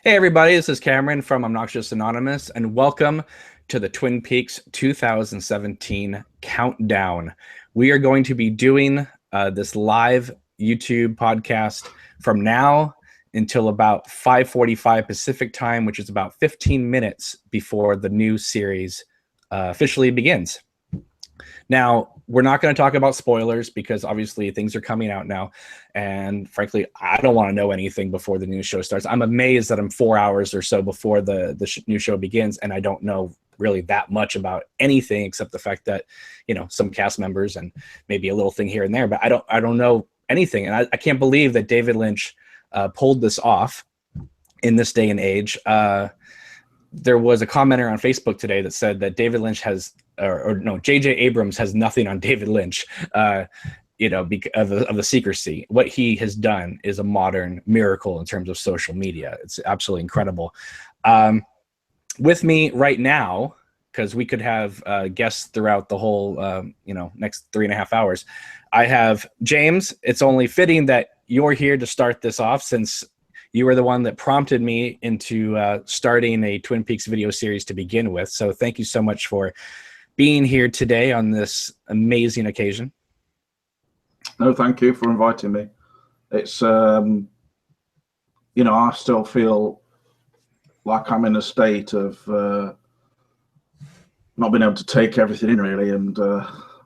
Hey everybody, this is Cameron from Obnoxious Anonymous, and welcome to the Twin Peaks 2017 Countdown. We are going to be doing this live YouTube podcast from now until about 5:45 Pacific time, which is about 15 minutes before the new series officially begins. Now, we're not going to talk about spoilers because obviously things are coming out now. And frankly, I don't want to know anything before the new show starts. I'm amazed that I'm 4 hours or so before the new show begins, and I don't know really that much about anything except the fact that, you know, some cast members and maybe a little thing here and there, but I don't know anything. And I can't believe that David Lynch pulled this off in this day and age. There was a commenter on Facebook today that said that David Lynch has, or no, J.J. Abrams has nothing on David Lynch, you know, because of the secrecy. What he has done is a modern miracle in terms of social media. It's absolutely incredible. With me right now, because we could have guests throughout the whole, you know, next 3.5 hours, I have James. It's only fitting that you're here to start this off since you were the one that prompted me into starting a Twin Peaks video series to begin with. So thank you so much for being here today on this amazing occasion. No, thank you for inviting me. It's, you know, I still feel like I'm in a state of not being able to take everything in really. And,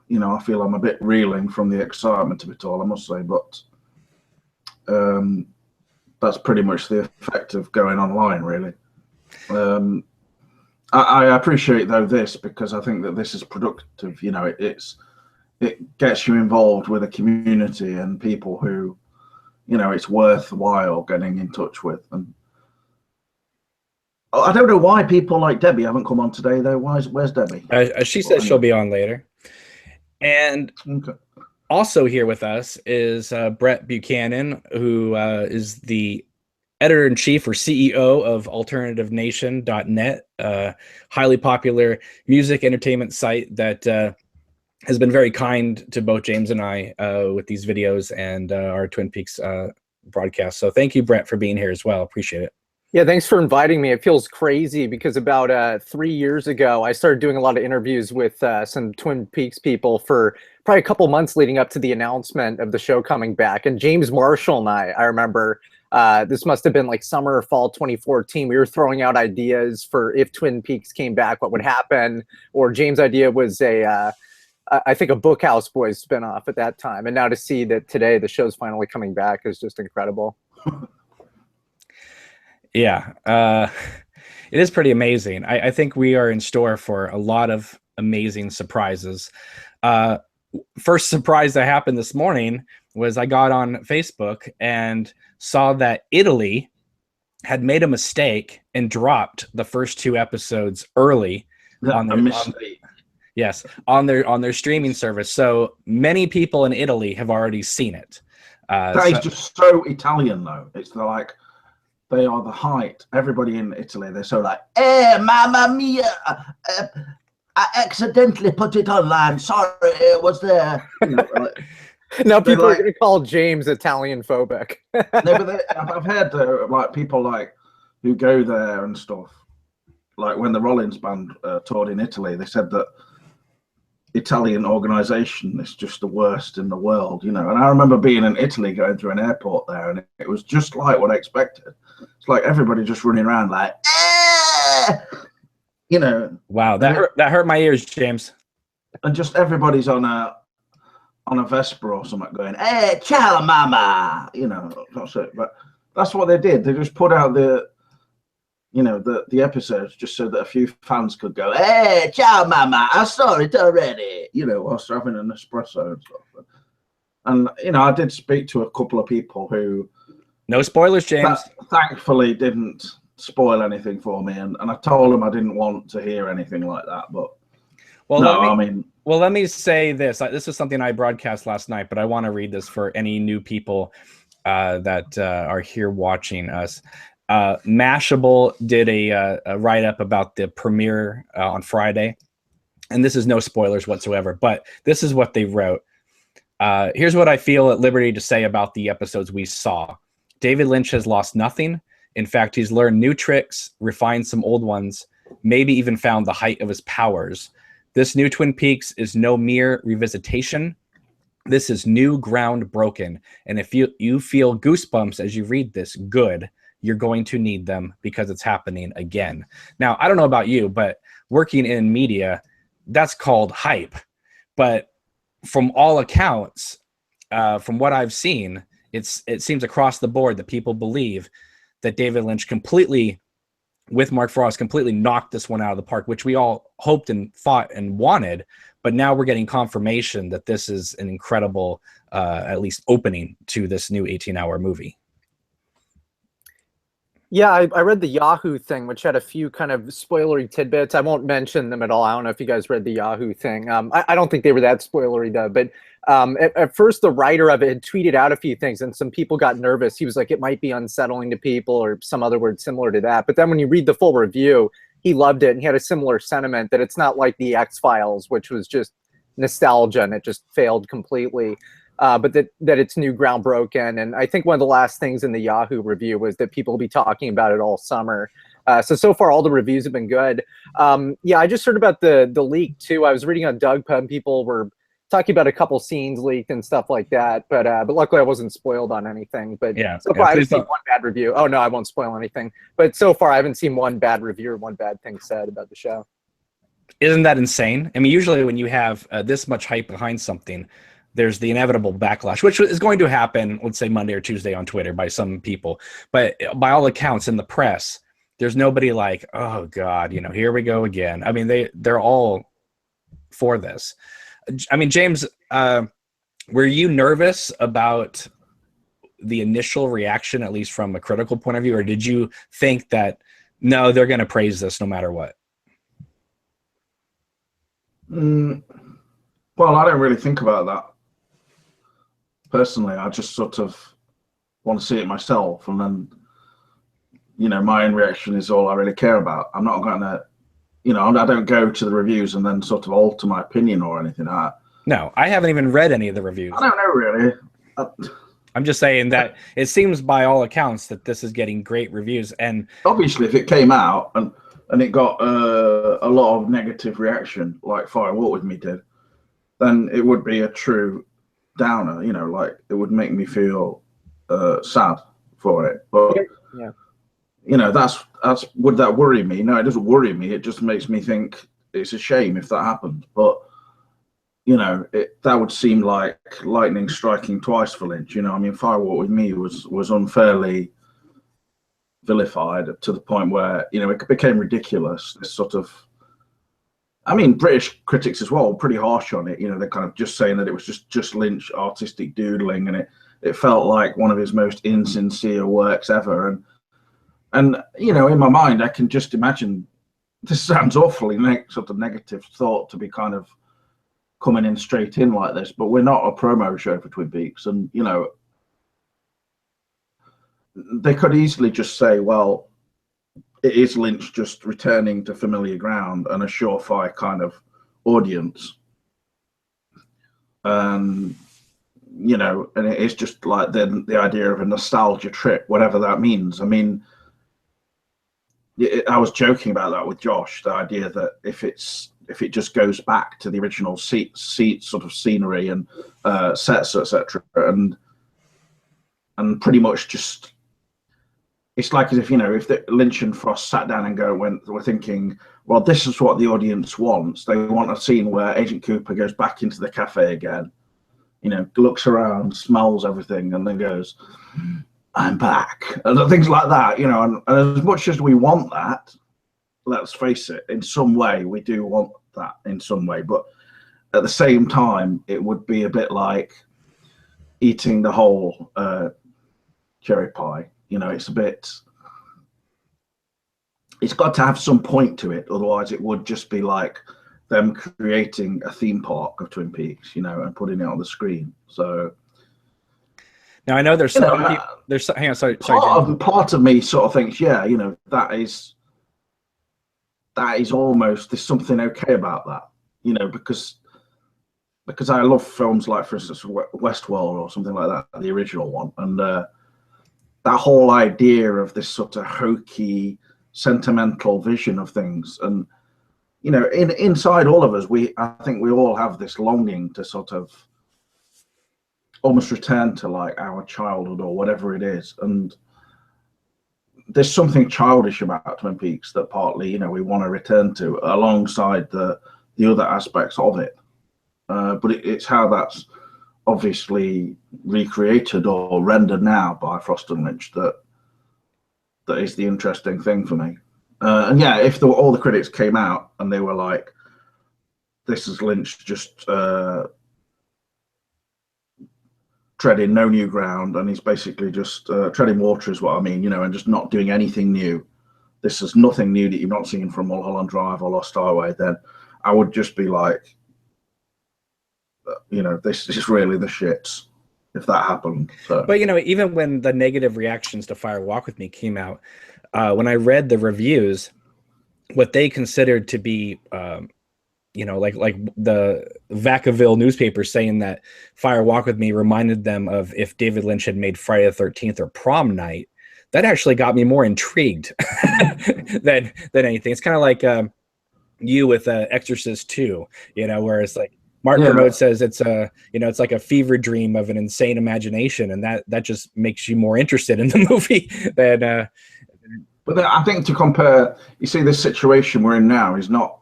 you know, I feel I'm a bit reeling from the excitement of it all, I must say. But that's pretty much the effect of going online, really. I appreciate though this because I think that this is productive. You know, it gets you involved with a community and people who, you know, it's worthwhile getting in touch with. And I don't know why people like Debbie haven't come on today though. Where's Debbie? She says she'll be on later. And okay. Also here with us is Brett Buchanan, who is the editor-in-chief or CEO of alternativenation.net, highly popular music entertainment site that has been very kind to both James and I with these videos and our Twin Peaks broadcast. So thank you, Brett, for being here as well. Appreciate it. Yeah, thanks for inviting me. It feels crazy because about 3 years ago, I started doing a lot of interviews with some Twin Peaks people for probably a couple months leading up to the announcement of the show coming back. And James Marshall and I remember this must have been like summer or fall 2014. We were throwing out ideas for if Twin Peaks came back, what would happen? Or James' idea was I think a Bookhouse Boys spinoff at that time. And now to see that today the show's finally coming back is just incredible. Yeah, it is pretty amazing. I think we are in store for a lot of amazing surprises. First surprise that happened this morning was I got on Facebook and saw that Italy had made a mistake and dropped the first 2 episodes early on their streaming service. So many people in Italy have already seen it. That is just so Italian though. It's like they are the height. Everybody in Italy, they're so like, mamma mia, I accidentally put it online. Sorry, it was there. You know, like, now people are going to call James Italian phobic. No, but I've heard like people like who go there and stuff. Like when the Rollins band toured in Italy, they said that Italian organization is just the worst in the world, you know. And I remember being in Italy, going through an airport there, and it was just like what I expected. It's like everybody just running around like, you know. Wow, that hurt my ears, James. And just everybody's on a Vespa or something going, "Hey, ciao, mama," you know. That's it. But that's what they did. They just put out the episodes just so that a few fans could go, "Hey, ciao, mama, I saw it already," you know, whilst having an espresso and stuff. And you know, I did speak to a couple of people who, no spoilers, James, thankfully didn't spoil anything for me, and I told them I didn't want to hear anything like that. But let me say this. This is something I broadcast last night, but I want to read this for any new people that are here watching us. Mashable did a write-up about the premiere on Friday, and this is no spoilers whatsoever, but this is what they wrote. Here's what I feel at liberty to say about the episodes we saw. David Lynch has lost nothing. In fact, he's learned new tricks, refined some old ones, maybe even found the height of his powers. This new Twin Peaks is no mere revisitation. This is new ground broken. And if you feel goosebumps as you read this, good, you're going to need them because it's happening again. Now, I don't know about you, but working in media, that's called hype. But from all accounts, from what I've seen, it seems across the board that people believe that David Lynch completely, with Mark Frost, completely knocked this one out of the park, which we all hoped and thought and wanted. But now we're getting confirmation that this is an incredible, at least opening to this new 18-hour movie. Yeah, I read the Yahoo thing, which had a few kind of spoilery tidbits. I won't mention them at all. I don't know if you guys read the Yahoo thing. I don't think they were that spoilery, though. But at first, the writer of it had tweeted out a few things, and some people got nervous. He was like, it might be unsettling to people or some other word similar to that. But then when you read the full review, he loved it, and he had a similar sentiment that it's not like the X-Files, which was just nostalgia, and it just failed completely. But that it's new ground broken. And I think one of the last things in the Yahoo review was that people will be talking about it all summer. So far, all the reviews have been good. Yeah, I just heard about the leak, too. I was reading on DugPub, people were talking about a couple scenes leaked and stuff like that. But luckily, I wasn't spoiled on anything. But yeah, so far, I haven't seen one bad review. Oh, no, I won't spoil anything. But so far, I haven't seen one bad review or one bad thing said about the show. Isn't that insane? I mean, usually when you have this much hype behind something, there's the inevitable backlash, which is going to happen, let's say Monday or Tuesday on Twitter by some people. But by all accounts in the press, there's nobody like, oh God, here we go again. I mean, they're all for this. I mean, James, were you nervous about the initial reaction, at least from a critical point of view, or did you think that, no, they're going to praise this no matter what? Well, I don't really think about that. Personally, I just sort of want to see it myself, and then, my own reaction is all I really care about. I'm not going to, I don't go to the reviews and then sort of alter my opinion or anything. No, I haven't even read any of the reviews. I don't know, really. I'm just saying that it seems by all accounts that this is getting great reviews. And obviously, if it came out and it got a lot of negative reaction, like Fire Walk With Me did, then it would be a true downer, like it would make me feel sad for it. But yeah, that's would that worry me? No, it doesn't worry me. It just makes me think it's a shame if that happened. But that would seem like lightning striking twice for Lynch. I mean, Fire Walk With Me was unfairly vilified to the point where it became ridiculous. This sort of, I mean, British critics as well, pretty harsh on it. They're kind of just saying that it was just Lynch artistic doodling, and it felt like one of his most insincere works ever. And in my mind, I can just imagine, this sounds awfully sort of negative thought to be kind of coming in straight in like this, but we're not a promo show for Twin Peaks, and they could easily just say, well, it is Lynch just returning to familiar ground and a surefire kind of audience. And it is just like the idea of a nostalgia trip, whatever that means. I mean, I was joking about that with Josh, the idea that if it just goes back to the original seat sort of scenery and sets, etc., and pretty much just, it's like as if if Lynch and Frost sat down and were thinking, well, this is what the audience wants. They want a scene where Agent Cooper goes back into the cafe again, looks around, smells everything, and then goes, I'm back, and things like that. And as much as we want that, let's face it, in some way we do want that in some way, but at the same time, it would be a bit like eating the whole cherry pie. It's a bit, it's got to have some point to it, otherwise it would just be like them creating a theme park of Twin Peaks, and putting it on the screen. So now I know there's some people, hang on, sorry, part of me sort of thinks, that is almost, there's something okay about that, because I love films like, for instance, Westworld or something like that, the original one, and that whole idea of this sort of hokey, sentimental vision of things. And you know, inside all of us, I think we all have this longing to sort of almost return to like our childhood or whatever it is. And there's something childish about Twin Peaks that partly, you know, we want to return to alongside the other aspects of it. But it's how that's obviously recreated or rendered now by Frost and Lynch that is the interesting thing for me. And yeah, if all the critics came out and they were like, this is Lynch just treading no new ground, and he's basically just treading water is what I mean, you know, and just not doing anything new. This is nothing new that you've not seen from Mulholland Drive or Lost Highway, then I would just be like, you know, this is really the shits if that happened. So. But, you know, even when the negative reactions to Fire Walk With Me came out, when I read the reviews, what they considered to be, you know, like the Vacaville newspaper saying that Fire Walk With Me reminded them of if David Lynch had made Friday the 13th or Prom Night, that actually got me more intrigued than anything. It's kind of like you with Exorcist 2, you know, where it's like Martin Kermode says it's you know, it's like a fever dream of an insane imagination, and that just makes you more interested in the movie than. But then I think to compare, you see, this situation we're in now is not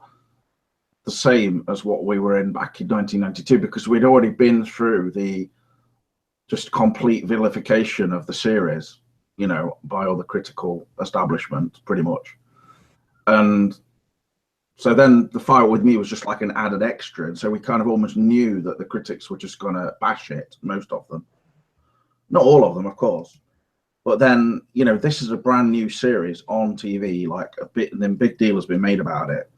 the same as what we were in back in 1992, because we'd already been through the just complete vilification of the series, you know, by all the critical establishment, pretty much. And so then the Fire With Me was just like an added extra. And so we kind of almost knew that the critics were just going to bash it, most of them. Not all of them, of course. But then, you know, this is a brand new series on TV, like and then big deal has been made about it.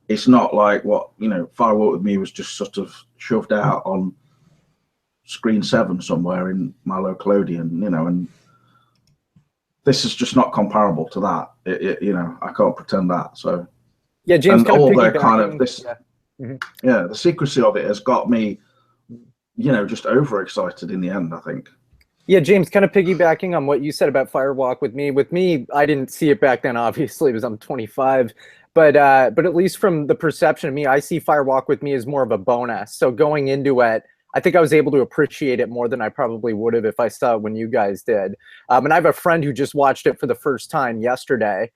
It's not like what, you know, Fire Walk With Me was just sort of shoved out on Screen 7 somewhere in my Nickelodeon, you know, and this is just not comparable to that. You know, I can't pretend that. So, yeah, James, and all the kind of this, the secrecy of it has got me, you know, just overexcited in the end, I think. Yeah, James, kind of piggybacking on what you said about Fire Walk With Me. With me, I didn't see it back then, obviously, because I'm 25. But at least from the perception of me, I see Fire Walk With Me as more of a bonus. So going into it, I think I was able to appreciate it more than I probably would have if I saw it when you guys did. And I have a friend who just watched it for the first time yesterday.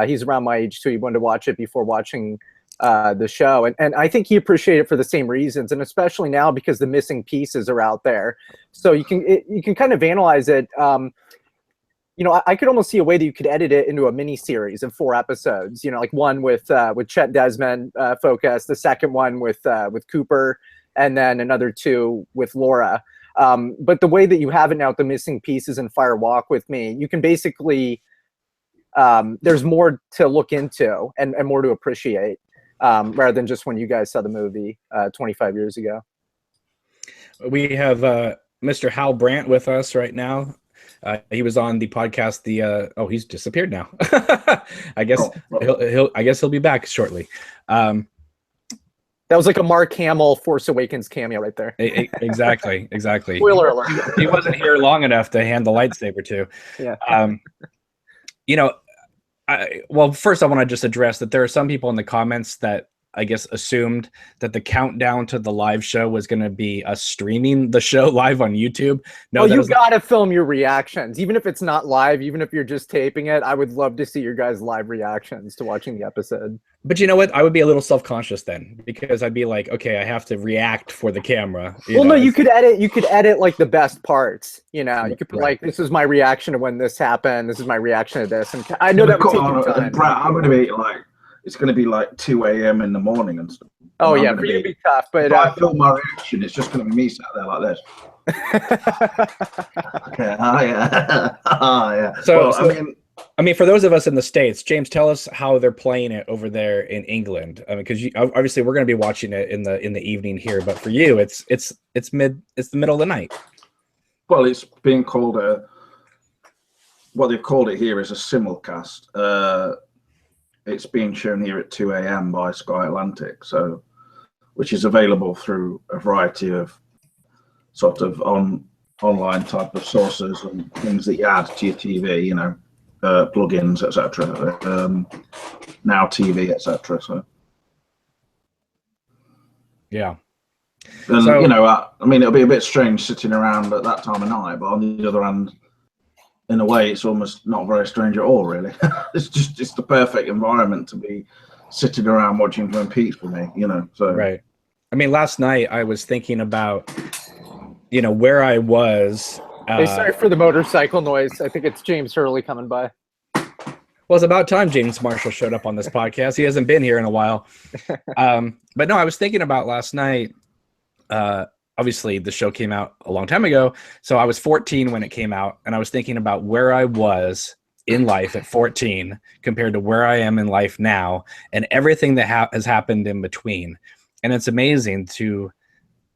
He's around my age too. He wanted to watch it before watching the show, and I think he appreciated it for the same reasons, and especially now because the missing pieces are out there, so you can kind of analyze it. You know, I could almost see a way that you could edit it into a mini series of 4 episodes. You know, like one with Chet Desmond focus, the second one with Cooper, and then another 2 with Laura. But the way that you have it now with the missing pieces and Fire Walk With Me, you can basically there's more to look into and more to appreciate. Rather than just when you guys saw the movie 25 years ago. We have Mr. Hal Brandt with us right now. He was on the podcast. Oh, he's disappeared now. I guess he'll be back shortly. That was like a Mark Hamill Force Awakens cameo right there. Exactly. Spoiler alert. He wasn't here long enough to hand the lightsaber to. Yeah. You know. Well, first I want to just address that there are some people in the comments that I guess assumed that the countdown to the live show was going to be us streaming the show live on YouTube. No, you got to film your reactions, even if it's not live, even if you're just taping it. I would love to see your guys' live reactions to watching the episode. But you know what? I would be a little self-conscious then, because I'd be like, okay, I have to react for the camera. Well, no, you could edit like the best parts. You know, you could put like, this is my reaction to when this happened. This is my reaction to this. And I know that would take you time. I'm going to be like, it's going to be like 2 a.m. in the morning and stuff. Oh, yeah, for you to be tough. But if I film my reaction, it's just going to be me sat there like this. Okay. Oh, yeah. Oh, yeah. So, I mean, for those of us in the States, James, tell us how they're playing it over there in England. I mean, because obviously we're going to be watching it in the evening here, but for you, it's the middle of the night. Well, it's being called what they've called it here is a simulcast. It's being shown here at 2 a.m. by Sky Atlantic, which is available through a variety of sort of on online type of sources and things that you add to your TV, you know, plugins, etc. Now TV, etc. So Yeah. and So- you know, I mean, it'll be a bit strange sitting around at that time of night, but on the other hand, in a way, it's almost not very strange at all, really. It's the perfect environment to be sitting around watching Twin Peaks for me, you know. So Right. I mean, last night I was thinking about, you know, where I was. Hey, sorry for the motorcycle noise. I think it's James Hurley coming by. Well, it's about time James Marshall showed up on this podcast. He hasn't been here in a while. But no, I was thinking about last night. Obviously, the show came out a long time ago. So I was 14 when it came out. And I was thinking about where I was in life at 14 compared to where I am in life now and everything that has happened in between. And it's amazing to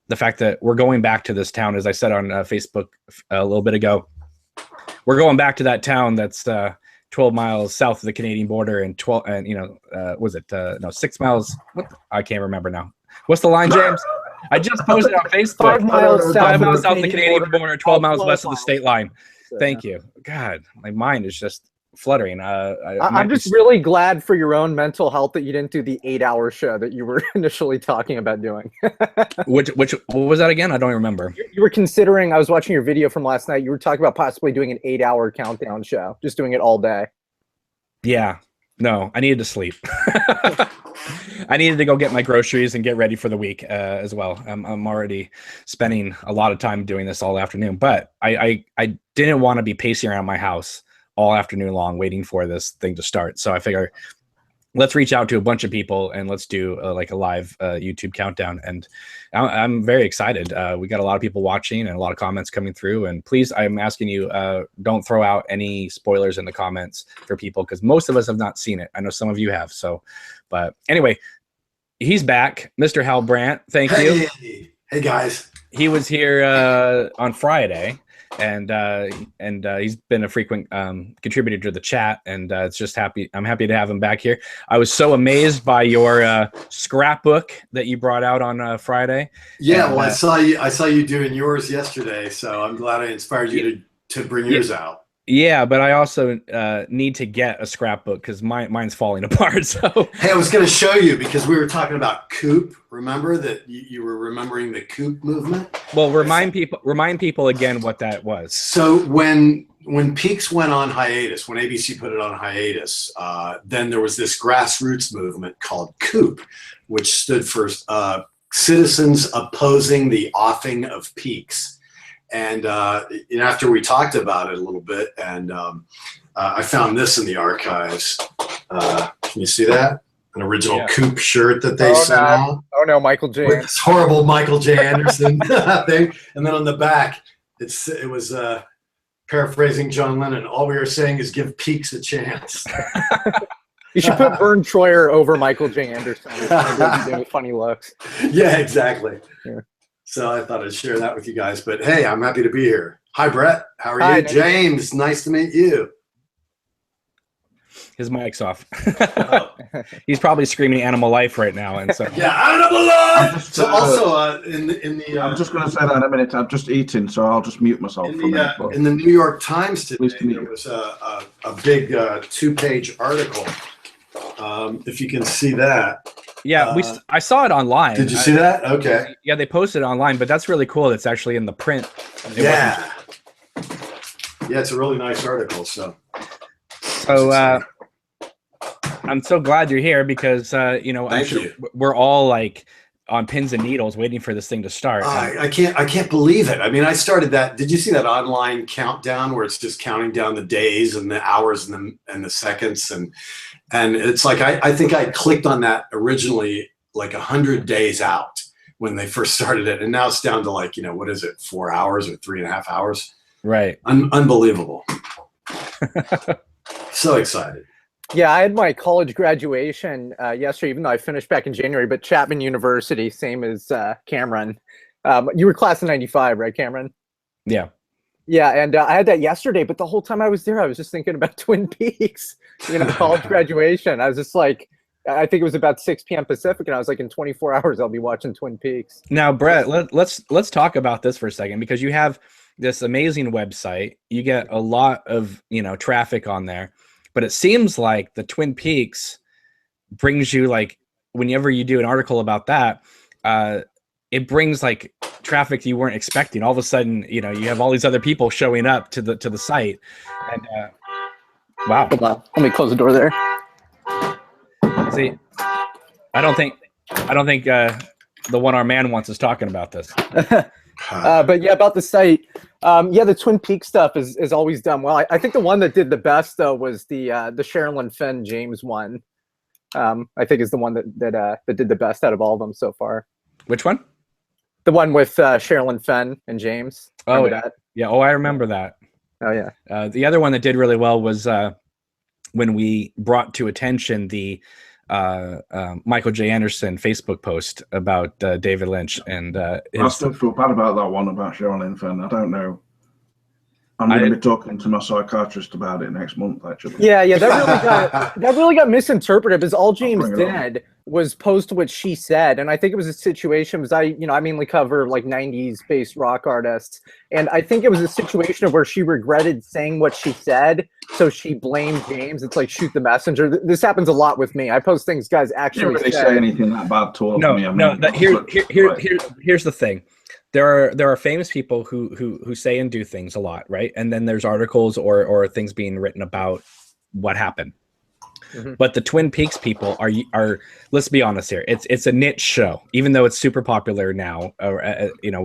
the fact that we're going back to this town, as I said on Facebook a little bit ago. We're going back to that town that's 12 miles south of the Canadian border and 12, and you know, was it 6 miles? I can't remember now. What's the line, James? I just posted on Facebook. 5 miles south of south the Canadian border, 12 miles west of the state line. Thank you. God, my mind is just fluttering. I'm just really glad for your own mental health that you didn't do the 8-hour show that you were initially talking about doing. What was that again? I don't even remember. You were considering, I was watching your video from last night, you were talking about possibly doing an 8-hour countdown show, just doing it all day. Yeah. No, I needed to sleep. I needed to go get my groceries and get ready for the week as well. I'm already spending a lot of time doing this all afternoon, but I didn't want to be pacing around my house all afternoon long waiting for this thing to start. So I figure let's reach out to a bunch of people and let's do like a live YouTube countdown. And I'm very excited. We got a lot of people watching and a lot of comments coming through. And please, I'm asking you, don't throw out any spoilers in the comments for people because most of us have not seen it. I know some of you have. So, but anyway, he's back, Mr. Hal Brandt. Thank you. Hey guys. He was here on Friday. And he's been a frequent contributor to the chat, and I'm happy to have him back here. I was so amazed by your scrapbook that you brought out on Friday. Yeah, and, well, I saw you doing yours yesterday, so I'm glad I inspired you to bring yours out. Yeah, but I also need to get a scrapbook because mine's falling apart. So hey, I was going to show you because we were talking about Coop. Remember that you were remembering the Coop movement? Well, remind people again what that was. So when Peaks went on hiatus, when ABC put it on hiatus, then there was this grassroots movement called Coop, which stood for Citizens Opposing the Offing of Peaks. And after we talked about it a little bit, and I found this in the archives. Can you see that? An original Coop shirt that they sent out. Oh no, Michael J. With this horrible Michael J. Anderson thing. And then on the back, it was paraphrasing John Lennon. All we are saying is give Peaks a chance. You should put Vern Troyer over Michael J. Anderson. Funny looks. Yeah, exactly. Yeah. So I thought I'd share that with you guys. But hey, I'm happy to be here. Hi, Brett. How are Hi, you? James, nice to meet you. His mic's off. He's probably screaming "Animal Life" right now, and so yeah, Animal Life. So also in the I'm just going to say that in a minute. I'm just eating, so I'll just mute myself. in the New York Times today, there was a big 2-page article. If you can see that. Yeah, I saw it online. Did you see that? Okay. Yeah, they posted it online, but that's really cool. It's actually in the print. Yeah, it's a really nice article. So I'm so glad you're here because I'm sure we're all like on pins and needles waiting for this thing to start. I can't believe it. I mean, I started that. Did you see that online countdown where it's just counting down the days and the hours and the seconds and it's like I think I clicked on that originally like 100 days out when they first started it, and now it's down to like what is it, 4 hours or 3.5 hours? Right. Unbelievable. So excited. Yeah, I had my college graduation yesterday, even though I finished back in January, but Chapman University, same as Cameron. You were class of 95, right, Cameron? Yeah. Yeah, and I had that yesterday, but the whole time I was there, I was just thinking about Twin Peaks, college graduation. I was just like, I think it was about 6 p.m. Pacific, and I was like, in 24 hours, I'll be watching Twin Peaks. Now, Brett, let's talk about this for a second, because you have this amazing website. You get a lot of, traffic on there, but it seems like the Twin Peaks brings you, like, whenever you do an article about that, it brings like traffic you weren't expecting. All of a sudden, you have all these other people showing up to the site, and wow. Hold on. Let me close the door there. See, I don't think the one our man wants is talking about this. But yeah, about the site. The Twin Peaks stuff is always done well. I think the one that did the best though was the Sherilyn Fenn James one. I think is the one that did the best out of all of them so far. Which one? The one with Sherilyn Fenn and James. Remember that? Yeah. Oh, I remember that. Oh yeah. The other one that did really well was when we brought to attention the Michael J. Anderson Facebook post about David Lynch, and I still feel bad about that one about Sherilyn Fenn. I don't know. I'm going to be talking to my psychiatrist about it next month, actually. Yeah, that really got misinterpreted, because all James did was post what she said, and I think it was a situation. Was I mainly cover like '90s based rock artists, and I think it was a situation where she regretted saying what she said, so she blamed James. It's like shoot the messenger. This happens a lot with me. I post things guys actually didn't really say anything that bad towards me. Here's the thing. There are famous people who say and do things a lot, right? And then there's articles or things being written about what happened. Mm-hmm. But the Twin Peaks people are let's be honest here. It's a niche show, even though it's super popular now.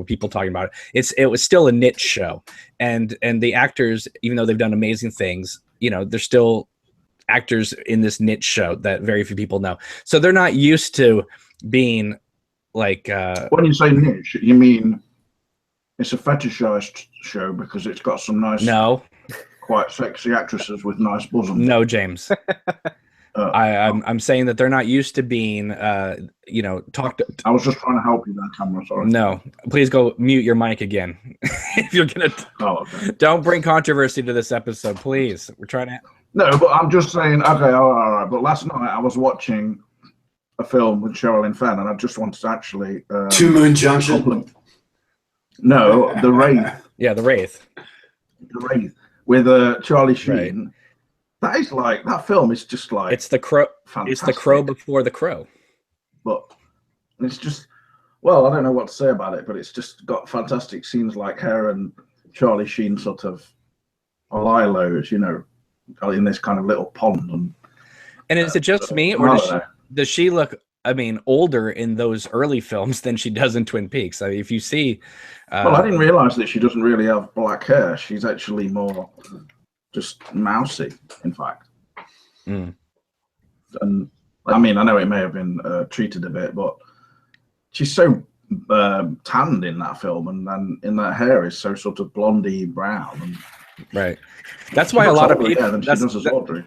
People talking about it. It was still a niche show, and the actors, even though they've done amazing things, they're still actors in this niche show that very few people know. So they're not used to being like. When you say niche, you mean it's a fetishized show because it's got some nice. No. Quite sexy actresses with nice bosoms. No, James. I'm saying that they're not used to being, talked. I was just trying to help you there, Cameron. Sorry. No, please go mute your mic again. If you're gonna, okay. Don't bring controversy to this episode, please. We're trying to. No, but I'm just saying. Okay, all right. But last night I was watching a film with Sherilyn Fenn, and I just wanted to actually. Two Moon Junction. No, The Wraith. Yeah, The Wraith. The Wraith. With Charlie Sheen, right. That is like that film is just like it's the crow. Fantastic. It's the crow before the crow. But it's just I don't know what to say about it, but it's just got fantastic scenes like her and Charlie Sheen sort of lilos, in this kind of little pond. And is it just me, or does she look? Older in those early films than she does in Twin Peaks. If you see, I didn't realize that she doesn't really have black hair. She's actually more just mousy, in fact. Mm. And I know it may have been treated a bit, but she's so tanned in that film, and then in that hair is so sort of blondie brown. And right. That's why a lot of people.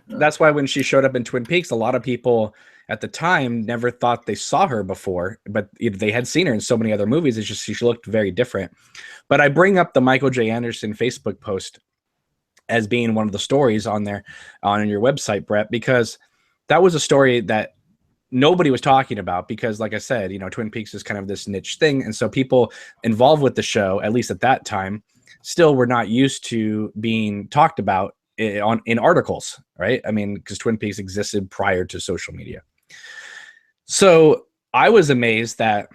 That's why when she showed up in Twin Peaks, a lot of people at the time never thought they saw her before, but they had seen her in so many other movies. It's just she looked very different. But I bring up the Michael J. Anderson Facebook post as being one of the stories on there on your website, Brett, because that was a story that nobody was talking about because, like I said, Twin Peaks is kind of this niche thing. And so people involved with the show, at least at that time, still were not used to being talked about in articles, right? Because Twin Peaks existed prior to social media. So I was amazed that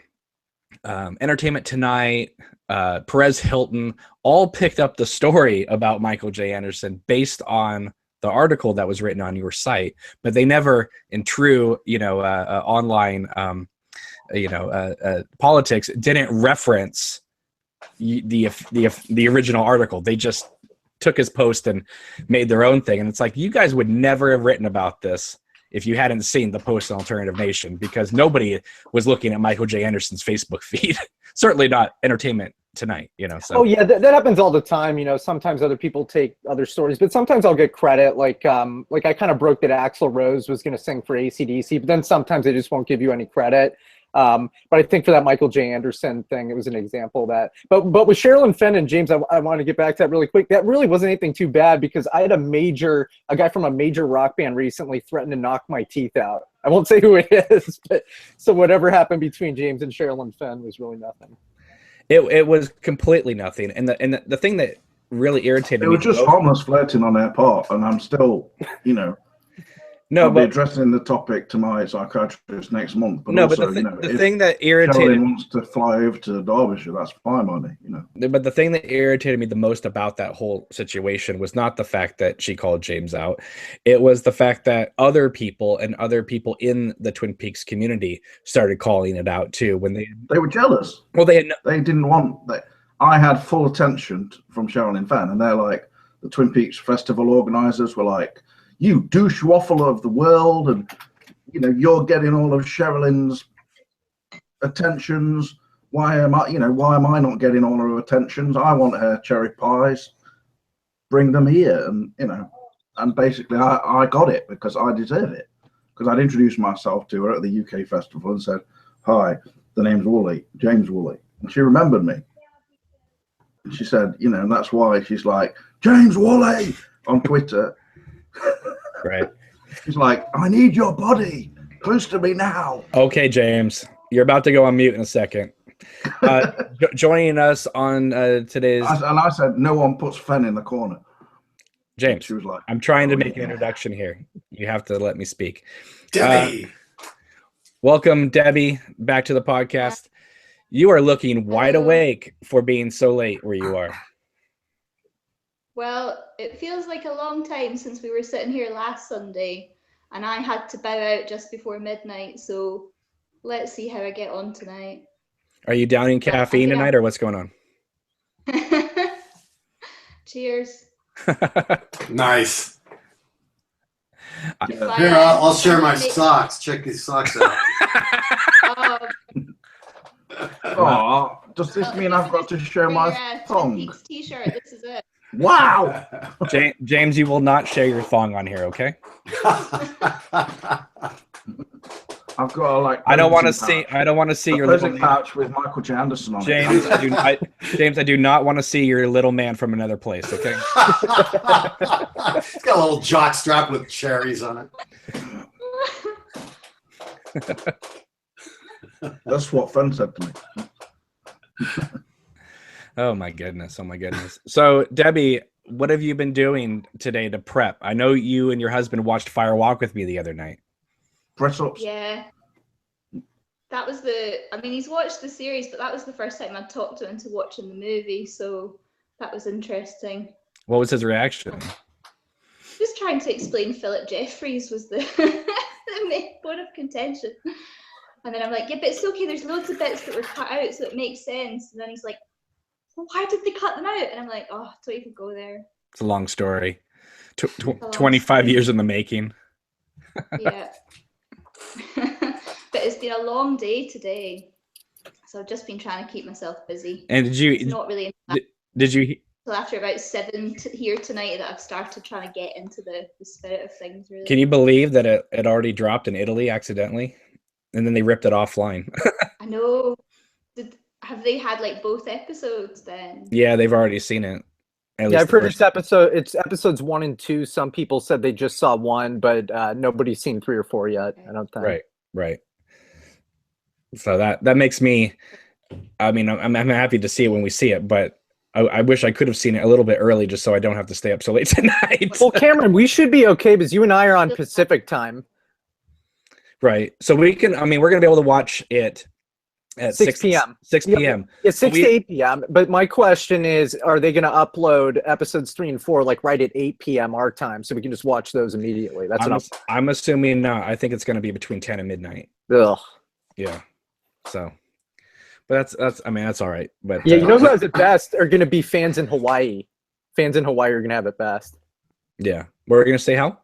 Entertainment Tonight, Perez Hilton all picked up the story about Michael J. Anderson based on the article that was written on your site, but they never, in true, online, politics, didn't reference the original article. They just took his post and made their own thing. And it's like, you guys would never have written about this if you hadn't seen the post on Alternative Nation, because nobody was looking at Michael J. Anderson's Facebook feed. Certainly not Entertainment Tonight, So. Oh yeah, that happens all the time. Sometimes other people take other stories, but sometimes I'll get credit. Like I kind of broke that Axl Rose was going to sing for AC/DC, but then sometimes they just won't give you any credit. But I think for that Michael J. Anderson thing, it was an example of that. But with Sherilyn Fenn and James, I want to get back to that really quick. That really wasn't anything too bad, because I had a guy from a major rock band recently threatened to knock my teeth out. I won't say who it is, but so whatever happened between James and Sherilyn Fenn was really nothing. It was completely nothing. And the thing that really irritated It me was just harmless flirting on their part, and I'm still, no, I'll be but addressing the topic to my psychiatrist next month. But no, also, but the if thing that irritated Sherilyn wants to fly over to Derbyshire, that's fine by me. But the thing that irritated me the most about that whole situation was not the fact that she called James out. It was the fact that other people in the Twin Peaks community started calling it out too when they were jealous. Well, they didn't want that. I had full attention from Sherilyn Fenn, and they're like, the Twin Peaks festival organizers were like, you douche waffle of the world, and you're getting all of Sherilyn's attentions. Why am I not getting all her attentions? I want her cherry pies. Bring them here, and basically I got it because I deserve it, because I'd introduced myself to her at the UK festival and said, hi, the name's Wooly, James Wooly, and she remembered me. And she said, and that's why she's like, James Wooly on Twitter. Right. She's like, I need your body close to me now. Okay, James, you're about to go on mute in a second. Joining us on today's... I said, no one puts Fenn in the corner. James, she was like, I'm trying to make an introduction here. You have to let me speak. Debbie. Welcome, Debbie, back to the podcast. You are looking wide awake for being so late where you are. Well, it feels like a long time since we were sitting here last Sunday, and I had to bow out just before midnight, so let's see how I get on tonight. Are you downing caffeine tonight, or what's going on? Cheers. Nice. Here, I'll share my socks. Check these socks out. Oh, does this mean I've got to show my thong? T-shirt. This is it. Wow. James, you will not share your thong on here, okay? I've got a I don't want to see. I don't want to see your little pouch with Michael J. Anderson on James, it. James, I do not want to see your little man from another place. Okay. It's got a little jock strap with cherries on it. That's what Fenn said to me. Oh my goodness. Oh my goodness. So Debbie, what have you been doing today to prep? I know you and your husband watched Fire Walk with me the other night. Press ups. Yeah. That was he's watched the series, but that was the first time I'd talked to him into watching the movie, so that was interesting. What was his reaction? Just trying to explain Philip Jeffries was the main point of contention. And then I'm like, yeah, but it's okay, there's loads of bits that were cut out, so it makes sense. And then he's like, well, why did they cut them out? And I'm like, oh, don't even go there. It's a long story. 25 years in the making. Yeah. But it's been a long day today, so I've just been trying to keep myself busy. And it's not really did you until after about 7 here tonight that I've started trying to get into the spirit of things, really. Can you believe that it already dropped in Italy accidentally, and then they ripped it offline? I know. Have they had like both episodes then? Yeah, they've already seen it. Yeah, I've heard it's episodes 1 and 2. Some people said they just saw 1, but nobody's seen 3 or 4 yet. I don't think. Right. So that makes me. I mean, I'm happy to see it when we see it, but I wish I could have seen it a little bit early, just so I don't have to stay up so late tonight. Well, Cameron, we should be okay because you and I are on Pacific time. Right. So we can. I mean, we're gonna be able to watch it at 6 p.m. 6 p.m. Yeah, 6 to 8 p.m. But my question is, are they going to upload episodes 3 and 4 like right at 8 p.m. our time, so we can just watch those immediately? That's I'm assuming not. I think it's going to be between 10 and midnight. Ugh. Yeah. So, but that's. I mean, that's all right. But yeah, you know who has it best are going to be fans in Hawaii. Fans in Hawaii are going to have it best. Yeah. We're going to say how?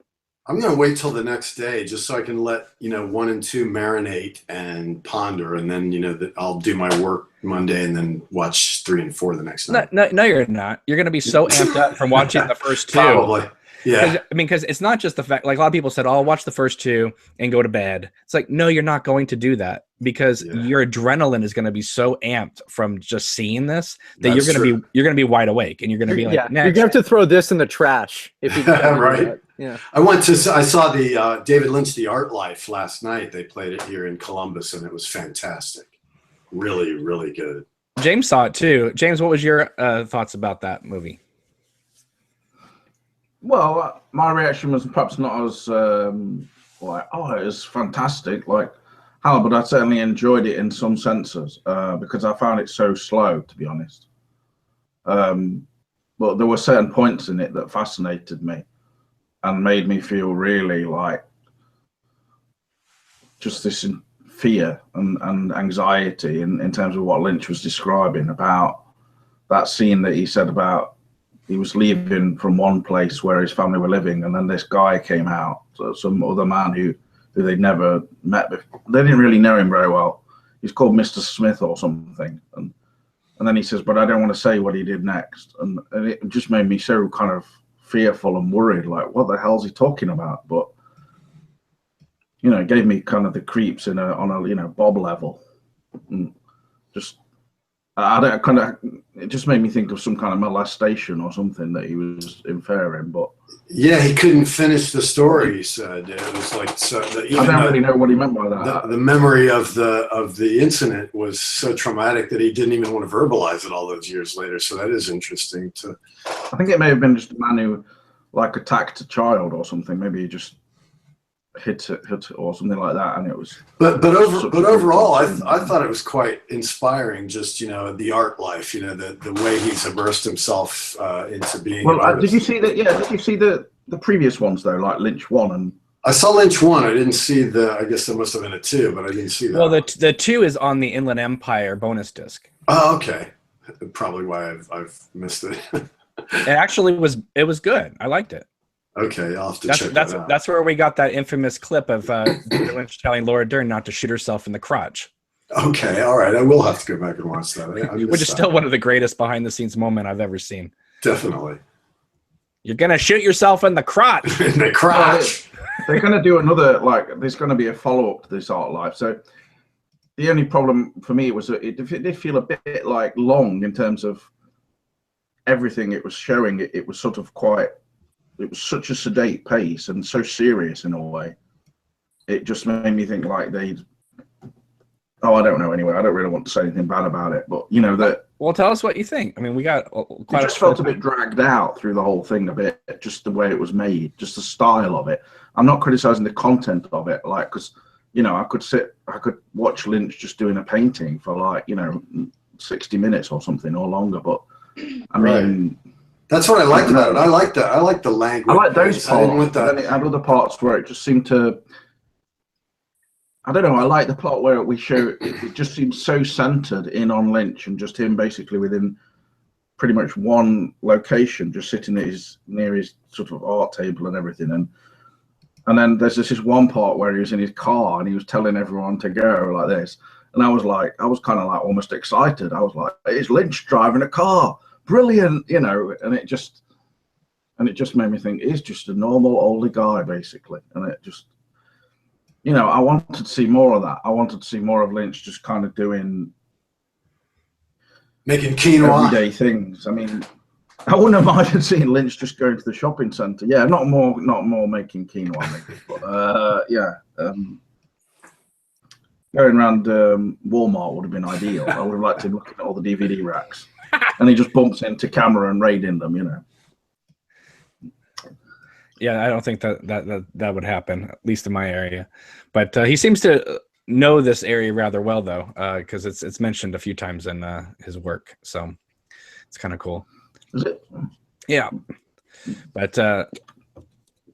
I'm going to wait till the next day just so I can let 1 and 2 marinate and ponder, and then I'll do my work Monday and then watch 3 and 4 the next night. No, you're not. You're going to be so amped up from watching the first 2. Probably. Yeah. Because it's not just the fact, like a lot of people said, oh, I'll watch the first 2 and go to bed. It's like, no, you're not going to do that because your adrenaline is going to be so amped from just seeing this that you're going to be wide awake and you're going to be like, you're going to have to throw this in the trash if you right. Yeah. I saw the David Lynch, The Art Life last night. They played it here in Columbus and it was fantastic. Really, really good. James saw it too. James, what was your thoughts about that movie? Well, my reaction was perhaps not as like, oh, it was fantastic, like how, but I certainly enjoyed it in some senses because I found it so slow, to be honest. But there were certain points in it that fascinated me and made me feel really like just this fear and anxiety in terms of what Lynch was describing about that scene that he said about he was leaving from one place where his family were living, and then this guy came out, so some other man who they'd never met before. They didn't really know him very well. He's called Mr. Smith or something, and then he says, but I don't want to say what he did next, and it just made me so kind of fearful and worried, like what the hell's he talking about? But you know, it gave me kind of the creeps on a Bob level, and just it just made me think of some kind of molestation or something that he was inferring. But yeah, he couldn't finish the story. He said it was like so. I don't really know what he meant by that. The memory of the incident was so traumatic that he didn't even want to verbalize it all those years later. So that is interesting. I think it may have been just a man who like attacked a child or something. Maybe he just hit it or something like that, and it was. But overall, I thought it was quite inspiring. Just the art life, the way he's immersed himself into being. Well, did you see that? Yeah, did you see the previous ones though, like Lynch 1 and? I saw Lynch 1. I didn't see I guess there must have been a 2, but I didn't see that. Well, the 2 is on the Inland Empire bonus disc. Oh, okay. Probably why I've missed it. It actually was good. I liked it. Okay, I'll have to check that out. That's where we got that infamous clip of Lynch telling Laura Dern not to shoot herself in the crotch. Okay, all right. I will have to go back and watch that. Which is still one of the greatest behind-the-scenes moment I've ever seen. Definitely. You're going to shoot yourself in the crotch. In the crotch. They're going to do another, there's going to be a follow-up to this art life. So the only problem for me was that it did feel a bit like long in terms of everything it was showing. It was sort of quite... It was such a sedate pace and so serious in a way. It just made me think like I don't know. Anyway, I don't really want to say anything bad about it, but that. Well, tell us what you think. I mean, we got quite. It just felt a bit dragged out through the whole thing a bit, just the way it was made, just the style of it. I'm not criticizing the content of it, because I could watch Lynch just doing a painting for 60 minutes or something or longer, but I mean. Right. That's what I liked about it. I like the language. I like those parts. And then it had other parts where it just seemed to. I don't know. I like the part where we show it just seems so centered in on Lynch and just him basically within pretty much one location, just sitting near his sort of art table and everything. And then there's this one part where he was in his car and he was telling everyone to go like this. And I was kind of like almost excited. I was like, it's Lynch driving a car. Brilliant, and it just made me think he's just a normal older guy basically, and it just, I wanted to see more of that. I wanted to see more of Lynch just kind of making quinoa everyday things. I mean, I wouldn't have minded seeing Lynch just going to the shopping centre. Yeah, not more making quinoa, maybe, but going around Walmart would have been ideal. I would have liked him looking at all the DVD racks. And he just bumps into camera and raiding them, Yeah, I don't think that would happen, at least in my area. But he seems to know this area rather well, though, because it's mentioned a few times in his work. So it's kind of cool. Is it? Yeah. But there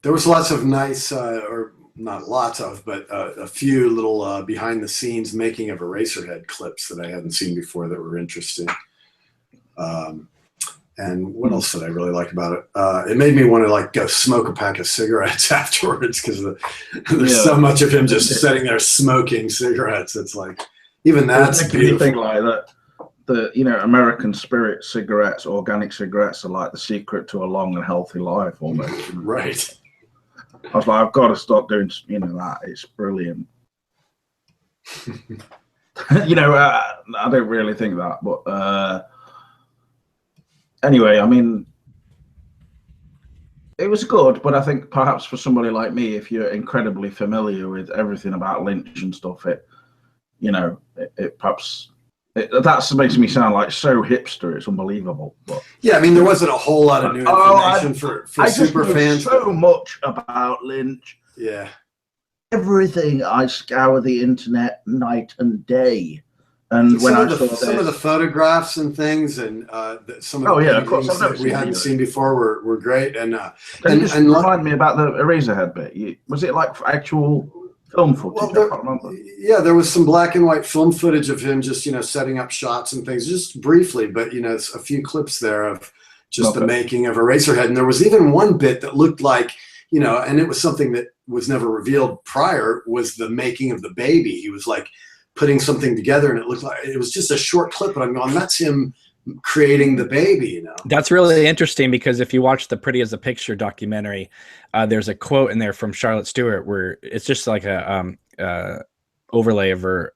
was lots of nice, or not lots of, but a few little behind-the-scenes making of Eraserhead clips that I hadn't seen before that were interesting. And what else did I really like about it? It made me want to go smoke a pack of cigarettes afterwards because there's so much of him just sitting there smoking cigarettes. It's like even that's beautiful. Thing like that. The American Spirit cigarettes, organic cigarettes, are like the secret to a long and healthy life, almost. Right. I was like, I've got to stop doing that. It's brilliant. I don't really think that, but. Anyway, I mean, it was good, but I think perhaps for somebody like me, if you're incredibly familiar with everything about Lynch and stuff, it perhaps That's making me sound like so hipster. It's unbelievable. But Yeah, I mean, there wasn't a whole lot of new information for I super just know fans. so much about Lynch. Yeah. Everything. I scour the internet night and day. And when I saw some of the photographs and things, and some of the paintings that we hadn't seen before were great. And remind me about the Eraserhead bit. Was it like actual film footage? I can't remember. Yeah, there was some black and white film footage of him just setting up shots and things, just briefly, but a few clips there of just the making of Eraserhead. And there was even one bit that looked like and it was something that was never revealed prior, was the making of the baby. He was like putting something together, and it looked like it was just a short clip, but I'm going, that's him creating the baby. That's really interesting, because if you watch the Pretty as a Picture documentary, there's a quote in there from Charlotte Stewart where it's just like a overlay of her,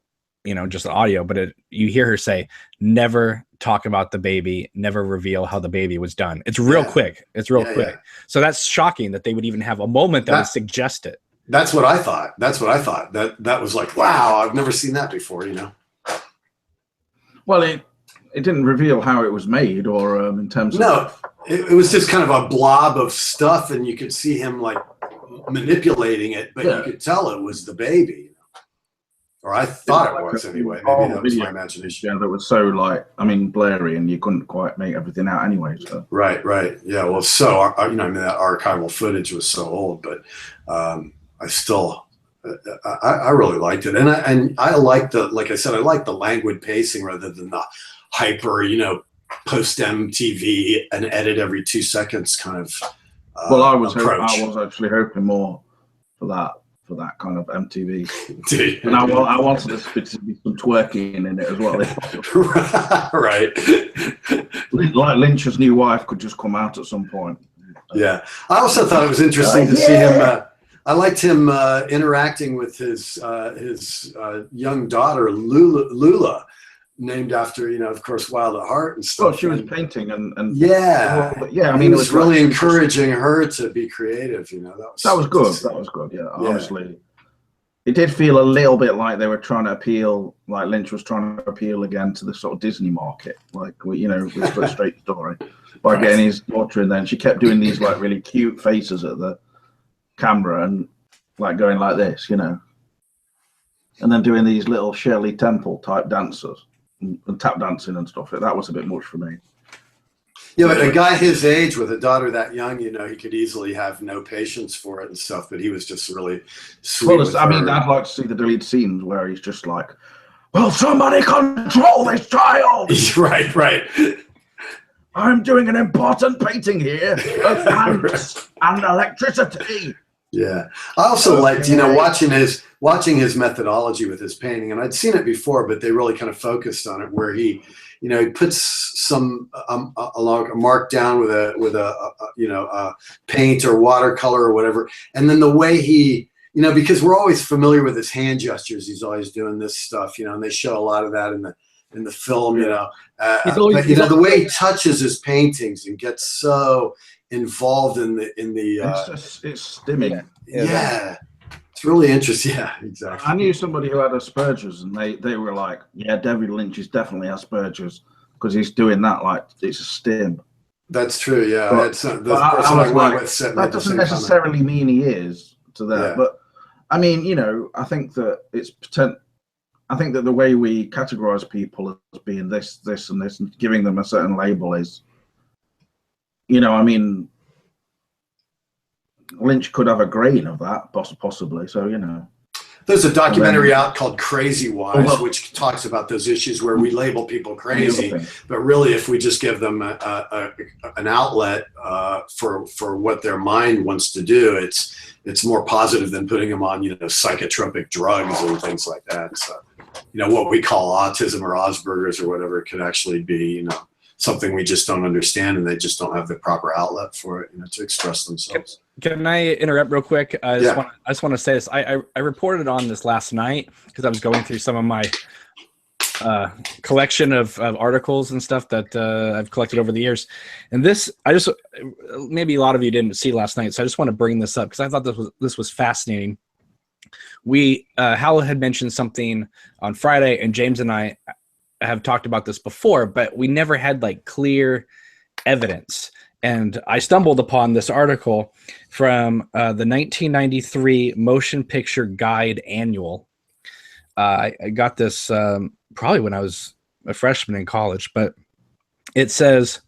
just audio, but you hear her say, never talk about the baby, never reveal how the baby was done. It's real quick. It's real quick. Yeah. So that's shocking that they would even have a moment that would suggest it. That's what I thought. That was like, wow, I've never seen that before, Well, it didn't reveal how it was made, or in terms of... No, it was just kind of a blob of stuff, and you could see him like manipulating it, but you could tell it was the baby. Or I thought it was anyway. Maybe that was my imagination. Yeah, that was so blurry, and you couldn't quite make everything out anyway. So. Right. Yeah. Well, that archival footage was so old, but I still, I really liked it, and I liked like I said, I liked the languid pacing rather than the hyper, post MTV and edit every 2 seconds kind of. Well, I was actually hoping more for that kind of MTV. And I wanted there to be some twerking in it as well. Right. Like Lynch's new wife could just come out at some point. Yeah. I also thought it was interesting to see him. I liked him interacting with his young daughter, Lula, named after, of course, Wild at Heart and stuff. Well, she was painting and yeah. I mean, it was really encouraging her to be creative. That was good. That was good. Yeah, honestly, it did feel a little bit like they were trying to appeal, like Lynch was trying to appeal again to the sort of Disney market, like with a straight story by getting his daughter in there. And she kept doing these like really cute faces at the camera and like going like this, and then doing these little Shirley Temple type dancers. And tap dancing and stuff. That was a bit much for me. Yeah, but a guy his age with a daughter that young, he could easily have no patience for it and stuff. But he was just really sweet. Well, I'd like to see the deleted scenes where he's just like, "Will somebody control this child?" Right. I'm doing an important painting here of ants and electricity. Yeah, I also liked, watching his methodology with his painting, and I'd seen it before, but they really kind of focused on it, where he puts some a mark down with a paint or watercolor or whatever, and then the way he, because we're always familiar with his hand gestures, he's always doing this stuff, and they show a lot of that in the film, the way he touches his paintings and gets so involved in the it's stimming. Yeah. It's really interesting. Yeah, exactly. I knew somebody who had Asperger's, and they were like, yeah, David Lynch is definitely Asperger's because he's doing that like it's a stim. That's true. Yeah, that doesn't necessarily mean he is to that, yeah. But I mean, I think that I think that the way we categorize people as being this, and this, and giving them a certain label is, Lynch could have a grain of that, possibly. So, There's a documentary out called Crazy Wise, which talks about those issues where we label people crazy, but really, if we just give them an outlet for what their mind wants to do, it's more positive than putting them on, psychotropic drugs and things like that. So, what we call autism or Asperger's or whatever could actually be, something we just don't understand, and they just don't have the proper outlet for it, to express themselves. Can I interrupt real quick? I just want to say this. I reported on this last night because I was going through some of my collection of articles and stuff that I've collected over the years. And this, maybe a lot of you didn't see last night, so I just want to bring this up because I thought this was fascinating. Hal had mentioned something on Friday, and James and I have talked about this before, but we never had like clear evidence. And I stumbled upon this article from the 1993 Motion Picture Guide Annual. I got this probably when I was a freshman in college, but it says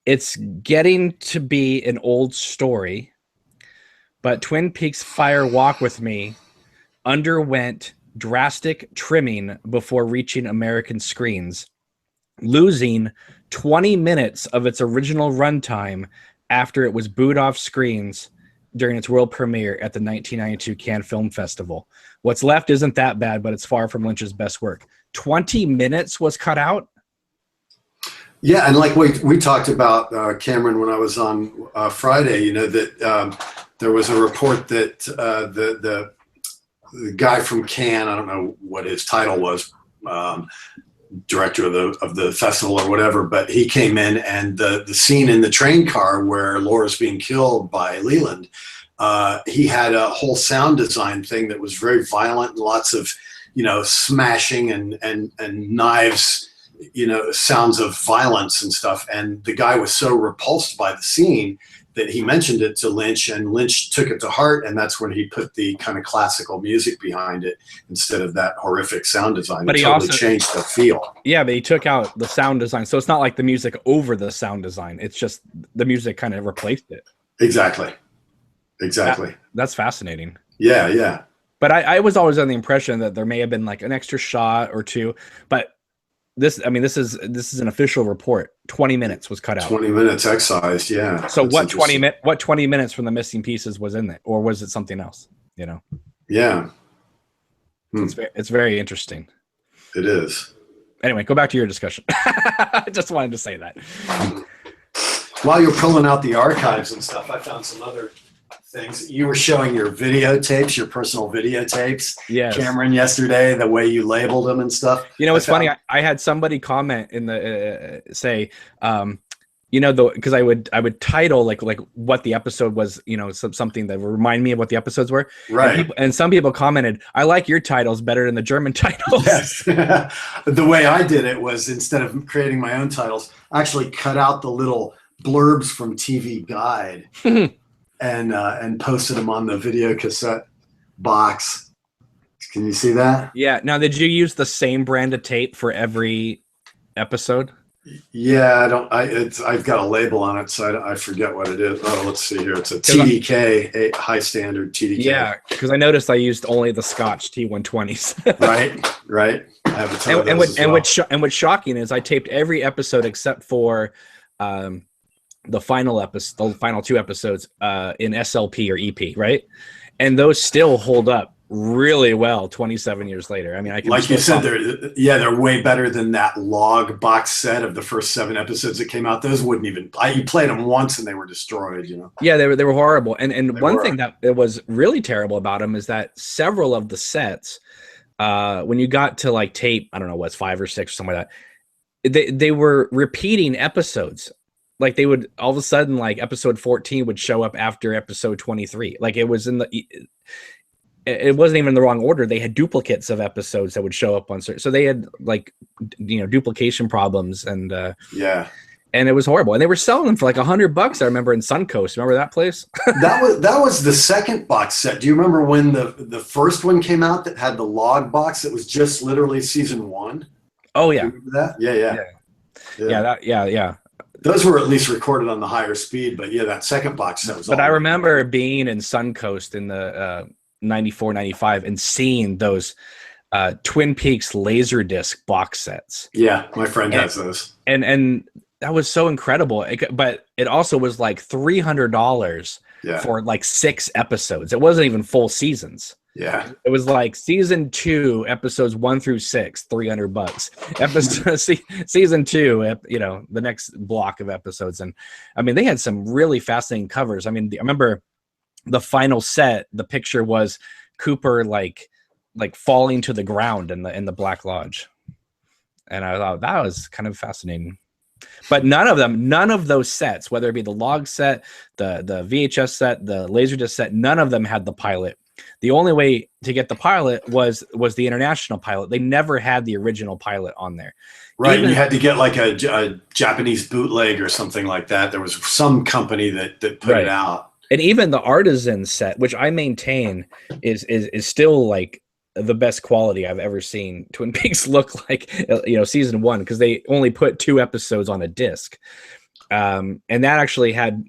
it's getting to be an old story, but Twin Peaks Fire Walk with Me underwent drastic trimming before reaching American screens, losing 20 minutes of its original runtime after it was booed off screens during its world premiere at the 1992 Cannes Film Festival. What's left isn't that bad, but it's far from Lynch's best work. 20 minutes was cut out? Yeah, and like we talked about, Cameron, when I was on Friday, you know, that there was a report that the guy from Cannes, I don't know what his title was, director of the festival or whatever, but he came in, and the scene in the train car where Laura's being killed by Leland, he had a whole sound design thing that was very violent and lots of, you know, smashing and knives, you know, sounds of violence and stuff. And the guy was so repulsed by the scene that he mentioned it to Lynch, and Lynch took it to heart, and that's when he put the kind of classical music behind it instead of that horrific sound design. But he totally changed the feel. Yeah, but he took out the sound design, so it's not like the music over the sound design. It's just the music kind of replaced it. Exactly. That's fascinating. Yeah. But I was always under the impression that there may have been like an extra shot or two, but this is an official report. 20 minutes was cut out. 20 minutes excised, yeah. So what 20 minutes from the missing pieces was in it, or was it something else? You know? Yeah. It's very interesting. It is. Anyway, go back to your discussion. I just wanted to say that. While you're pulling out the archives and stuff, I found some other things. You were showing your videotapes, your personal videotapes, yes, Cameron, yesterday, the way you labeled them and stuff. You know, it's funny. I had somebody comment in the say, you know, because I would title like what the episode was, you know, something that would remind me of what the episodes were. Right. And some people commented, I like your titles better than the German titles. Yes. The way I did it was, instead of creating my own titles, I actually cut out the little blurbs from TV Guide and posted them on the video cassette box. Can you see that? Yeah. Now, did you use the same brand of tape for every episode? Yeah, I've got a label on it, so I forget what it is. Oh, let's see here. It's a TDK, a high standard TDK. Yeah, because I noticed I used only the Scotch T120s. Right. I have a ton of those as well. And what's shocking is I taped every episode except for the final episode, the final two episodes in SLP or EP, right? And those still hold up really well 27 years later. I mean, I can, like you said, they're way better than that log box set of the first 7 episodes that came out. Those wouldn't even, you played them once and they were destroyed, you know? Yeah, they were horrible. And one thing that it was really terrible about them is that several of the sets, when you got to like tape, I don't know, what's 5 or 6 or something like that, they were repeating episodes. Like they would all of a sudden, like episode 14 would show up after episode 23. Like it was it wasn't even in the wrong order. They had duplicates of episodes that would show up on certain. So they had like, you know, duplication problems and and it was horrible. And they were selling them for like $100. I remember in Suncoast. Remember that place? that was the second box set. Do you remember when the first one came out that had the log box? That was just literally season 1. Oh yeah. Remember that? Yeah. Those were at least recorded on the higher speed, but yeah, that second box set was. But I remember being in Suncoast in the 94, 95 and seeing those Twin Peaks Laserdisc box sets. Yeah, my friend has those. And that was so incredible. But it also was like $300 for like 6 episodes. It wasn't even full seasons. Yeah, it was like season 2, episodes 1 through 6, $300. Episode season 2, you know, the next block of episodes, and I mean, they had some really fascinating covers. I mean, I remember the final set. The picture was Cooper like falling to the ground in the Black Lodge, and I thought that was kind of fascinating. But none of those sets, whether it be the log set, the VHS set, the Laserdisc set, none of them had the pilot The only way to get the pilot was the international pilot. They never had the original pilot on there. Right, you had to get like a Japanese bootleg or something like that. There was some company that put it out. And even the Artisan set, which I maintain is still like the best quality I've ever seen Twin Peaks look like, season 1, because they only put 2 episodes on a disc. And that actually had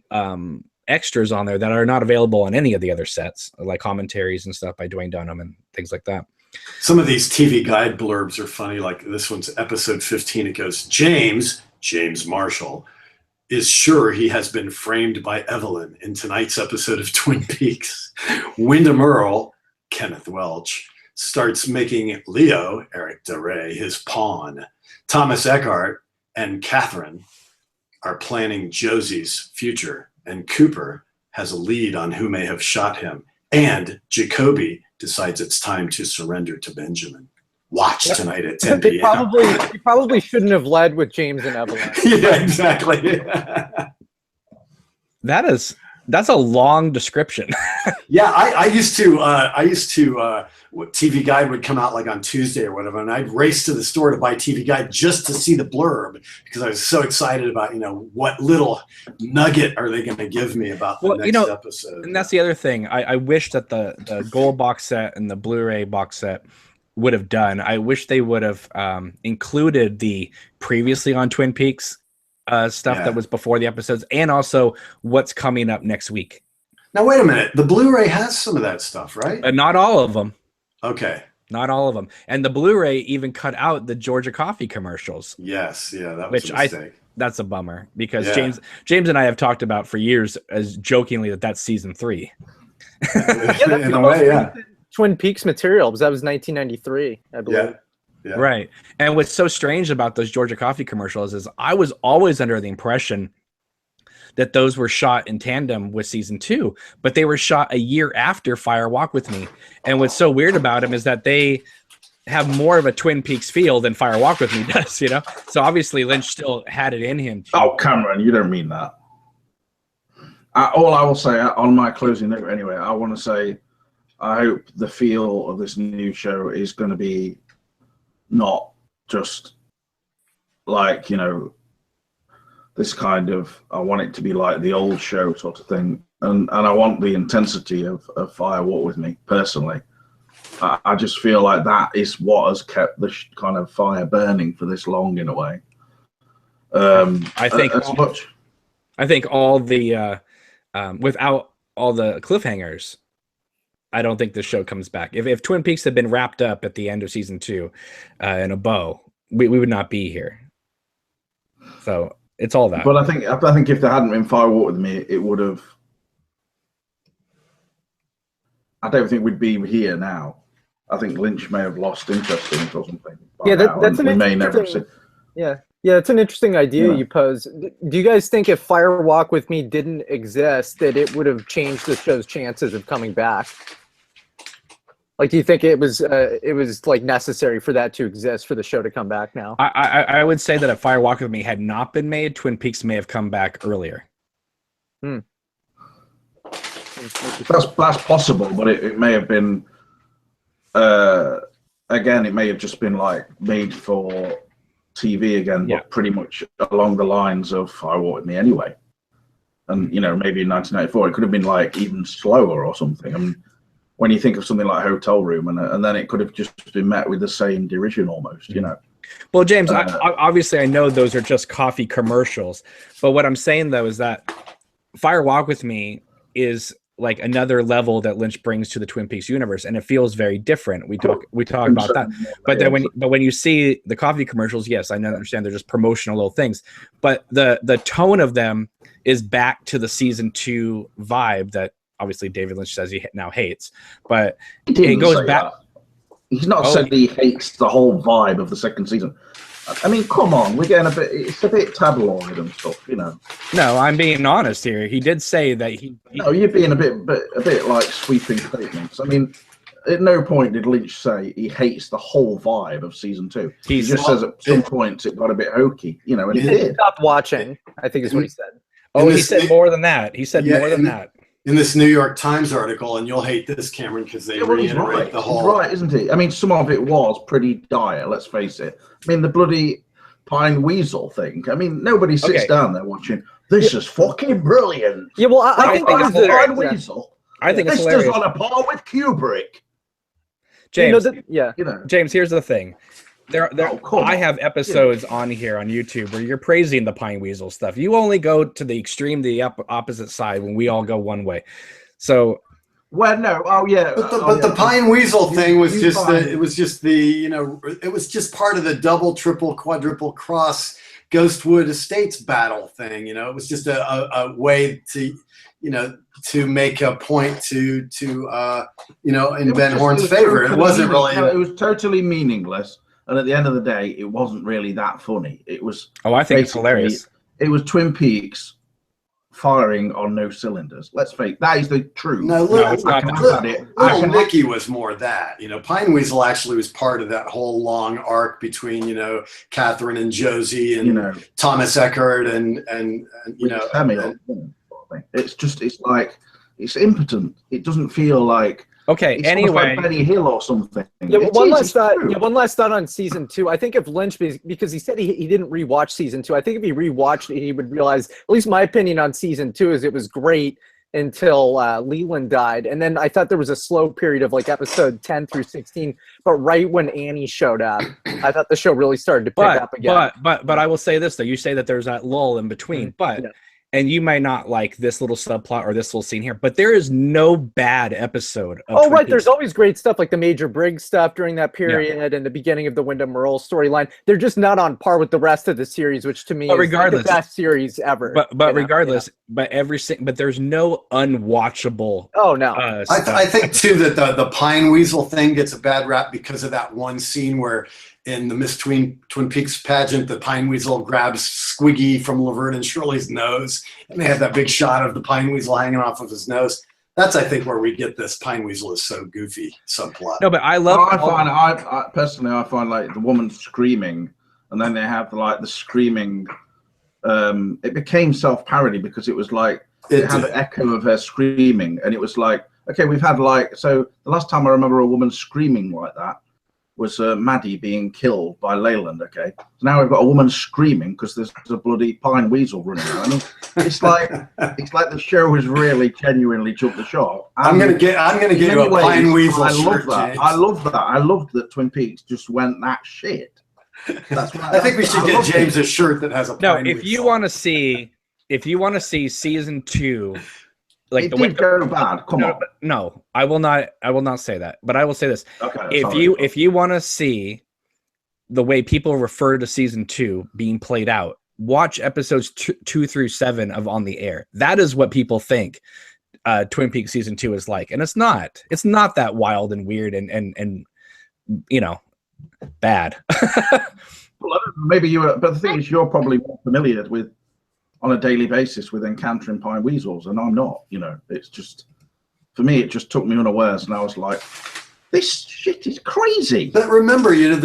extras on there that are not available on any of the other sets, like commentaries and stuff by Dwayne Dunham and things like that. Some of these TV guide blurbs are funny. Like this one's episode 15. It goes, James Marshall is sure he has been framed by Evelyn in tonight's episode of Twin Peaks. Wyndham Earl, Kenneth Welch, starts making Leo, Eric DeRay, his pawn. Thomas Eckhart and Catherine are planning Josie's future, and Cooper has a lead on who may have shot him. And Jacoby decides it's time to surrender to Benjamin. Watch tonight at 10 p.m. They probably shouldn't have led with James and Evelyn. Yeah, exactly. That's a long description. Yeah, I used to TV Guide would come out like on Tuesday or whatever, and I'd race to the store to buy TV Guide just to see the blurb because I was so excited about, what little nugget are they going to give me about the next episode. And that's the other thing. I wish that the gold box set and the Blu-ray box set would have done. I wish they would have included the previously on Twin Peaks stuff that was before the episodes, and also what's coming up next week. Now, wait a minute. The Blu-ray has some of that stuff, right? Not all of them. Okay. Not all of them. And the Blu-ray even cut out the Georgia Coffee commercials. Yes. Yeah, that was a mistake. That's a bummer because James and I have talked about for years as jokingly that's season 3. In a way, yeah. Twin Peaks material, because that was 1993, I believe. Yeah. Right. And what's so strange about those Georgia Coffee commercials is I was always under the impression that those were shot in tandem with season 2, but they were shot a year after Fire Walk With Me. And what's so weird about them is that they have more of a Twin Peaks feel than Fire Walk With Me does, So obviously Lynch still had it in him. Oh, Cameron, you don't mean that. All I will say on my closing note anyway, I want to say I hope the feel of this new show is going to be not just like, this kind of, I want it to be like the old show sort of thing. And I want the intensity of Fire Walk With Me, personally. I just feel like that is what has kept the kind of fire burning for this long, in a way. I think all the, without all the cliffhangers, I don't think the show comes back. If Twin Peaks had been wrapped up at the end of season 2 in a bow, we would not be here. So it's all that. But I think if there hadn't been Fire Walk With Me, it would have. I don't think we'd be here now. I think Lynch may have lost interest in it or something. Yeah, that's an interesting. Yeah, it's an interesting idea you pose. Do you guys think if Fire Walk With Me didn't exist, that it would have changed the show's chances of coming back? Like, do you think it was like necessary for that to exist for the show to come back now? I would say that if Fire Walk With Me had not been made, Twin Peaks may have come back earlier. That's possible, but it may have been. Again, it may have just been like made for TV again, but pretty much along the lines of Fire Walk With Me anyway. And maybe in 1994 it could have been like even slower or something. I mean, when you think of something like Hotel Room, and then it could have just been met with the same derision almost, Well, James, obviously I know those are just coffee commercials, but what I'm saying though is that Fire Walk With Me is like another level that Lynch brings to the Twin Peaks universe, and it feels very different. We talk about that, but then when you see the coffee commercials, yes, I understand they're just promotional little things, but the tone of them is back to the season 2 vibe that obviously David Lynch says he now hates, but it goes back. That. He's not said he hates the whole vibe of the second season. I mean, come on, we're getting it's a bit tabloid and stuff, No, I'm being honest here. He did say that No, you're being a bit like sweeping statements. I mean, at no point did Lynch say he hates the whole vibe of season 2. He just says at some points it got a bit hokey, and it did. Stopped watching, I think is what he said. Oh, he said more than that. He said more than that. in this New York Times article, and you'll hate this, Cameron, because they reiterate the whole. He's right, isn't he? I mean, some of it was pretty dire. Let's face it. I mean, the bloody pine weasel thing. I mean, nobody sits down there watching. This is fucking brilliant. Yeah, well, I think it's pine weasel. I think it's this hilarious. is on a par with Kubrick. James, James, here's the thing. I have episodes on here on YouTube where you're praising the pine weasel stuff. You only go to the extreme, the opposite side, when we all go one way. So, well, no, the pine weasel thing was just it was just part of the double, triple, quadruple cross Ghostwood Estates battle thing. It was just a way to to make a point to in Ben Horn's favor. It wasn't really. It was totally meaningless. And at the end of the day, it wasn't really that funny. It was. Oh, I think it's hilarious. It was Twin Peaks firing on no cylinders. Let's face that is the truth. No, it's not. Little Nicky was more that. Pine Weasel actually was part of that whole long arc between Catherine and Josie and Thomas Eckert and Samuel. It's impotent. It doesn't feel like. Okay. Anyway, like Benny Hill or something. Yeah, one last thought on season 2. I think if Lynch, because he said he didn't rewatch season 2. I think if he rewatched it, he would realize. At least my opinion on season 2 is it was great until Leland died, and then I thought there was a slow period of like episode 10 through 16. But right when Annie showed up, I thought the show really started to pick up again. But I will say this though: you say that there's that lull in between, but. Yeah. And you might not like this little subplot or this little scene here, but there is no bad episode of Twin Peaks. There's always great stuff like the Major Briggs stuff during that period and the beginning of the Wyndham Earl storyline. They're just not on par with the rest of the series, which to me is like the best series ever. But regardless, but there's no unwatchable. Oh no, I think too that the Pine Weasel thing gets a bad rap because of that one scene where. In the Miss Twin Peaks pageant, the Pine Weasel grabs Squiggy from Laverne and Shirley's nose, and they have that big shot of the Pine Weasel hanging off of his nose. That's, I think, where we get this Pine Weasel is so goofy subplot. No, but I love. I personally find like the woman screaming, and then they have the screaming. It became self-parody because it was like it had an echo of her screaming, and it was like, okay, we've had so the last time I remember a woman screaming like that. Was Maddie being killed by Leyland, okay? So now we've got a woman screaming because there's a bloody pine weasel running around. I mean, it's like the show has really genuinely jumped the shark. I'm gonna get you a pine weasel shirt. I love that. I loved that Twin Peaks just went that shit. I think we should get James a shirt that has a pine weasel. If you want to see season 2. Like it did go bad. Come on. No, I will not say that. But I will say this: okay, if you want to see the way people refer to season 2 being played out, watch episodes 2 through 7 of On the Air. That is what people think Twin Peaks season 2 is like, and it's not. It's not that wild and weird and bad. Well, maybe you are, but the thing is, you're probably more familiar with. On a daily basis with encountering pine weasels, and I'm not. It's just for me. It just took me unawares, and I was like, "This shit is crazy." But remember, you need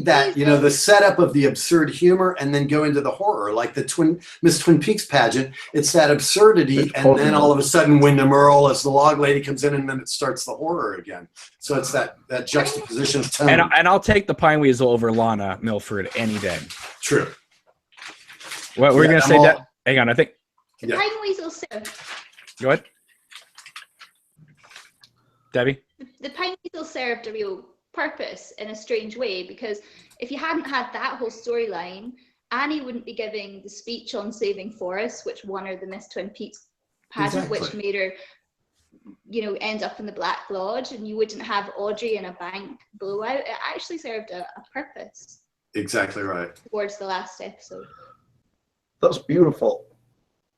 that, the setup of the absurd humor, and then go into the horror, like the Miss Twin Peaks pageant. It's that absurdity, and then all of a sudden, Wyndham Earl as the log lady comes in, and then it starts the horror again. So it's that juxtaposition of tone. And I'll take the pine weasel over Lana Milford any day. True. What we're gonna say? Hang on, I think. The pine weasel served. Go ahead, Debbie. The pine weasel served a real purpose in a strange way, because if you hadn't had that whole storyline, Annie wouldn't be giving the speech on saving forests, which won her the Miss Twin Peaks pageant, which made her, end up in the Black Lodge, and you wouldn't have Audrey in a bank blowout. It actually served a purpose. Exactly right. Towards the last episode. That's beautiful.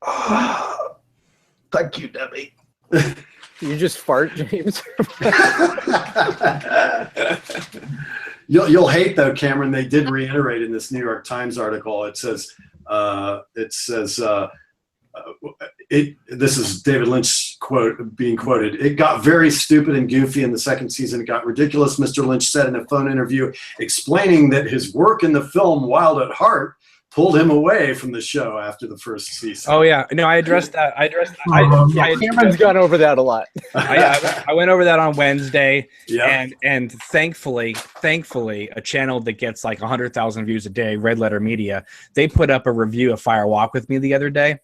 Thank you, Debbie. You just fart, James. You'll hate though, Cameron. They did reiterate in this New York Times article. It says this is David Lynch being quoted. It got very stupid and goofy in the second season. It got ridiculous. Mr. Lynch said in a phone interview explaining that his work in the film Wild at Heart pulled him away from the show after the first season. Oh yeah, no, I addressed that. Cameron's gone over that a lot. I went over that on Wednesday, Yeah. and thankfully, a channel that gets like 100,000 views a day, Red Letter Media, they put up a review of Fire Walk with Me the other day,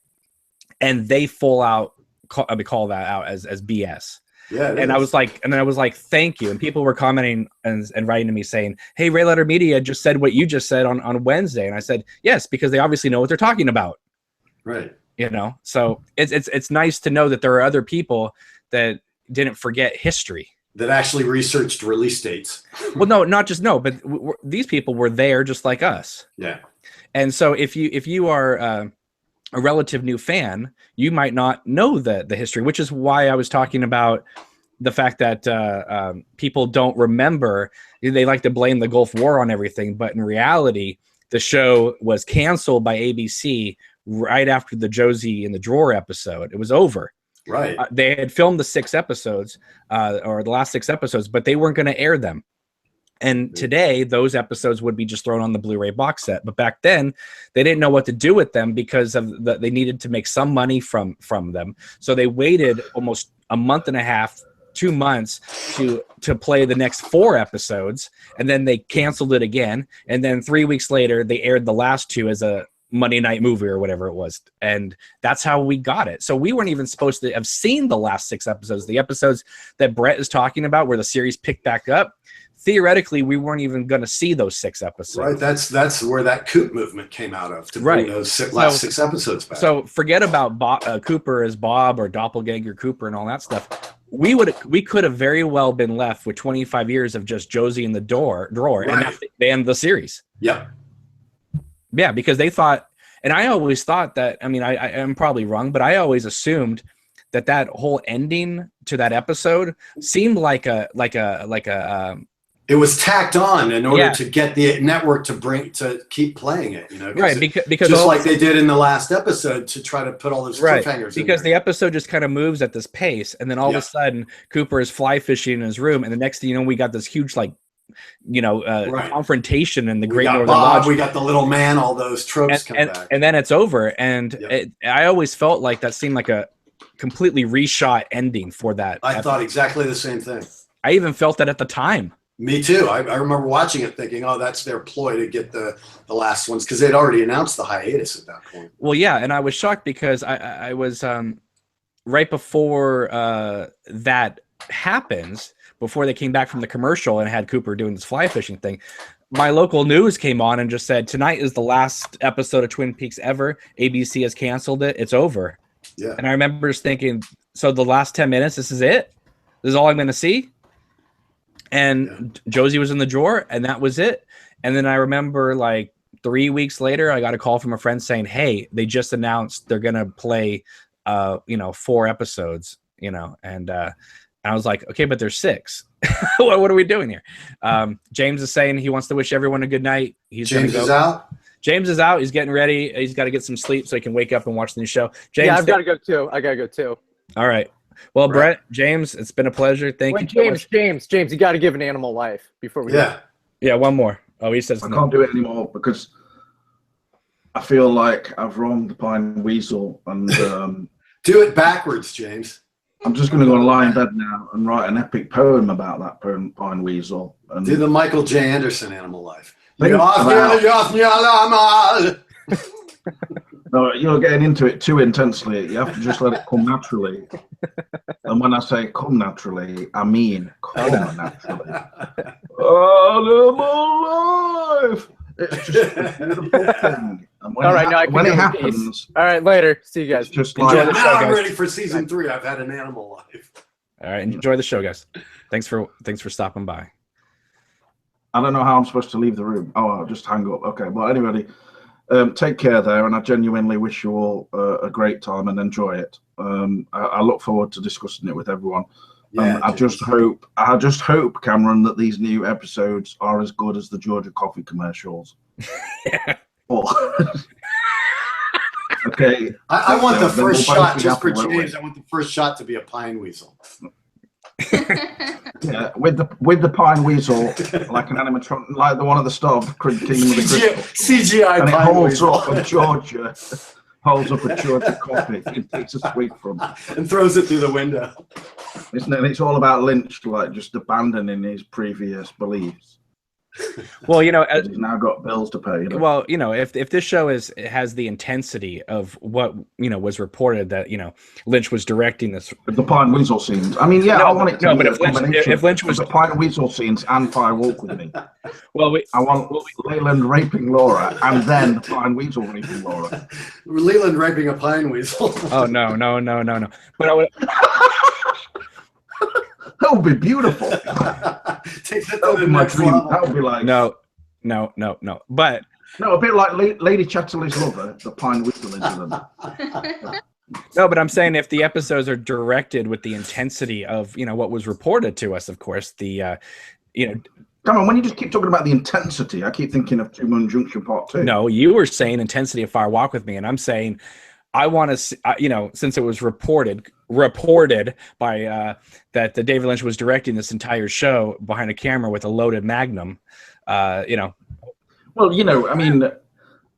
and they full out call that out as BS. Yeah, and I was like, thank you. And people were commenting and writing to me saying, hey, Red Letter Media just said what you just said on Wednesday. And I said, yes, because they obviously know what they're talking about. Right. You know, so it's nice to know that there are other people that didn't forget history. That actually researched release dates. Well, no, not just but these people were there just like us. Yeah. And so if you are a relative new fan, you might not know the history, which is why I was talking about the fact that people don't remember. They like to blame the Gulf War on everything, but in reality, the show was canceled by ABC right after the Josie in the Drawer episode. It was over. Right. They had filmed the 6 episodes, or the last 6 episodes, but they weren't going to air them. And today, those episodes would be just thrown on the Blu-ray box set. But back then, they didn't know what to do with them because of they needed to make some money from them. So they waited almost a month and a half, 2 months to play the next 4 episodes, and then they canceled it again. And then 3 weeks later, they aired the last 2 as a Monday night movie or whatever it was. And that's how we got it. So we weren't even supposed to have seen the last 6 episodes. The episodes that Brett is talking about where the series picked back up, theoretically, we weren't even going to see those 6 episodes. Right. That's where that Coop movement came out of, to bring those last 6 episodes back. So forget about Cooper as Bob or Doppelganger Cooper and all that stuff. We could have very well been left with 25 years of just Josie in the drawer, and that's the end of the series. Yep. Yeah, because they thought, and I always thought that, I mean, I am probably wrong, but I always assumed that whole ending to that episode seemed like a it was tacked on in order to get the network to keep playing it, you know, right? Because just like they did in the last episode to try to put all those cliffhangers in because there. the episode just kind of moves at this pace, and then all of a sudden Cooper is fly fishing in his room, and the next thing you know, we got this huge confrontation in the Great Northern Lodge. We got the little man, all those tropes come back, and then it's over. And I always felt like that seemed like a completely reshot ending for that. I thought exactly the same thing. I even felt that at the time. Me too. I remember watching it thinking, oh, that's their ploy to get the last ones, because they'd already announced the hiatus at that point. Well, yeah, and I was shocked because I was right before that happens, before they came back from the commercial and had Cooper doing this fly fishing thing, my local news came on and just said, tonight is the last episode of Twin Peaks ever. ABC has canceled it. It's over. Yeah. And I remember just thinking, so the last 10 minutes, this is it? This is all I'm going to see? And Josie was in the drawer, and that was it. And then I remember like 3 weeks later, I got a call from a friend saying, hey, they just announced they're going to play, 4 episodes, and I was like, okay, but there's 6. what are we doing here? James is saying he wants to wish everyone a good night. James is out. James is out. He's getting ready. He's got to get some sleep so he can wake up and watch the new show. James, yeah, I've got to go too. I got to go too. All right. Well, Brett, James, it's been a pleasure. Thank you. James, you got to give an animal life before we go. Yeah, one more. Oh, he says I can't do it anymore because I feel like I've wronged the Pine Weasel, and do it backwards, James. I'm just going to go lie in bed now and write an epic poem about that Pine Weasel. And do the Michael J. Anderson animal life. No, you're getting into it too intensely. You have to just let it come naturally. And when I say come naturally, I mean come naturally. Animal life! It's just a beautiful thing. And when it happens... All right, later. See you guys. Just enjoy the show, guys. I'm ready for season 3. I've had an animal life. All right, enjoy the show, guys. Thanks for stopping by. I don't know how I'm supposed to leave the room. Oh, I'll just hang up. Okay, well, anybody... take care there, and I genuinely wish you all a great time and enjoy it. I look forward to discussing it with everyone. I just hope, Cameron, that these new episodes are as good as the Georgia coffee commercials. Okay. I want the first shot just for James. I want the first shot to be a pine weasel. Yeah, with the pine weasel, like an animatronic, like the one at the start of Kingdom of the Crystal. CGI And it pine holds weasel. up a Georgia, holds up a Georgia coffee. It takes a swig from, and throws it through the window. isn't it? And it's all about Lynch, like just abandoning his previous beliefs. Well, you know, He's now got bills to pay. You know? well, you know, if this show has the intensity of what, you know, was reported that, you know, Lynch was directing this. With the pine weasel scenes. I mean, yeah, No, I want it to no, be but a if Lynch was the pine weasel scenes and Fire Walk with Me. well, I want Leyland raping Laura and then the pine weasel raping Laura. Leland raping a pine weasel. oh no. But I would. That would be beautiful. Take that That would to be the my next dream. level. That would be like No. But no, a bit like Lady Chatterley's Lover, the pine whistle incident. no, but I'm saying if the episodes are directed with the intensity of, you know, what was reported to us, of course, the you know. Come on, when you just keep talking about the intensity, I keep thinking of Two Moon Junction Part 2. No, you were saying intensity of Fire Walk with Me, and I'm saying I want to see, you know, since it was reported by that the David Lynch was directing this entire show behind a camera with a loaded Magnum, you know. Well, you know, I mean,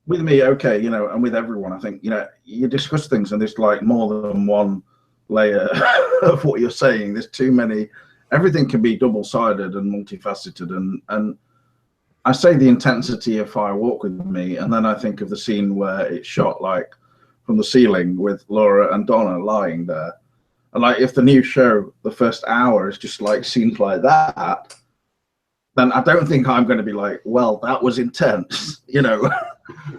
with me, okay, you know, and with everyone, I think, you know, you discuss things and there's like more than one layer of what you're saying. There's too many. Everything can be double-sided and multifaceted, and I say the intensity of Fire Walk with Me, and then I think of the scene where it's shot like from the ceiling with Laura and Donna lying there. And like, if the new show, the first hour is just like scenes like that, then I don't think I'm going to be like, well, that was intense, you know.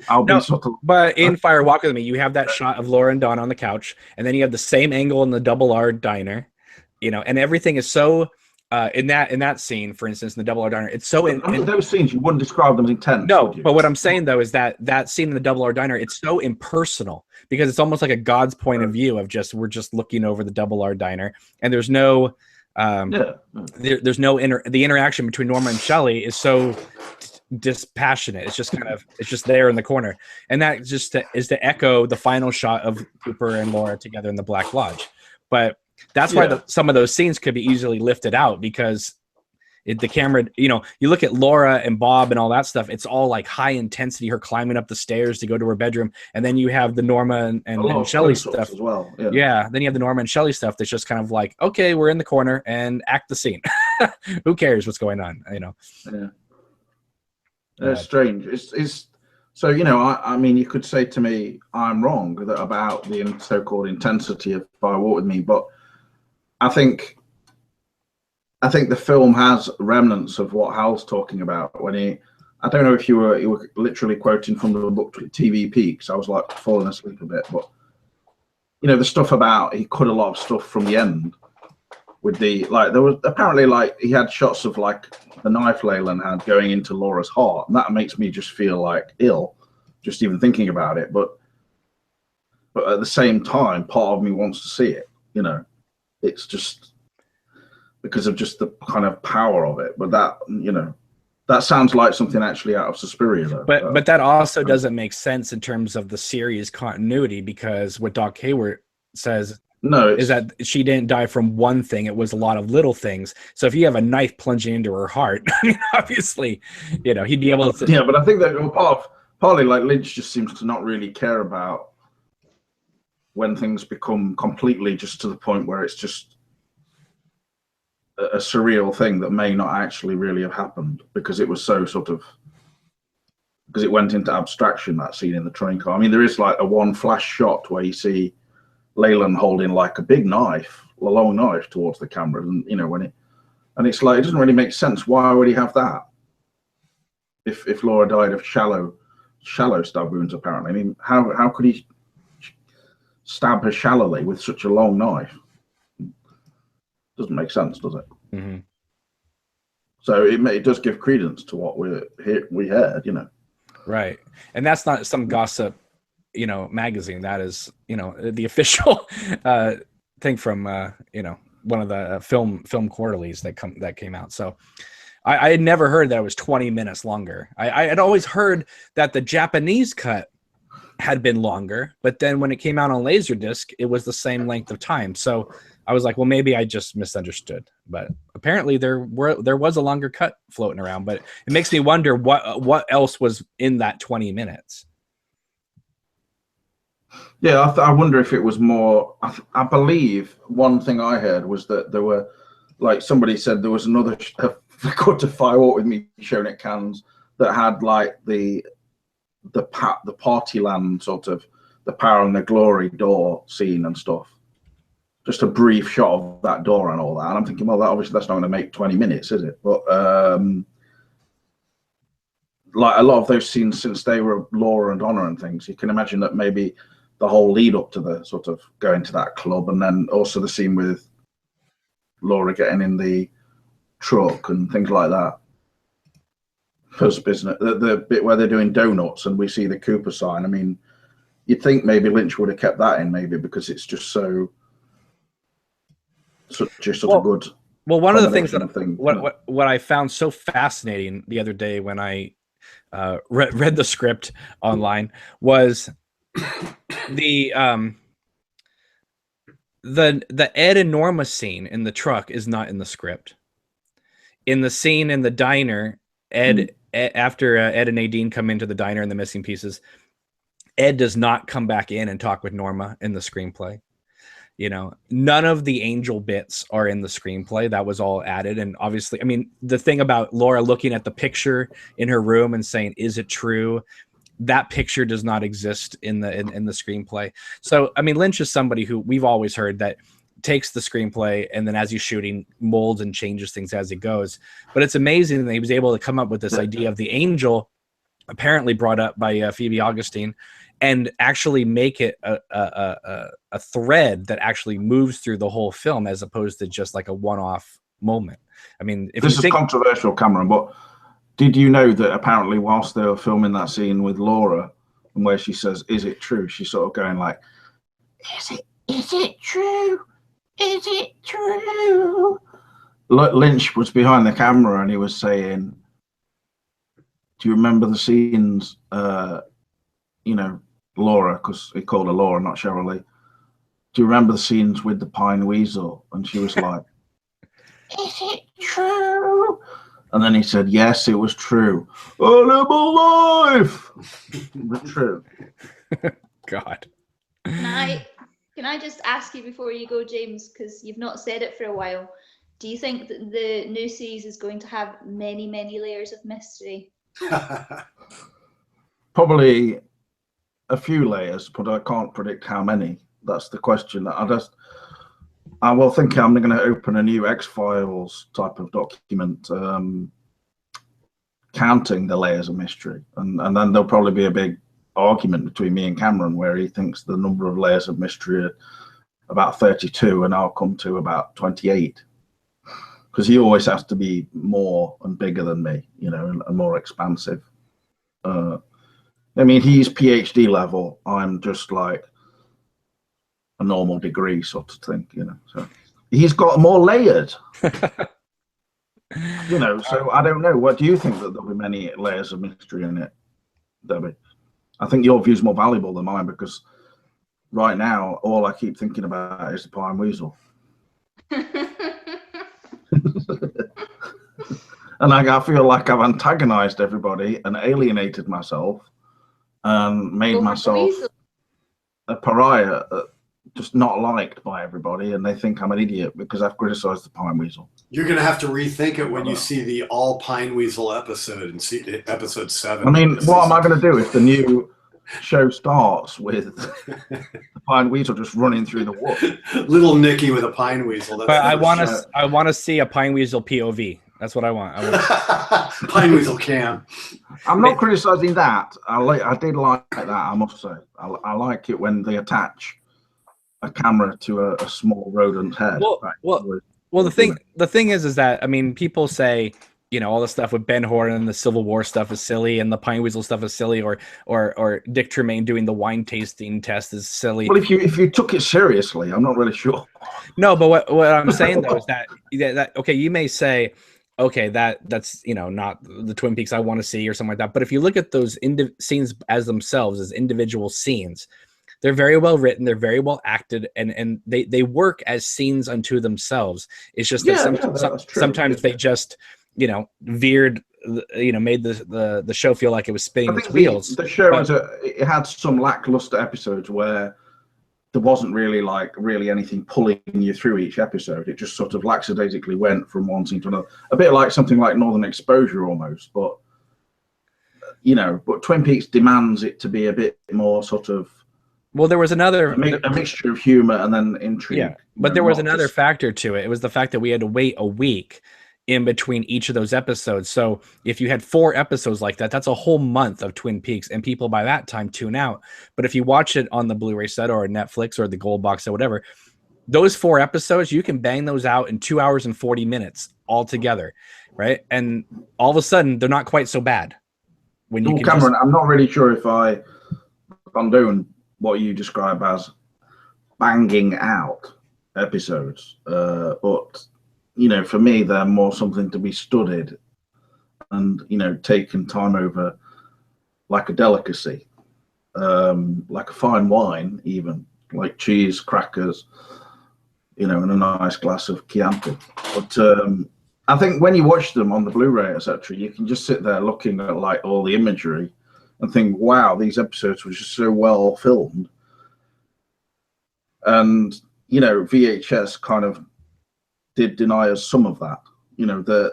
I'll be sort of. But in Fire Walk with Me, you have that shot of Laura and Donna on the couch, and then you have the same angle in the Double R diner, you know, and everything is so. In that scene, for instance, in the Double R Diner, it's so I mean, those scenes you wouldn't describe them as intense. No, would you? but what I'm saying though is that scene in the Double R Diner, it's so impersonal because it's almost like a God's point of view of just we're just looking over the Double R Diner, and there's no there's no the interaction between Norma and Shelley is so dispassionate. It's just there in the corner, and that just is to echo the final shot of Cooper and Laura together in the Black Lodge, but. That's why some of those scenes could be easily lifted out because the camera, you know, you look at Laura and Bob and all that stuff, it's all like high intensity, her climbing up the stairs to go to her bedroom. And then you have the Norma and Shelley stuff as well. Yeah. Then you have the Norma and Shelley stuff that's just kind of like, okay, we're in the corner and act the scene. Who cares what's going on, you know? Yeah. It's strange. It's so, you know, I mean, you could say to me, I'm wrong about the so-called intensity of Fire Walk with Me, but I think the film has remnants of what Hal's talking about when I don't know if you were literally quoting from the book TV Peaks. I was like falling asleep a bit, but you know, the stuff about he cut a lot of stuff from the end with the, like, there was apparently like he had shots of like the knife Leyland had going into Laura's heart, and that makes me just feel like ill just even thinking about it, but at the same time part of me wants to see it, you know. It's just because of just the kind of power of it. But that, you know, that sounds like something actually out of Suspiria, though. But that also doesn't make sense in terms of the series continuity, because what Doc Hayward says is that she didn't die from one thing. It was a lot of little things. So if you have a knife plunging into her heart, I mean, obviously, you know, he'd be able to. Yeah, but I think that partly like Lynch just seems to not really care about when things become completely just to the point where it's just a surreal thing that may not actually really have happened because it was so because it went into abstraction, that scene in the train car. I mean, there is like a one flash shot where you see Leyland holding like a big knife, a long knife towards the camera, and you know, and it's like, it doesn't really make sense. Why would he have that? If Laura died of shallow stab wounds, apparently. I mean, how could he stab her shallowly with such a long knife? Doesn't make sense, does it? Mm-hmm. So it does give credence to what we heard, you know. Right, and that's not some gossip, you know, magazine. That is, you know, the official thing from you know, one of the film quarterlies that came out. So I had never heard that it was 20 minutes longer. I had always heard that the Japanese cut had been longer, but then when it came out on Laserdisc, it was the same length of time. So I was like, well, maybe I just misunderstood, but apparently there was a longer cut floating around. But it makes me wonder what else was in that 20 minutes. Yeah, I wonder if it was more. I believe one thing I heard was that there were, like somebody said, there was another record to Firewalk with Me shown at Cannes that had like the party land sort of the Power and the Glory door scene and stuff. Just a brief shot of that door and all that. And I'm thinking, well, obviously that's not going to make 20 minutes, is it? But like a lot of those scenes, since they were Laura and Honor and things, you can imagine that maybe the whole lead up to the sort of going to that club, and then also the scene with Laura getting in the truck and things like that. First business, the bit where they're doing donuts and we see the Cooper sign. I mean, you'd think maybe Lynch would have kept that in, maybe because it's just such a good. Well, one of the things what I found so fascinating the other day when I read the script online was the Ed and Norma scene in the truck is not in the script. In the scene in the diner, after Ed and Nadine come into the diner and the missing pieces, Ed does not come back in and talk with Norma in the screenplay. You know, none of the angel bits are in the screenplay. That was all added. And obviously, I mean, the thing about Laura looking at the picture in her room and saying, is it true? That picture does not exist in the screenplay. So, I mean, Lynch is somebody who we've always heard that takes the screenplay and then as he's shooting molds and changes things as he goes. But it's amazing that he was able to come up with this idea of the angel, apparently brought up by Phoebe Augustine, and actually make it a thread that actually moves through the whole film as opposed to just like a one-off moment. I mean, if this is controversial, Cameron, but did you know that apparently whilst they were filming that scene with Laura and where she says, is it true? She's sort of going like, is it true? Is it true? Lynch was behind the camera and he was saying, do you remember the scenes, you know, Laura, because he called her Laura, not Cheryl Lee. Do you remember the scenes with the Pine Weasel? And she was like, is it true? And then he said, yes, it was true. I live a life. But true. God. Can I just ask you before you go, James, because you've not said it for a while. Do you think that the new series is going to have many, many layers of mystery? Probably a few layers, but I can't predict how many. That's the question. I will think I'm going to open a new X-Files type of document, counting the layers of mystery, and then there'll probably be a big argument between me and Cameron where he thinks the number of layers of mystery are about 32 and I'll come to about 28, because he always has to be more and bigger than me, you know, and more expansive. I mean, he's PhD level. I'm just like a normal degree sort of thing, you know. So he's got more layered, you know. So I don't know. What do you think that there'll be many layers of mystery in it, Debbie? I think your view's more valuable than mine because right now all I keep thinking about is the Pine Weasel. And I feel like I've antagonized everybody and alienated myself and made myself a pariah, just not liked by everybody, and they think I'm an idiot because I've criticized the Pine Weasel. You're going to have to rethink it when you see the all Pine Weasel episode and see episode 7. I mean, what am I going to do if the new show starts with the Pine Weasel just running through the woods? Little Nicky with a Pine Weasel. But I want to see a Pine Weasel POV. That's what I want. Pine Weasel cam. I'm not criticizing that. I did like that, I must say. I like it when they attach a camera to a small rodent head. Well, the thing is that, I mean, people say, you know, all the stuff with Ben Hur and the Civil War stuff is silly, and the Pine Weasel stuff is silly, or Dick Tremaine doing the wine tasting test is silly. Well, if you took it seriously, I'm not really sure. No, but what I'm saying though is that okay, you may say, okay, that's, you know, not the Twin Peaks I want to see or something like that. But if you look at those scenes as themselves, as individual scenes, they're very well written, they're very well acted, and they work as scenes unto themselves. It's just that sometimes they just, you know, veered, you know, made the show feel like it was spinning its wheels. The show it had some lackluster episodes where there wasn't really anything pulling you through each episode. It just sort of lackadaisically went from one scene to another, a bit like something like Northern Exposure almost. But you know, but Twin Peaks demands it to be a bit more sort of. Well, there was another a mixture of humor and then intrigue. Yeah, but there was another factor to it. It was the fact that we had to wait a week in between each of those episodes. So if you had 4 episodes like that, that's a whole month of Twin Peaks, and people by that time tune out. But if you watch it on the Blu-ray set or Netflix or the gold box or whatever, those 4 episodes, you can bang those out in 2 hours and 40 minutes all together, right? And all of a sudden, they're not quite so bad. When you Cameron, I'm not really sure if I'm doing what you describe as banging out episodes, but you know, for me, they're more something to be studied and, you know, taken time over, like a delicacy, like a fine wine, even like cheese, crackers, you know, and a nice glass of Chianti. But I think when you watch them on the Blu-ray, etc., you can just sit there looking at like all the imagery and think, wow, these episodes were just so well filmed. And, you know, VHS kind of did deny us some of that, you know, the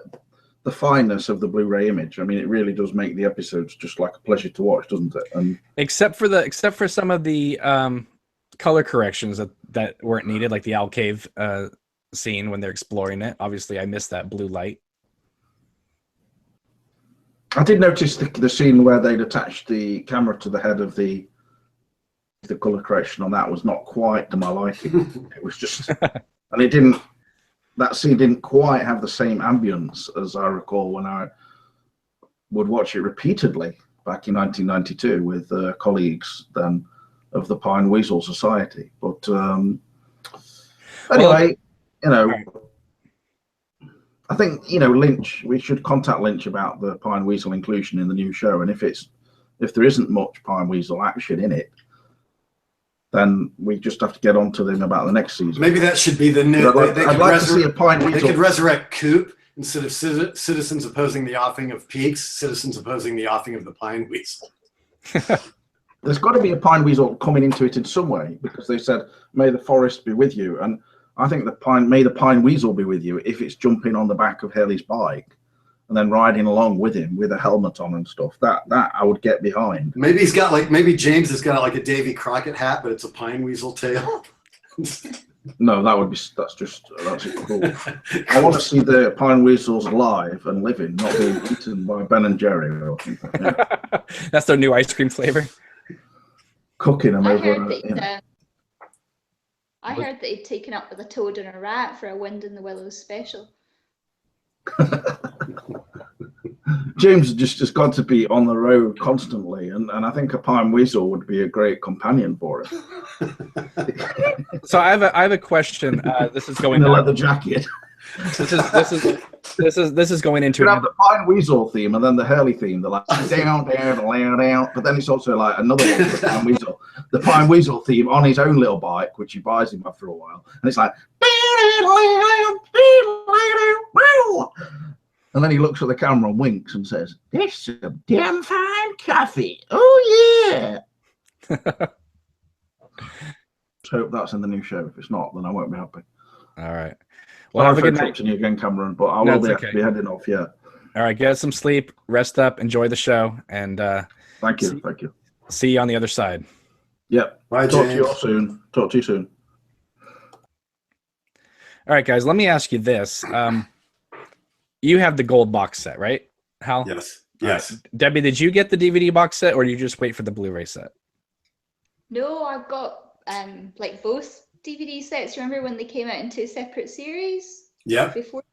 fineness of the Blu-ray image. I mean, it really does make the episodes just like a pleasure to watch, doesn't it? And except for some of the color corrections that weren't needed, like the alcove scene when they're exploring it. Obviously, I missed that blue light. I did notice the scene where they'd attached the camera to the head of the color correction on that was not quite to my liking. It was just, and it didn't. That scene didn't quite have the same ambience as I recall when I would watch it repeatedly back in 1992 with colleagues then of the Pine Weasel Society. But anyway, you know, I think, you know, Lynch, we should contact Lynch about the Pine Weasel inclusion in the new show. And if there isn't much Pine Weasel action in it, then we just have to get on to them about the next season. Maybe that should be the new. I'd like to see a Pine Weasel. They could resurrect Coop instead of citizens opposing the offing of Peaks, citizens opposing the offing of the Pine Weasel. There's got to be a Pine Weasel coming into it in some way, because they said, "May the forest be with you," and I think may the Pine Weasel be with you if it's jumping on the back of Haley's bike and then riding along with him with a helmet on and stuff. That I would get behind. Maybe maybe James has got like a Davy Crockett hat, but it's a Pine Weasel tail. No, that's cool. I want to see the Pine Weasels live and living, not being eaten by Ben and Jerry or something. Yeah. That's their new ice cream flavor. Cooking them I over. heard that he'd taken up with a toad and a rat for a Wind in the Willows special. James just got to be on the road constantly, and I think a Pine Weasel would be a great companion for him. So I have a question. This is going in a leather jacket. This is going into. You have the Pine Weasel theme and then the Hurley theme. They're like down, but then it's also like another one for the Pine Weasel. The Pine Weasel theme on his own little bike, which he buys him after a while, and it's like. And then he looks at the camera and winks and says, "This is some damn fine coffee. Oh yeah." Hope that's in the new show. If it's not, then I won't be happy. All right. Well, have a good night. You again, Cameron, but I will be heading off. Yeah. All right. Get some sleep. Rest up. Enjoy the show. And thank you. Thank you. See you on the other side. Yep. Bye, Talk James. to you soon. All right, guys. Let me ask you this. You have the gold box set, right, Hal? Yes. Yes. Right. Debbie, did you get the DVD box set, or did you just wait for the Blu-ray set? No, I've got like both DVD sets. Remember when they came out in 2 separate series? Yeah. Before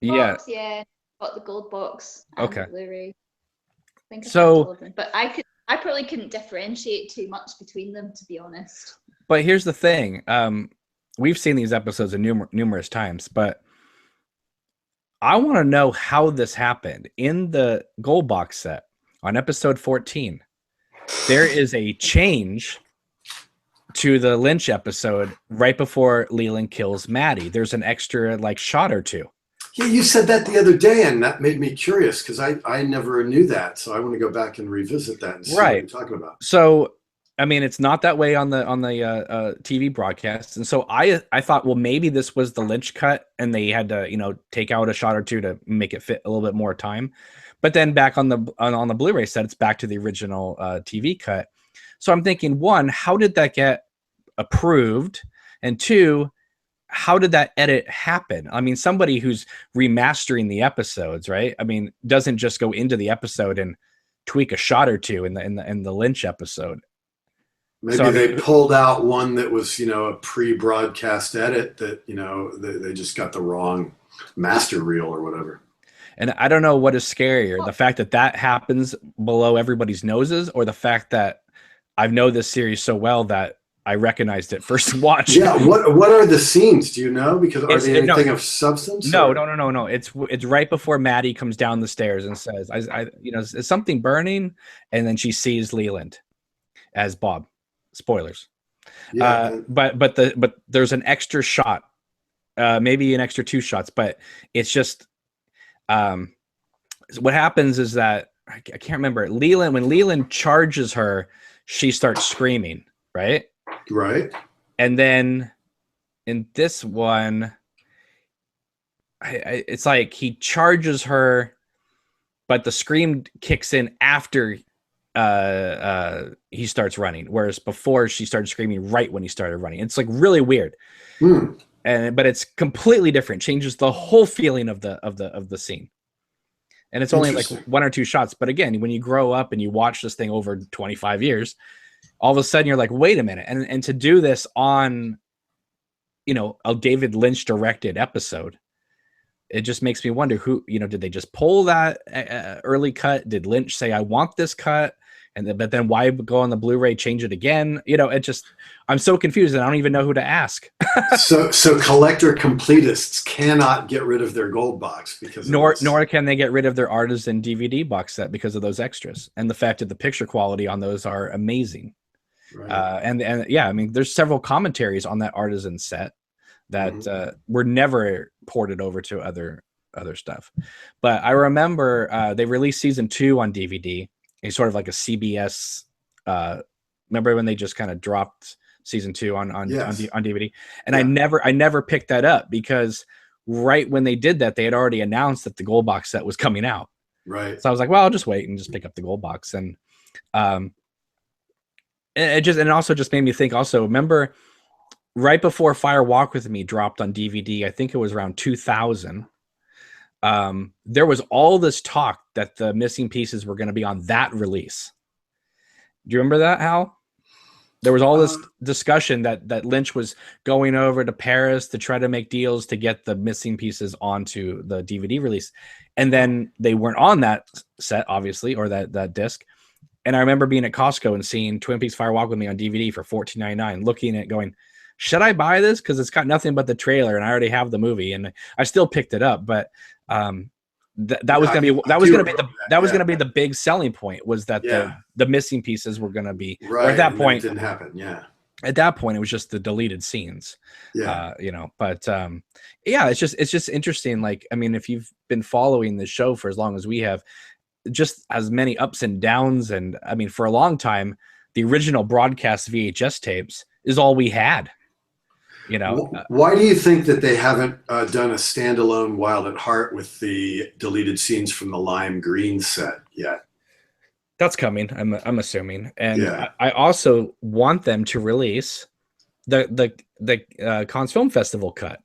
Yeah. Yeah. Got the gold box and Okay. the Blu-ray. I think I So- saw all of them, but I probably couldn't differentiate too much between them, to be honest. But here's the thing. We've seen these episodes numerous times, but I want to know how this happened. In the gold box set on episode 14, there is a change to the Lynch episode right before Leland kills Maddie. There's an extra like shot or two. Yeah, you said that the other day, and that made me curious because I never knew that. So I want to go back and revisit that and see what you're talking about. So, I mean, it's not that way on the TV broadcast, and so I thought, well, maybe this was the Lynch cut, and they had to take out a shot or two to make it fit a little bit more time. But then back on the Blu-ray set, it's back to the original TV cut. So I'm thinking, one, how did that get approved, and two, how did that edit happen? I mean, somebody who's remastering the episodes, right? I mean, doesn't just go into the episode and tweak a shot or two in the Lynch episode. Maybe they pulled out one that was, a pre-broadcast edit that, they just got the wrong master reel or whatever. And I don't know what is scarier, the fact that happens below everybody's noses, or the fact that I know this series so well that I recognized it first watch. Yeah. What are the scenes? Do you know? Because are they anything of substance? No. It's right before Maddie comes down the stairs and says, is something burning? And then she sees Leland as Bob. Spoilers. Yeah. But there's an extra shot, maybe an extra 2 shots, but it's just, what happens is that I can't remember when Leland charges her, she starts screaming, right? Right. And then in this one, it's like he charges her, but the scream kicks in after he starts running, whereas before she started screaming right when he started running. It's like really weird. But it's completely different. Changes the whole feeling of the scene. And it's only like 1 or 2 shots. But again, when you grow up and you watch this thing over 25 years, all of a sudden you're like, wait a minute. And to do this on, a David Lynch directed episode, it just makes me wonder who, did they just pull that early cut? Did Lynch say, I want this cut? But then why go on the Blu-ray, change it again? I'm so confused and I don't even know who to ask. So collector completists cannot get rid of their gold box because nor can they get rid of their artisan DVD box set because of those extras and the fact that the picture quality on those are amazing. Right. And yeah, I mean, there's several commentaries on that artisan set that were never ported over to other stuff. But I remember they released season 2 on DVD. It's sort of like a CBS. Remember when they just kind of dropped season 2 on DVD? And yeah. I never picked that up because right when they did that, they had already announced that the gold box set was coming out. Right. So I was like, well, I'll just wait and just pick up the gold box. And it also just made me think. Also, remember right before Fire Walk with Me dropped on DVD, I think it was around 2000. There was all this talk that the missing pieces were going to be on that release. Do you remember that, Hal? There was all this discussion that Lynch was going over to Paris to try to make deals to get the missing pieces onto the DVD release. And then they weren't on that set, obviously, or that disc. And I remember being at Costco and seeing Twin Peaks Fire Walk with Me on DVD for $14.99, looking at it going, should I buy this? Because it's got nothing but the trailer and I already have the movie. And I still picked it up, but that was going to be the big selling point, was that the missing pieces were going to be right. At that point, it didn't happen. Yeah. At that point, it was just the deleted scenes. Yeah. It's just interesting. Like, I mean, if you've been following the show for as long as we have, just as many ups and downs. And I mean, for a long time, the original broadcast VHS tapes is all we had. Why do you think that they haven't done a standalone Wild at Heart with the deleted scenes from the lime green set yet? That's coming. I'm assuming, and I also want them to release the Cannes Film Festival cut.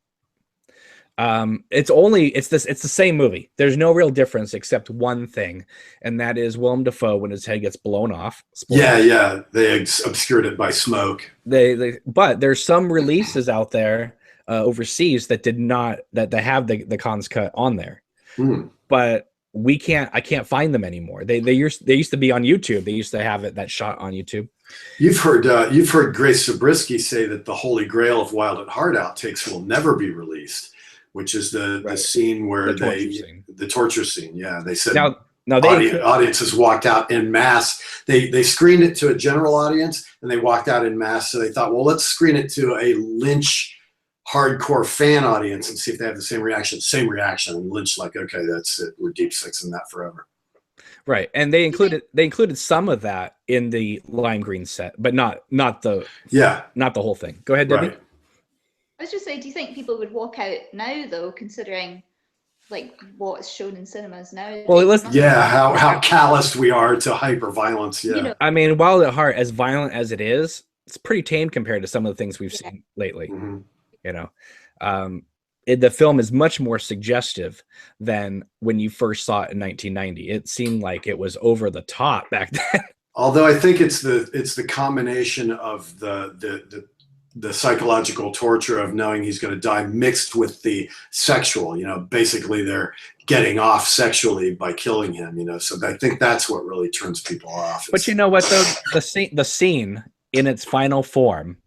It's the same movie. There's no real difference except one thing, and that is Willem Dafoe when his head gets blown off. Yeah. They obscured it by smoke. But there's some releases out there overseas that that have the Cannes cut on there. But I can't find them anymore. They used to be on YouTube. They used to have that shot on YouTube. You've heard Grace Zabriskie say that the Holy Grail of Wild at Heart outtakes will never be released, which is the scene where the torture scene. Yeah, they said No, audiences walked out en masse. They screened it to a general audience, and they walked out en masse. So they thought, well, let's screen it to a Lynch hardcore fan audience and see if they have the same reaction. Same reaction. And Lynch like, okay, that's it. We're deep sixing that forever. Right, and they included some of that in the lime green set, but not the whole thing. Go ahead, Debbie. Right. I was just saying, do you think people would walk out now, though, considering like what's shown in cinemas now? Well, how calloused we are to hyper violence. Yeah, You know, I mean, Wild at Heart, as violent as it is, it's pretty tame compared to some of the things we've seen lately. Mm-hmm. You know, the film is much more suggestive than when you first saw it in 1990. It seemed like it was over the top back then. Although I think it's the combination of the psychological torture of knowing he's going to die mixed with the sexual, you know, basically they're getting off sexually by killing him, you know, so I think that's what really turns people off. But you know what, though, the scene in its final form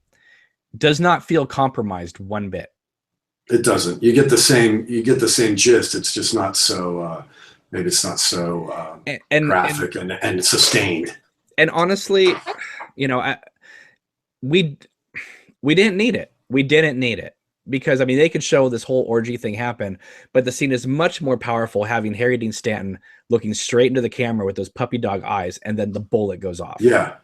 does not feel compromised one bit. It doesn't. You get the same gist. It's just not so maybe it's not so graphic and sustained. And honestly, you know, we didn't need it. We didn't need it because, I mean, they could show this whole orgy thing happen, but the scene is much more powerful having Harry Dean Stanton looking straight into the camera with those puppy dog eyes, and then the bullet goes off. Yeah.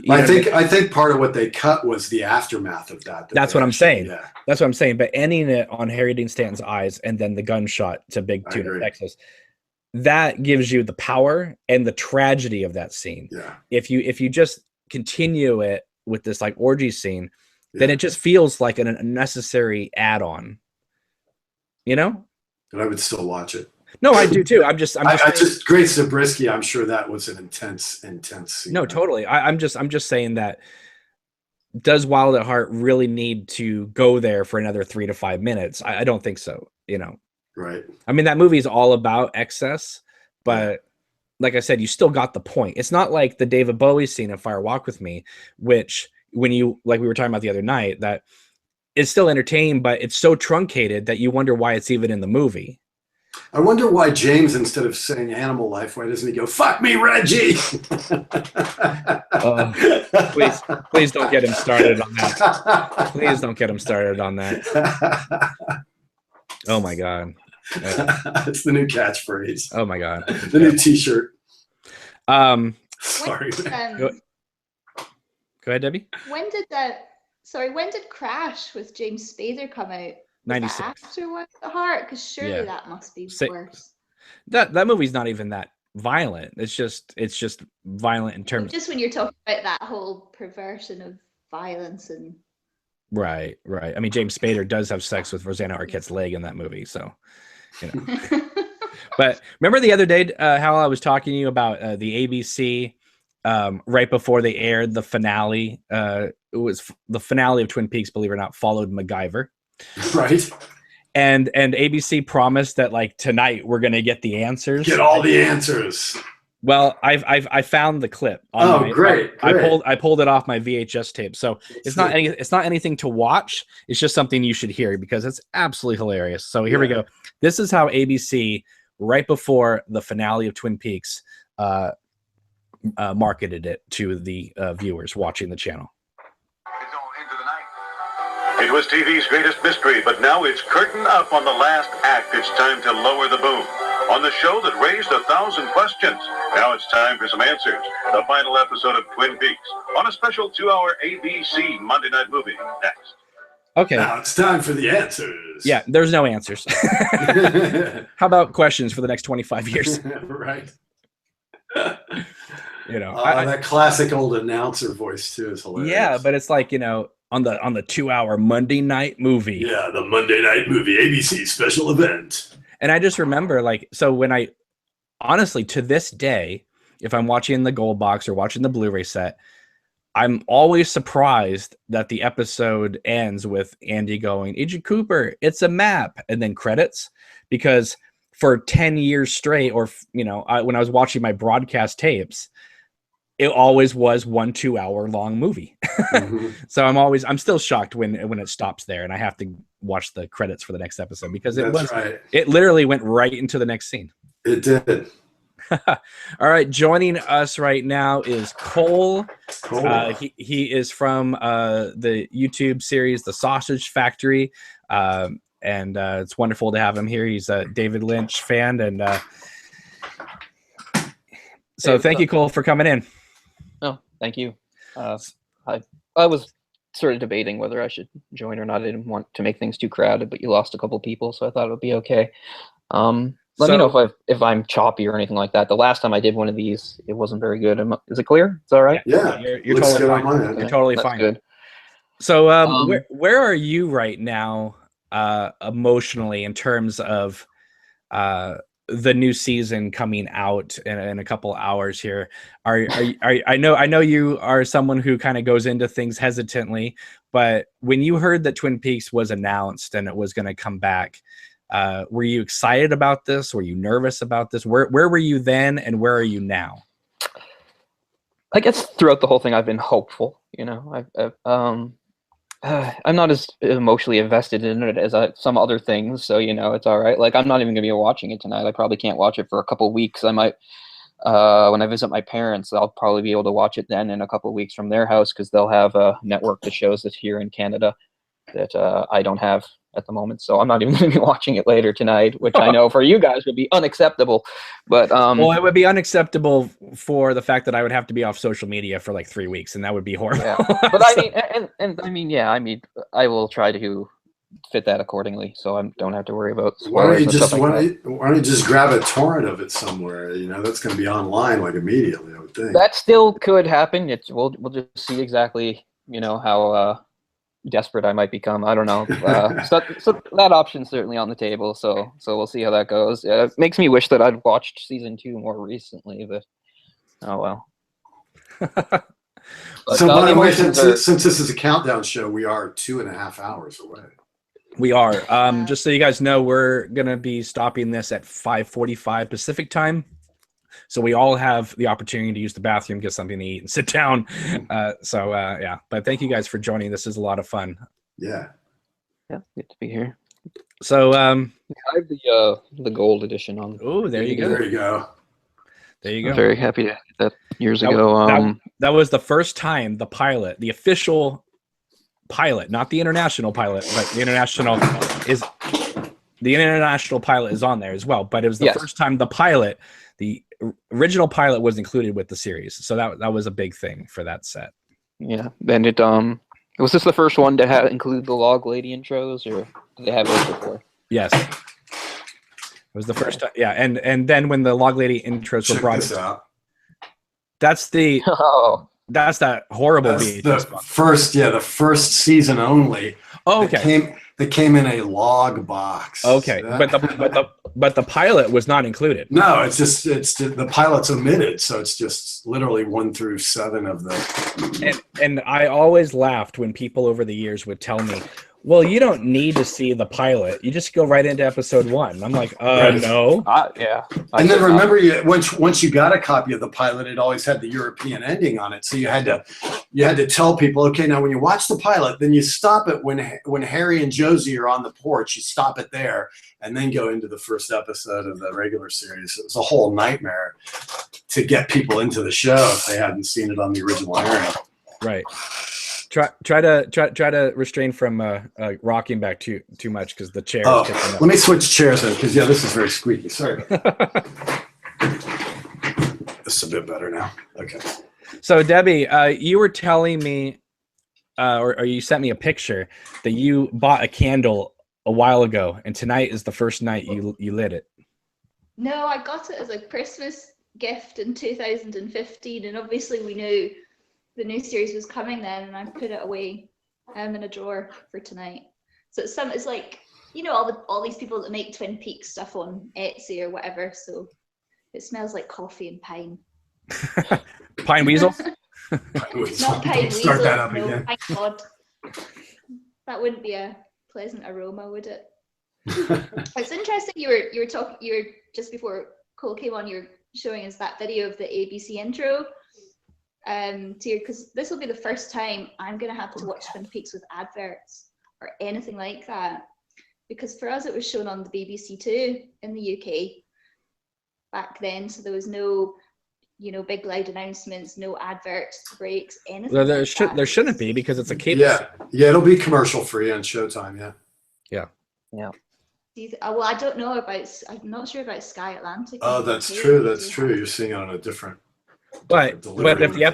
I think part of what they cut was the aftermath of that. That's what I'm saying. Yeah. That's what I'm saying. But ending it on Harry Dean Stanton's eyes and then the gunshot to Big Tuna, Texas, that gives you the power and the tragedy of that scene. Yeah. If you just continue it with this like orgy scene, then it just feels like an unnecessary add-on. You know? And I would still watch it. No, I do too. I'm just Great Zabriskie. I'm sure that was an intense scene. No, totally. I'm just saying that, does Wild at Heart really need to go there for another 3 to 5 minutes? I don't think so. You know, right? I mean, that movie is all about excess, but like I said, you still got the point. It's not like the David Bowie scene in Fire Walk with Me, which when you, like we were talking about the other night, that is still entertaining, but it's so truncated that you wonder why it's even in the movie. I wonder why James, instead of saying animal life, why doesn't he go, fuck me, Reggie? Please don't get him started on that. Please don't get him started on that. Oh my God. It's the new catchphrase. Oh my God. The new t-shirt. Sorry. Go ahead, Debbie. When did Crash with James Spader come out? 96. After Wild at Heart? Because surely that must be worse. That movie's not even that violent. It's just violent in terms. Just when you're talking about that whole perversion of violence and. Right. I mean, James Spader does have sex with Rosanna Arquette's leg in that movie, so you know. But remember the other day, how I was talking to you about the ABC right before they aired the finale. It was the finale of Twin Peaks, believe it or not, followed MacGyver. Right. And ABC promised that like tonight we're gonna get the answers. Get all the answers. Well, I found the clip. Great. I pulled it off my VHS tape. So it's not anything to watch. It's just something you should hear because it's absolutely hilarious. So here we go. This is how ABC, right before the finale of Twin Peaks, marketed it to the viewers watching the channel. It was TV's greatest mystery, but now it's curtain up on the last act. It's time to lower the boom. On the show that raised 1,000 questions, now it's time for some answers. The final episode of Twin Peaks on a special 2-hour ABC Monday night movie. Next. Okay. Now it's time for the answers. Yeah, there's no answers. How about questions for the next 25 years? Right. You know, that classic old announcer voice too is hilarious. Yeah, but it's like, you know, on the 2-hour Monday night movie. Yeah, the Monday night movie, ABC special event. And I just remember, like, so when I, honestly, to this day, if I'm watching the Gold Box or watching the Blu-ray set, I'm always surprised that the episode ends with Andy going, Agent Cooper, it's a map, and then credits, because for 10 years straight, or, you know, when I was watching my broadcast tapes, it always was 1 2-hour long movie. Mm-hmm. So I'm still shocked when it stops there and I have to watch the credits for the next episode because it literally went right into the next scene. It did. All right, joining us right now is Cole. He is from the YouTube series The Sausage Factory, and it's wonderful to have him here. He's a David Lynch fan, and so thank you, Cole, for coming in. Oh, thank you. I was sort of debating whether I should join or not. I didn't want to make things too crowded, but you lost a couple people, so I thought it would be okay. Let me know if I'm choppy or anything like that. The last time I did one of these, it wasn't very good. Is it clear? It's all right? Yeah, you're totally fine. Okay. You're totally That's fine. Good. So where are you right now emotionally in terms of the new season coming out in a couple hours here? I know you are someone who kind of goes into things hesitantly, but when you heard that Twin Peaks was announced and it was going to come back, were you excited about this? Were you nervous about this? Where were you then, and where are you now? I guess throughout the whole thing, I've been hopeful. You know, I'm not as emotionally invested in it as some other things, so you know, it's all right. Like, I'm not even gonna be watching it tonight. I probably can't watch it for a couple of weeks. I might, when I visit my parents, I'll probably be able to watch it then in a couple of weeks from their house, because they'll have a network that shows it here in Canada that I don't have at the moment. So I'm not even going to be watching it later tonight, which I know for you guys would be unacceptable. But well, it would be unacceptable for the fact that I would have to be off social media for like 3 weeks, and that would be horrible. Yeah. But I mean, I will try to fit that accordingly, so I don't have to worry about Why don't spoilers. why don't you just grab a torrent of it somewhere? You know, that's going to be online like immediately, I would think. That still could happen. We'll just see exactly, you know, how desperate I might become. I don't know. So that option's certainly on the table. So we'll see how that goes. It makes me wish that I'd watched season 2 more recently, but oh well. So by the way, since this is a countdown show, we are 2.5 hours away. We are. Just so you guys know, we're gonna be stopping this at 5:45 Pacific time. So we all have the opportunity to use the bathroom, get something to eat, and sit down. Yeah. But thank you guys for joining. This is a lot of fun. Yeah. Yeah, good to be here. So I have the gold edition on. Oh, there you go. There you go. There you go. I'm very happy to get that years ago. That was the first time the pilot, the official pilot, not the international pilot, but the international pilot is on there as well. But it was the first time the pilot, the original pilot, was included with the series. So that was a big thing for that set. Yeah, and it was this the first one to include the Log Lady intros, or did they have those before? Yes. It was the first time. Yeah, and then when the Log Lady intros were brought out. That's the that's that horrible VHS the first season only. Oh, okay. That came in a log box. Okay, but the pilot was not included. No, it's the pilot's omitted, so it's just literally 1 through 7 of the. And I always laughed when people over the years would tell me, well, you don't need to see the pilot. You just go right into episode 1. I'm like, no. Yeah. And then remember, once you got a copy of the pilot, it always had the European ending on it. So you had to tell people, okay, now when you watch the pilot, then you stop it when Harry and Josie are on the porch. You stop it there, and then go into the first episode of the regular series. It was a whole nightmare to get people into the show if they hadn't seen it on the original airing. Right. Try to refrain from rocking back too much, because the chair is picking up. Let me switch chairs then, because this is very squeaky. Sorry. This is a bit better now. Okay. So Debbie, you were telling me, or you sent me a picture that you bought a candle a while ago, and tonight is the first night you lit it. No, I got it as a Christmas gift in 2015, and obviously we knew the new series was coming then, and I put it away in a drawer for tonight. So it's like, you know, all these people that make Twin Peaks stuff on Etsy or whatever, so it smells like coffee and pine. Pine weasels? Not pine weasels. Start that up no, again. thank God. That wouldn't be a pleasant aroma, would it? It's interesting you were just before Cole came on, you were showing us that video of the ABC intro. Because this will be the first time I'm gonna have to watch Twin Peaks with adverts or anything like that, because for us it was shown on the BBC 2 in the UK, back then, so there was no, you know, big loud announcements, no adverts, breaks, anything. Well, like that. there shouldn't be, because it's a cable. Yeah, it'll be commercial free on Showtime. Yeah. Well, I don't know about. I'm not sure about Sky Atlantic. Oh, that's true. That's true. You're seeing it on a different. But delivery if the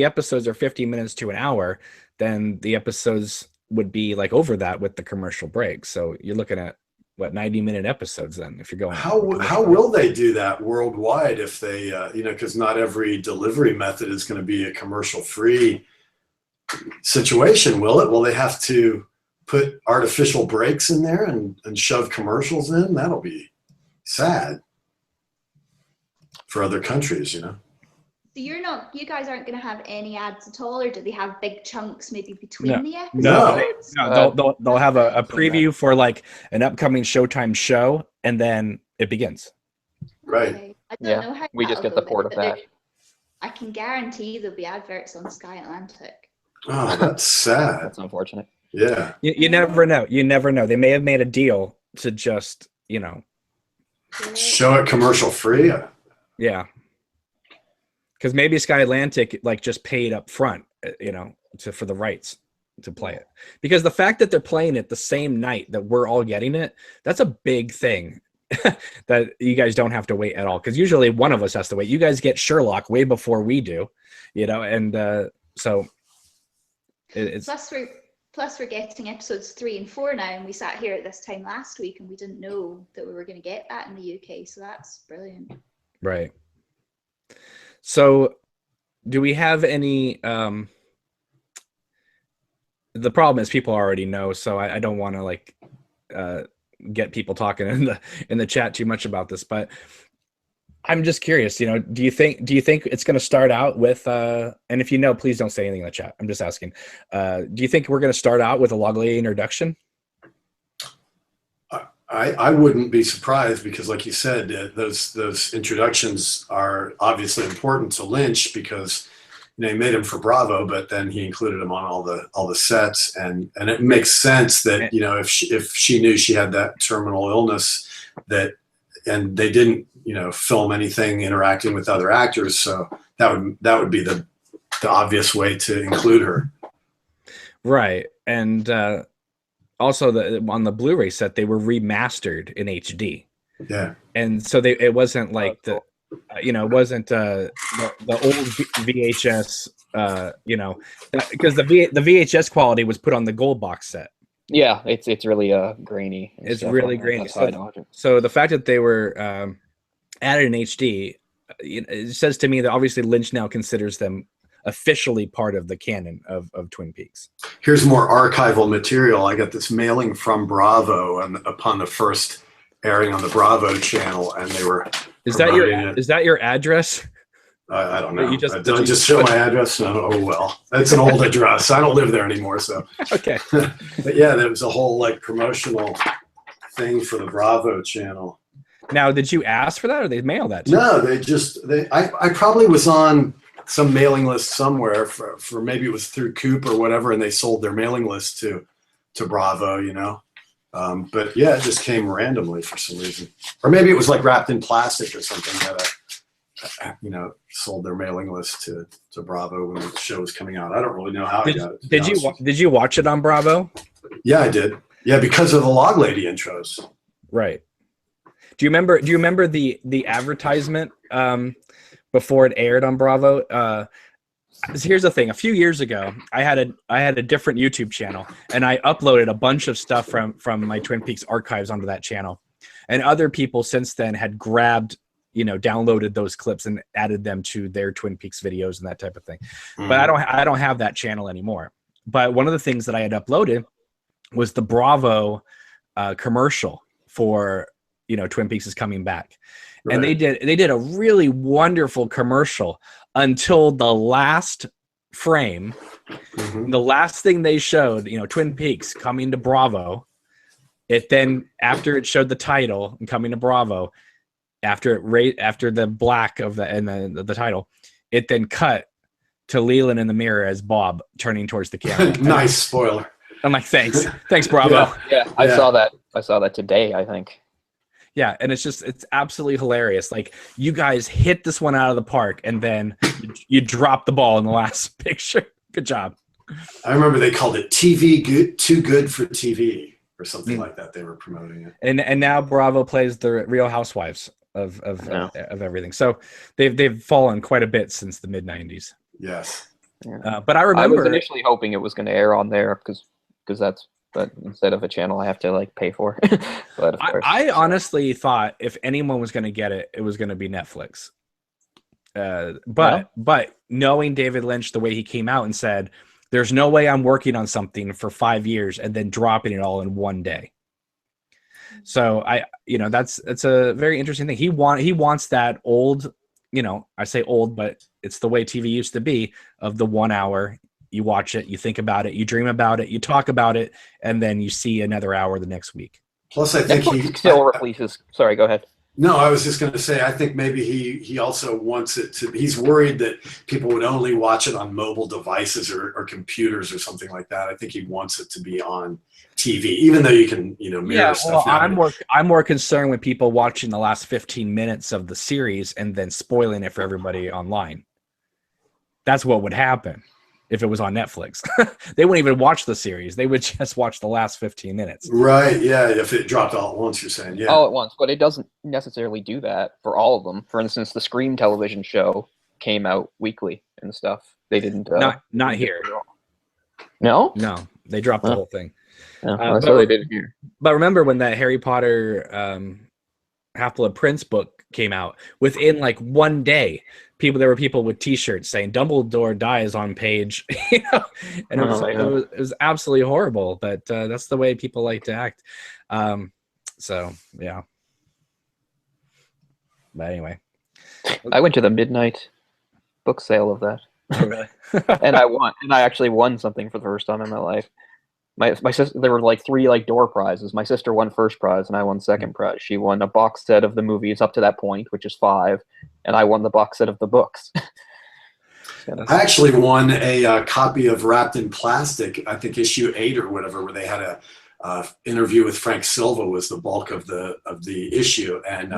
episodes are 50 minutes to an hour, then the episodes would be like over that with the commercial break. So you're looking at what, 90-minute episodes then, if you're going. How will they do that worldwide if they because not every delivery method is going to be a commercial free situation, will it? Will they have to put artificial breaks in there and shove commercials in? That'll be sad for other countries, you know. So you guys aren't going to have any ads at all, or do they have big chunks maybe between the episodes? No, they'll have a preview for like an upcoming Showtime show, and then it begins. Right. Okay. I don't know how we just that'll get the go, port of but that. I can guarantee there'll be adverts on Sky Atlantic. Oh, that's sad. That's unfortunate. Yeah. You never know. You never know. They may have made a deal to just, Show it commercial free. yeah. Because maybe Sky Atlantic like just paid up front, for the rights to play it. Because the fact that they're playing it the same night that we're all getting it, that's a big thing that you guys don't have to wait at all. Because usually one of us has to wait. You guys get Sherlock way before we do, and so it's. Plus we're getting episodes 3 and 4 now, and we sat here at this time last week and we didn't know that we were going to get that in the UK. So that's brilliant. Right. So do we have any, the problem is people already know, so I don't want to get people talking in the chat too much about this, but I'm just curious, do you think it's going to start out with, and if you know, please don't say anything in the chat. I'm just asking, do you think we're going to start out with a log lady introduction? I wouldn't be surprised, because like you said, those introductions are obviously important to Lynch, because he made him for Bravo, but then he included him on all the sets, and it makes sense that if she knew she had that terminal illness, and they didn't film anything interacting with other actors, so that would be the obvious way to include her. Right. And also on the Blu-ray set, they were remastered in HD. Yeah. And so it wasn't like it wasn't the old VHS, because the VHS quality was put on the gold box set. Yeah, it's really grainy. It's really grainy. So the fact that they were added in HD, it says to me that obviously Lynch now considers them officially part of the canon of Twin Peaks. Here's more archival material. I got this mailing from Bravo, and upon the first airing on the Bravo channel, and they were Is that your address? I don't know. You Don't just show my address. No, oh well, that's an old address. I don't live there anymore, so. Okay. But yeah, there was a whole promotional thing for the Bravo channel. Now, did you ask for that, or they mailed that to you? No, I probably was on some mailing list somewhere for maybe it was through Coop or whatever, and they sold their mailing list to Bravo, but yeah, it just came randomly for some reason, or maybe it was like wrapped in plastic or something that sold their mailing list to Bravo when the show was coming out. I don't really know how I got it. Did you watch it on Bravo? Yeah, I did. Yeah, because of the Log Lady intros. Right. Do you remember the advertisement before it aired on Bravo? Here's the thing. A few years ago, I had a different YouTube channel, and I uploaded a bunch of stuff from my Twin Peaks archives onto that channel. And other people since then had grabbed, downloaded those clips and added them to their Twin Peaks videos and that type of thing. Mm-hmm. But I don't have that channel anymore. But one of the things that I had uploaded was the Bravo commercial for Twin Peaks is coming back. Right. And they did a really wonderful commercial until the last frame. Mm-hmm. The last thing they showed, Twin Peaks coming to Bravo. It then, after it showed the title and coming to Bravo, after the black of the title, it then cut to Leland in the mirror as Bob turning towards the camera. Nice spoiler. I'm like, thanks Bravo. Yeah, I saw that today, I think. Yeah, and it's absolutely hilarious. Like, you guys hit this one out of the park, and then you drop the ball in the last picture. Good job. I remember they called it TV good, too good for TV or something like that. They were promoting it. And now Bravo plays the Real Housewives of everything. So they've fallen quite a bit since the mid '90s. Yes. But I remember I was initially hoping it was going to air on there because that's. But instead of a channel, I have to like pay for. But of course, I honestly thought if anyone was going to get it, it was going to be Netflix. But knowing David Lynch the way he came out and said, "There's no way I'm working on something for 5 years and then dropping it all in one day." So that's a very interesting thing. He wants that old, I say old, but it's the way TV used to be, of the 1 hour. You watch it, you think about it, you dream about it, you talk about it, and then you see another hour the next week. Plus, I think he still releases. Sorry, go ahead. No, I was just going to say, I think maybe he also wants it to. He's worried that people would only watch it on mobile devices or computers or something like that. I think he wants it to be on TV, even though you can, mirror stuff. Well, I'm more concerned with people watching the last 15 minutes of the series and then spoiling it for everybody online. That's what would happen if it was on Netflix. They wouldn't even watch the series. They would just watch the last 15 minutes. Right, yeah, if it dropped all at once, you're saying, yeah. All at once, but it doesn't necessarily do that for all of them. For instance, the Scream television show came out weekly and stuff. They didn't... not here. No? No, they dropped the whole thing. That's what they did here. But remember when that Harry Potter Half-Blood Prince book came out, within like one day, there were people with T-shirts saying Dumbledore dies on page, and it was absolutely horrible. But that's the way people like to act. So yeah. But anyway, I went to the midnight book sale of that. Oh, really? And I actually won something for the first time in my life. My sister, there were like 3 like door prizes. My sister won first prize and I won second prize. She won a box set of the movies up to that point, which is 5, and I won the box set of the books. I actually won a copy of Wrapped in Plastic, I think issue 8 or whatever, where they had a interview with Frank Silva was the bulk of the issue, and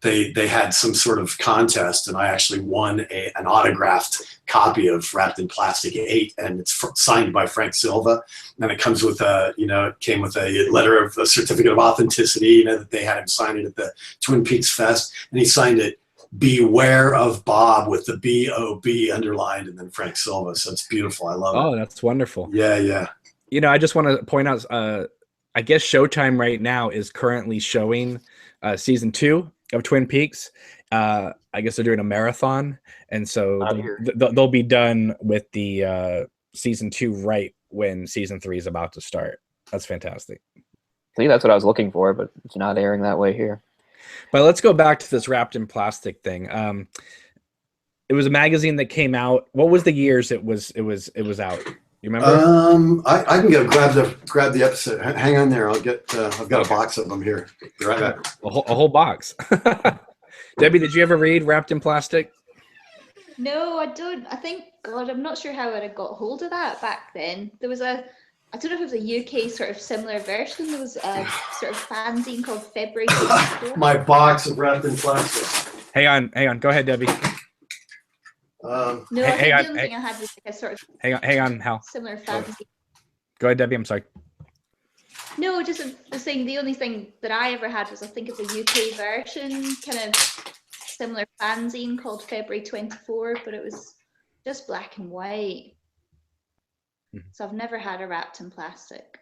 they had some sort of contest, and I actually won an autographed copy of Wrapped in Plastic 8, and it's signed by Frank Silva, and it comes with it came with a letter of a certificate of authenticity, that they had him sign it at the Twin Peaks Fest, and he signed it "Beware of Bob" with the B-O-B underlined, and then Frank Silva. So it's beautiful. I love it. Oh, that's wonderful. Yeah. I just want to point out, I guess Showtime right now is currently showing season 2 of Twin Peaks. I guess they're doing a marathon, and so they'll be done with the season 2 right when season 3 is about to start. That's fantastic. See, that's what I was looking for, but it's not airing that way here. But let's go back to this Wrapped in Plastic thing. It was a magazine that came out. What was the years it was out? You remember? I can go grab the episode. Hang on there. I'll get. I've got a box of them here. Be right back. A whole box. Debbie, did you ever read Wrapped in Plastic? No, I don't. I think, God, I'm not sure how I got hold of that back then. There was I don't know if it was a UK sort of similar version. There was a sort of fanzine called February 24. My box of Wrapped in Plastic. Hang on. Go ahead, Debbie. No, I think the only thing I had was like a sort of hang on, Hal. Similar fanzine. Go ahead, Debbie. I'm sorry. No, just was saying the only thing that I ever had was, I think it's a UK version, kind of similar fanzine called February 24, but it was just black and white. So I've never had a Wrapped in Plastic.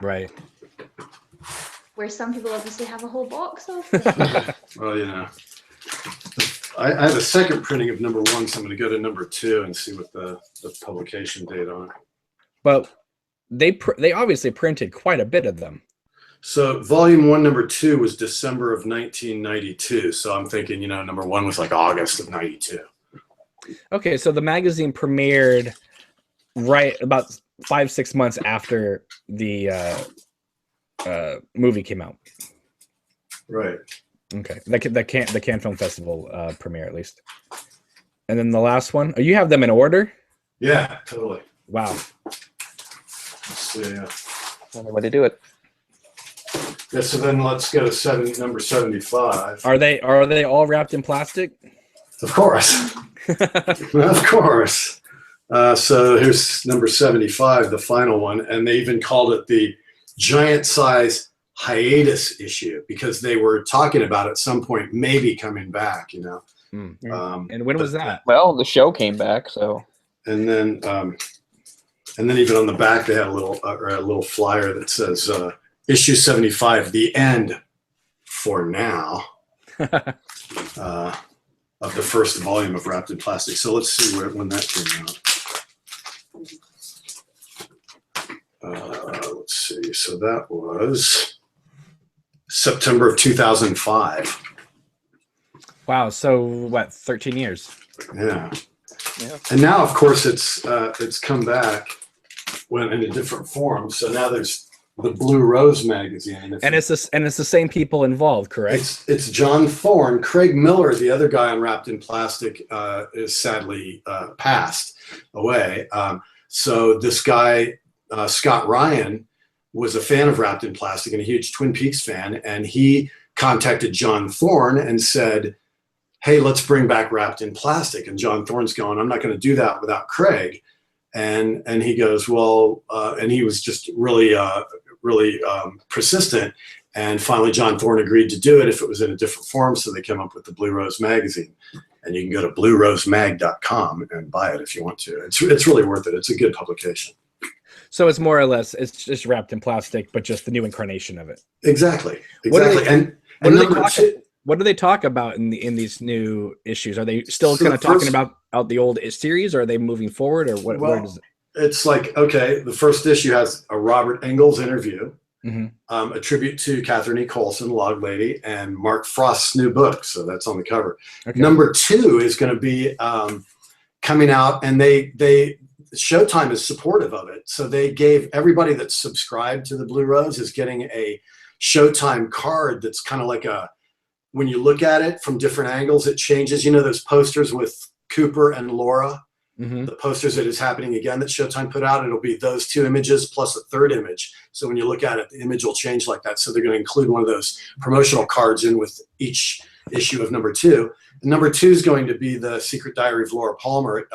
Right. Where some people obviously have a whole box of them. Well, I have a second printing of number 1, so I'm going to go to number 2 and see what the publication date on it. But they obviously printed quite a bit of them. So volume 1, number 2 was December of 1992. So I'm thinking, number 1 was like August of 92. Okay, so the magazine premiered right about 5-6 months after the movie came out. Right. Okay, the Cannes Film Festival premiere at least. And then the last one. Oh, you have them in order? Yeah, totally. Wow. Let's see. Only way to do it. Yeah, so then let's go to number 75. Are they all wrapped in plastic? Of course. Of course. So here's number 75, the final one. And they even called it the giant size hiatus issue because they were talking about at some point maybe coming back, you know. And when was that? Well, the show came back, so. And then even on the back, they had a little flyer that says issue 75, the end for now. Of the first volume of Wrapped in Plastic. So let's see when that came out. Let's see. So that was September of 2005. Wow. So what? 13 years. Yeah. And now, of course, it's come back in a different form. So now there's the Blue Rose magazine, and it's the same people involved, correct? It's John Thorne. Craig Miller, the other guy on Wrapped in Plastic, is sadly passed away. So this guy, Scott Ryan, was a fan of Wrapped in Plastic and a huge Twin Peaks fan, and he contacted John Thorne and said, "Hey, let's bring back Wrapped in Plastic." And John Thorne's going, "I'm not going to do that without Craig." And he goes, well, and he was just really persistent. And finally, John Thorne agreed to do it if it was in a different form. So they came up with the Blue Rose magazine. And you can go to bluerosemag.com and buy it if you want to. It's really worth it. It's a good publication. So it's more or less, it's just wrapped in plastic, but just the new incarnation of it. Exactly. What do they talk about in these new issues? Are they still kind of talking about the old series, or are they moving forward, or what? Where does it? It's like, okay, the first issue has a Robert Engels interview, a tribute to Catherine E. Coulson, Log Lady, and Mark Frost's new book. So that's on the cover. Okay. Number 2 is going to be coming out, and Showtime is supportive of it. So they gave everybody that's subscribed to the Blue Rose is getting a Showtime card that's kind of like when you look at it from different angles, it changes. You know those posters with Cooper and Laura? The posters that is happening again that Showtime put out, it'll be those 2 images plus a third image. So when you look at it, the image will change like that. So they're going to include one of those promotional cards in with each issue of number 2. And number 2 is going to be the Secret Diary of Laura Palmer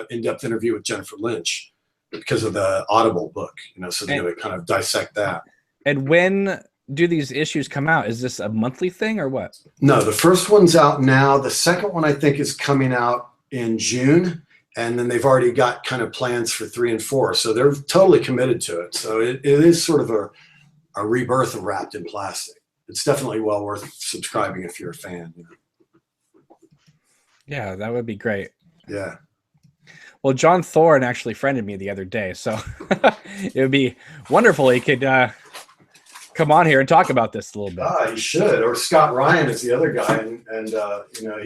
in-depth interview with Jennifer Lynch because of the Audible book. You know, so they're going to kind of dissect that. And when do these issues come out? Is this a monthly thing or what? No, the first one's out now. The second one I think is coming out in June. And then they've already got kind of plans for 3 and 4. So they're totally committed to it. So it is sort of a rebirth of Wrapped in Plastic. It's definitely well worth subscribing if you're a fan. You know? Yeah, that would be great. Yeah. Well, John Thorne actually friended me the other day. So it would be wonderful. He could come on here and talk about this a little bit. He should. Or Scott Ryan is the other guy. And you know,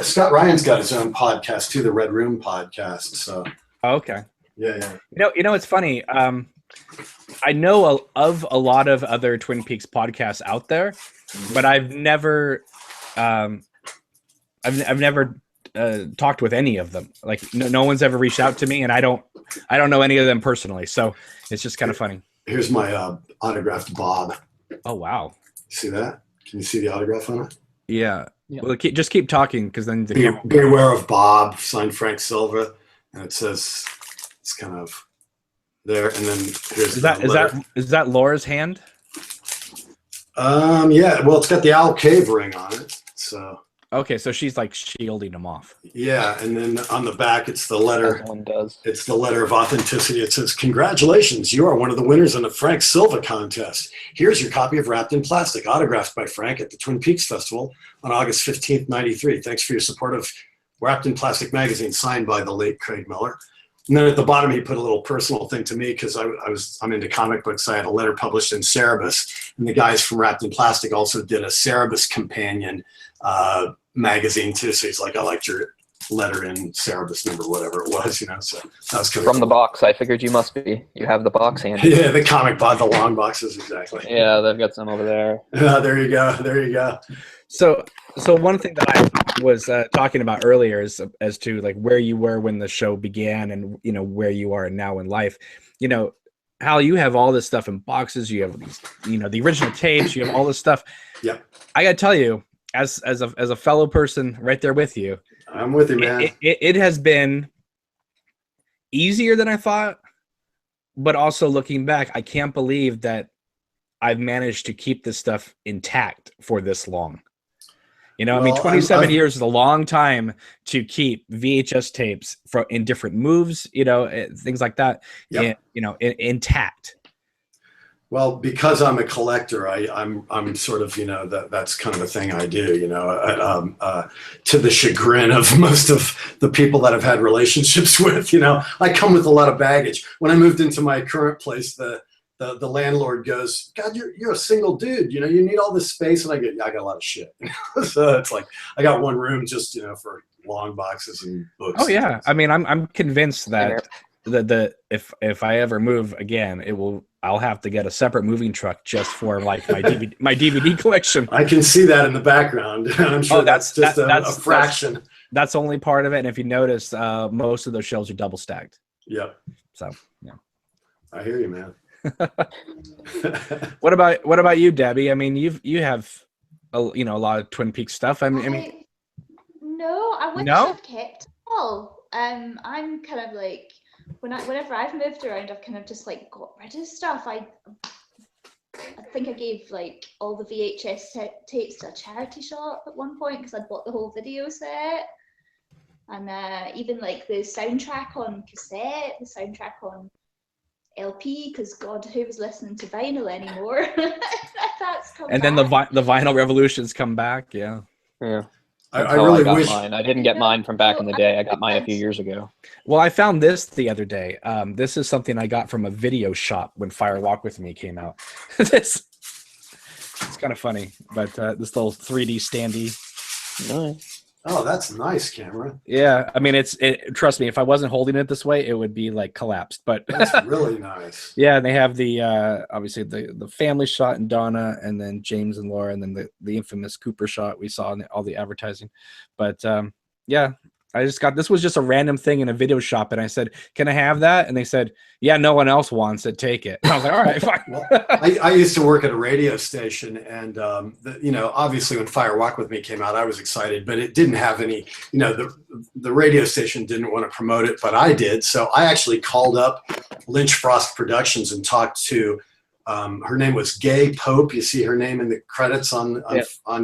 Scott Ryan's got his own podcast too, the Red Room podcast. So okay, yeah. You know, it's funny. I know of a lot of other Twin Peaks podcasts out there, but I've never, I've never talked with any of them. Like no one's ever reached out to me, and I don't know any of them personally. So it's just kind of funny. Here's my autographed Bob. Oh wow! See that? Can you see the autograph on it? Yeah. Well, just keep talking because then beware of Bob, signed Frank Silva, and it says it's kind of there. And then here's is that Laura's hand? Yeah. Well, it's got the Owl Cave ring on it. So okay, so she's like shielding him off. Yeah, and then on the back it's the letter. Everyone does. It's the letter of authenticity. It says, "Congratulations, you are one of the winners in the Frank Silva contest. Here's your copy of Wrapped in Plastic, autographed by Frank at the Twin Peaks Festival on August 15th, 93. Thanks for your support of Wrapped in Plastic magazine, signed by the late Craig Miller." And then at the bottom, he put a little personal thing to me because I'm into comic books. I had a letter published in Cerebus, and the guys from Wrapped in Plastic also did a Cerebus companion magazine too. So he's like, "I liked your letter in Cerebus number whatever it was," you know. So that was from the box. I figured you have the box handy. Yeah, the comic box, the long boxes, exactly. Yeah, they've got some over there. There you go. So one thing that I was talking about earlier is as to like where you were when the show began and, you know, where you are now in life. You know, Hal, you have all this stuff in boxes. You have these, the original tapes. You have all this stuff. Yep. I got to tell you, as a fellow person right there with you, I'm with you, man. It has been easier than I thought, but also looking back, I can't believe that I've managed to keep this stuff intact for this long. 27 years is a long time to keep VHS tapes in different moves, things like that, yep. Intact. Well, because I'm a collector, I'm sort of, that's kind of a thing I do, to the chagrin of most of the people that I've had relationships with. I come with a lot of baggage. When I moved into my current place, the landlord goes, "God, you're a single dude. You need all this space." And I got a lot of shit. So it's like I got one room just for long boxes and books. Oh yeah, I mean, I'm convinced that if I ever move again, I'll have to get a separate moving truck just for like my DVD collection. I can see that in the background. I'm sure that's just a fraction. That's only part of it. And if you notice, most of those shelves are double stacked. Yep. So yeah, I hear you, man. What about you, Debbie? I mean, you have a lot of Twin Peaks stuff. I mean, no, I wouldn't have kept it all. I'm kind of like whenever I've moved around, I've kind of just like got rid of stuff. I think I gave like all the VHS tapes to a charity shop at one point because I'd bought the whole video set, and even like the soundtrack on cassette, the soundtrack on LP, because God, who was listening to vinyl anymore? That's come and back. Then the vinyl revolutions come back. Yeah. I really wish mine. I didn't get mine from back in the day. I got mine a few years ago. Well, I found this the other day. This is something I got from a video shop when Fire Walk With Me came out. It's kind of funny, but this little 3D standee. Nice. Oh, that's nice, camera. Yeah, I mean, trust me, if I wasn't holding it this way, it would be like collapsed. But that's really nice. Yeah, and they have the obviously the family shot and Donna, and then James and Laura, and then the infamous Cooper shot we saw in all the advertising. But yeah, I just got this was just a random thing in a video shop, and I said, "Can I have that?" And they said, "Yeah, no one else wants it. Take it." And I was like, "All right, fine." Well, I used to work at a radio station, and obviously when Fire Walk With Me came out, I was excited, but it didn't have any. The radio station didn't want to promote it, but I did. So I actually called up Lynch Frost Productions and talked to. Her name was Gay Pope. You see her name in the credits on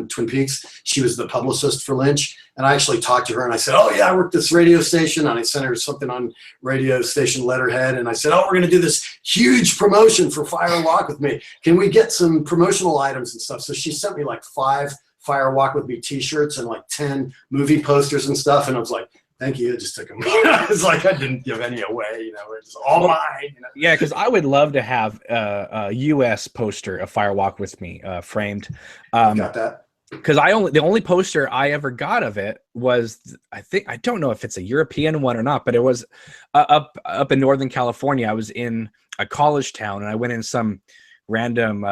Twin Peaks. She was the publicist for Lynch. And I actually talked to her and I said, "Oh yeah, I work this radio station." And I sent her something on radio station letterhead. And I said, "Oh, we're going to do this huge promotion for Fire Walk With Me. Can we get some promotional items and stuff?" So she sent me like 5 Fire Walk With Me t-shirts and like 10 movie posters and stuff. And I was like, "Thank you." I just took them. It's like I didn't give any away. It's all mine. Yeah, because I would love to have a U.S. poster of Fire Walk With Me framed. Got that. Because the only poster I ever got of it was I don't know if it's a European one or not, but it was up in Northern California. I was in a college town and I went in some random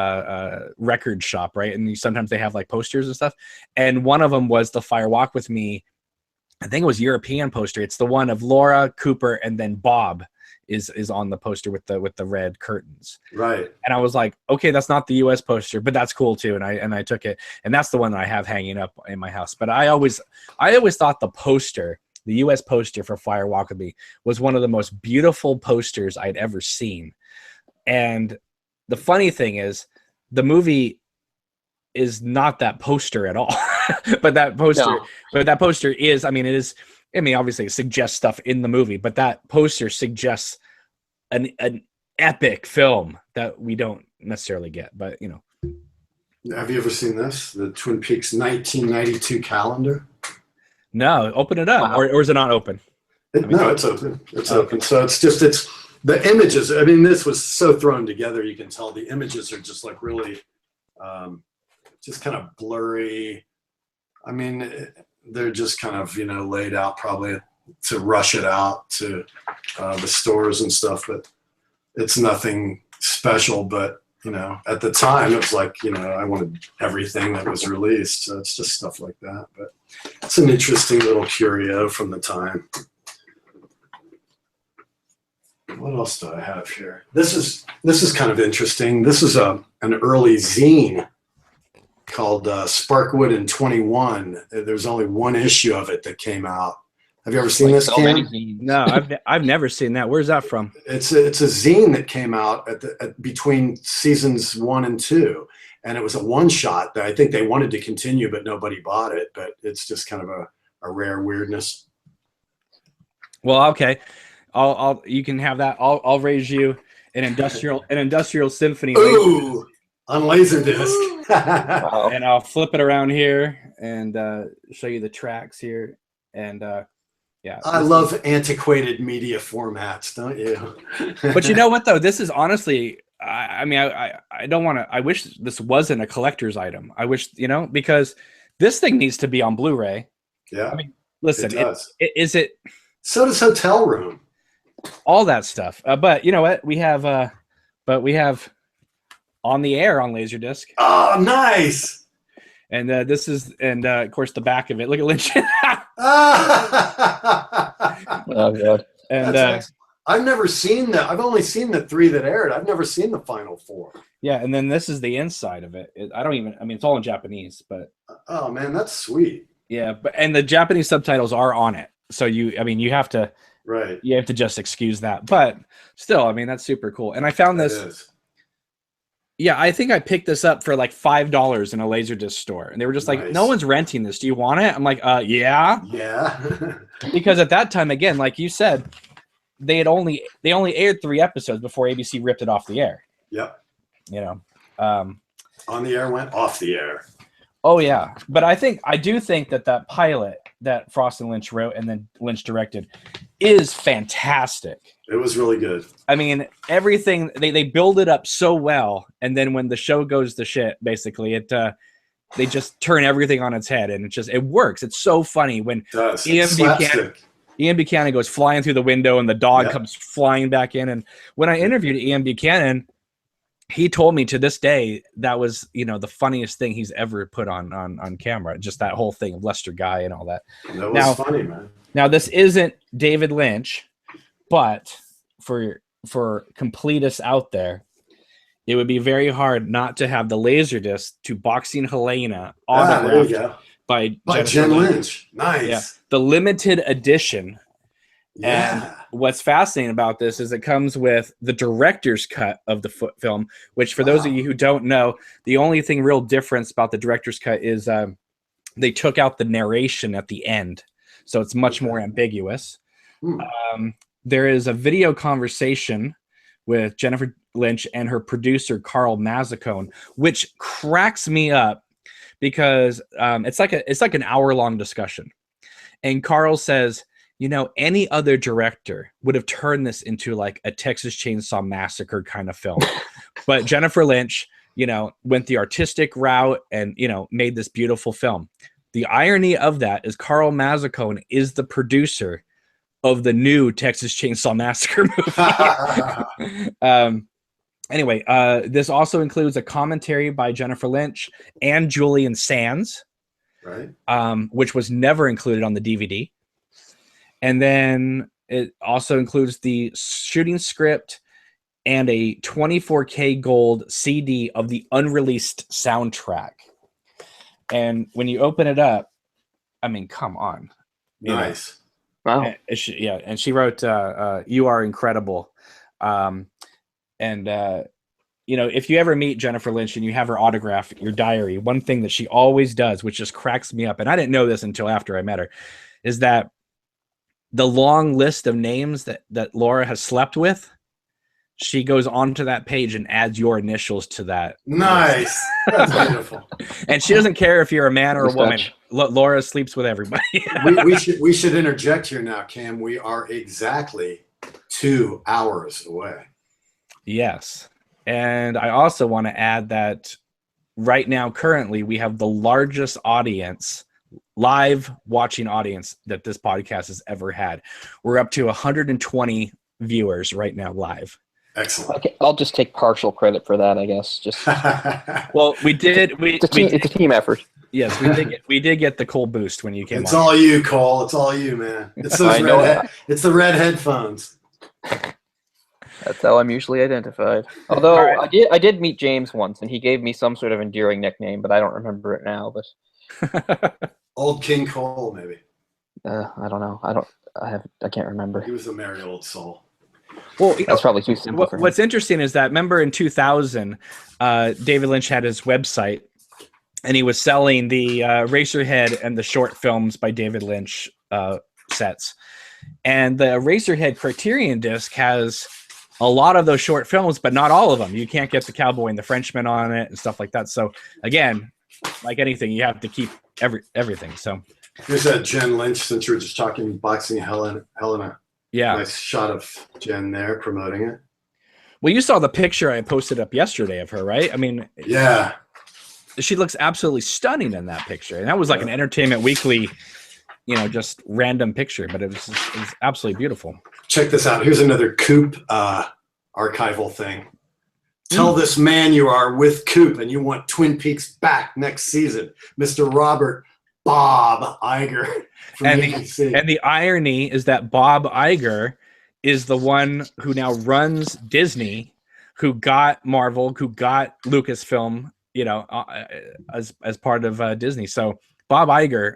record shop, right? And sometimes they have like posters and stuff. And one of them was the Fire Walk With Me. I think it was European poster. It's the one of Laura, Cooper, and then Bob is on the poster with the red curtains. Right. And I was like, okay, that's not the US poster, but that's cool too. And I took it. And that's the one that I have hanging up in my house. But I always thought the US poster for Fire Walk With Me was one of the most beautiful posters I'd ever seen. And the funny thing is the movie is not that poster at all. but that poster is, obviously it suggests stuff in the movie, but that poster suggests an epic film that we don't necessarily get. But have you ever seen this? The Twin Peaks 1992 calendar? No, open it up. Wow. Or is it not open? No, it's open. It's open. So it's the images. I mean, this was so thrown together. You can tell the images are just like really, just kind of blurry. I mean, they're just kind of, laid out probably to rush it out to the stores and stuff, but it's nothing special. But, at the time it was like, I wanted everything that was released. So it's just stuff like that. But it's an interesting little curio from the time. What else do I have here? This is kind of interesting. This is an early zine called Sparkwood in 21. There's only one issue of it that came out. Have you ever seen this, so Cam? many zines. No, I've never seen that. Where's that from? It's a zine that came out between seasons 1 and 2, and it was a one-shot that I think they wanted to continue, but nobody bought it. But it's just kind of a rare weirdness. Well, okay, I'll you can have that. I'll raise you an industrial symphony. Ooh, on Laserdisc. Wow. And I'll flip it around here and show you the tracks here. And yeah, I love antiquated media formats, don't you? But you know what though? This is honestly, I mean, I don't want to. I wish this wasn't a collector's item. I wish, because this thing needs to be on Blu-ray. Yeah. I mean, listen, it does. Is it? So does Hotel Room. All that stuff. But you know what? We have On the Air on Laserdisc. Oh, nice. And this is, and of course, the back of it. Look at Lynch. Oh god. And I've never seen that. I've only seen the 3 that aired. I've never seen the final 4. yeah, and then this is the inside of it. I mean, it's all in Japanese, but Oh man, that's sweet. yeah, and the Japanese subtitles are on it. So you have to Right. just excuse that. But still, I mean, that's super cool. And I found That this. is. Yeah, I think I picked this up for like $5 in a Laserdisc store, and they were just like, Nice. "No one's renting this. Do you want it?" I'm like, yeah," Yeah. because at that time, again, like you said, they only aired 3 episodes before ABC ripped it off the air. Yep. Um, On the air went off the air. oh yeah, but I do think that pilot that Frost and Lynch wrote and then Lynch directed is fantastic. It was really good. I mean, everything they build it up so well, and then when the show goes to shit, basically, they just turn everything on its head, and it works. It's so funny when It does. Ian Buchanan goes flying through the window, and the dog Yep. comes flying back in. And when I interviewed Ian Buchanan, he told me to this day that was the funniest thing he's ever put on camera. Just that whole thing of Lester Guy and all that. That was Now- funny, man. Now this isn't David Lynch, but for completists out there, it would be very hard not to have the Laserdisc to Boxing Helena There you autographed go. by By Jennifer Jen Lynch. Lynch. Nice. Yeah, the limited edition. Yeah. And what's fascinating about this is it comes with the director's cut of the film, which for those of you who don't know, the only thing real difference about the director's cut is they took out the narration at the end. So it's much more ambiguous. There is a video conversation with Jennifer Lynch and her producer, Carl Mazzacone, which cracks me up because it's like an hour-long discussion. And Carl says, any other director would have turned this into like a Texas Chainsaw Massacre kind of film. But Jennifer Lynch, went the artistic route and, made this beautiful film. The irony of that is Carl Mazzacone is the producer of the new Texas Chainsaw Massacre movie. Anyway, this also includes a commentary by Jennifer Lynch and Julian Sands, Right. which was never included on the DVD. And then it also includes the shooting script and a 24K gold CD of the unreleased soundtrack. And when you open it up, I mean, come on. Nice. Wow. And she wrote, "You are incredible." If you ever meet Jennifer Lynch and you have her autograph your diary, one thing that she always does, which just cracks me up, and I didn't know this until after I met her, is that the long list of names that Laura has slept with, she goes onto that page and adds your initials to that. Nice. That's beautiful. And she doesn't care if you're a man or a Nice woman. touch. Laura sleeps with everybody. we should interject here now, Cam. We are exactly 2 hours away. Yes. And I also want to add that right now, currently, we have the largest live watching audience that this podcast has ever had. We're up to 120 viewers right now live. Excellent. Okay, I'll just take partial credit for that, I guess. Just Well, it's a team effort. Yes, we did get the cool boost when you came It's on. all you, Cole. It's all you, man. It's those I know it's the red headphones. That's how I'm usually identified. Although I did meet James once, and he gave me some sort of endearing nickname, but I don't remember it now. But Old King Cole, maybe. I don't know. I can't remember. He was a merry old soul. Well, That's probably too simple for him. What's interesting is that, remember in 2000, David Lynch had his website, and he was selling the Racerhead and the short films by David Lynch sets. And the Racerhead Criterion disc has a lot of those short films, but not all of them. You can't get the Cowboy and the Frenchman on it and stuff like that. So again, like anything, you have to keep everything. So here's that Jen Lynch, since you were just talking boxing Helena. Yeah. Nice shot of Jen there promoting it. Well, you saw the picture I posted up yesterday of her, right? I mean, yeah, she looks absolutely stunning in that picture. And that was like an Entertainment Weekly, just random picture, but it was absolutely beautiful. Check this out. Here's another Coop archival thing. Tell this man you are with Coop and you want Twin Peaks back next season. Mr. Robert Bob Iger from ABC. And the irony is that Bob Iger is the one who now runs Disney, who got Marvel, who got Lucasfilm, as part of Disney. So Bob Iger,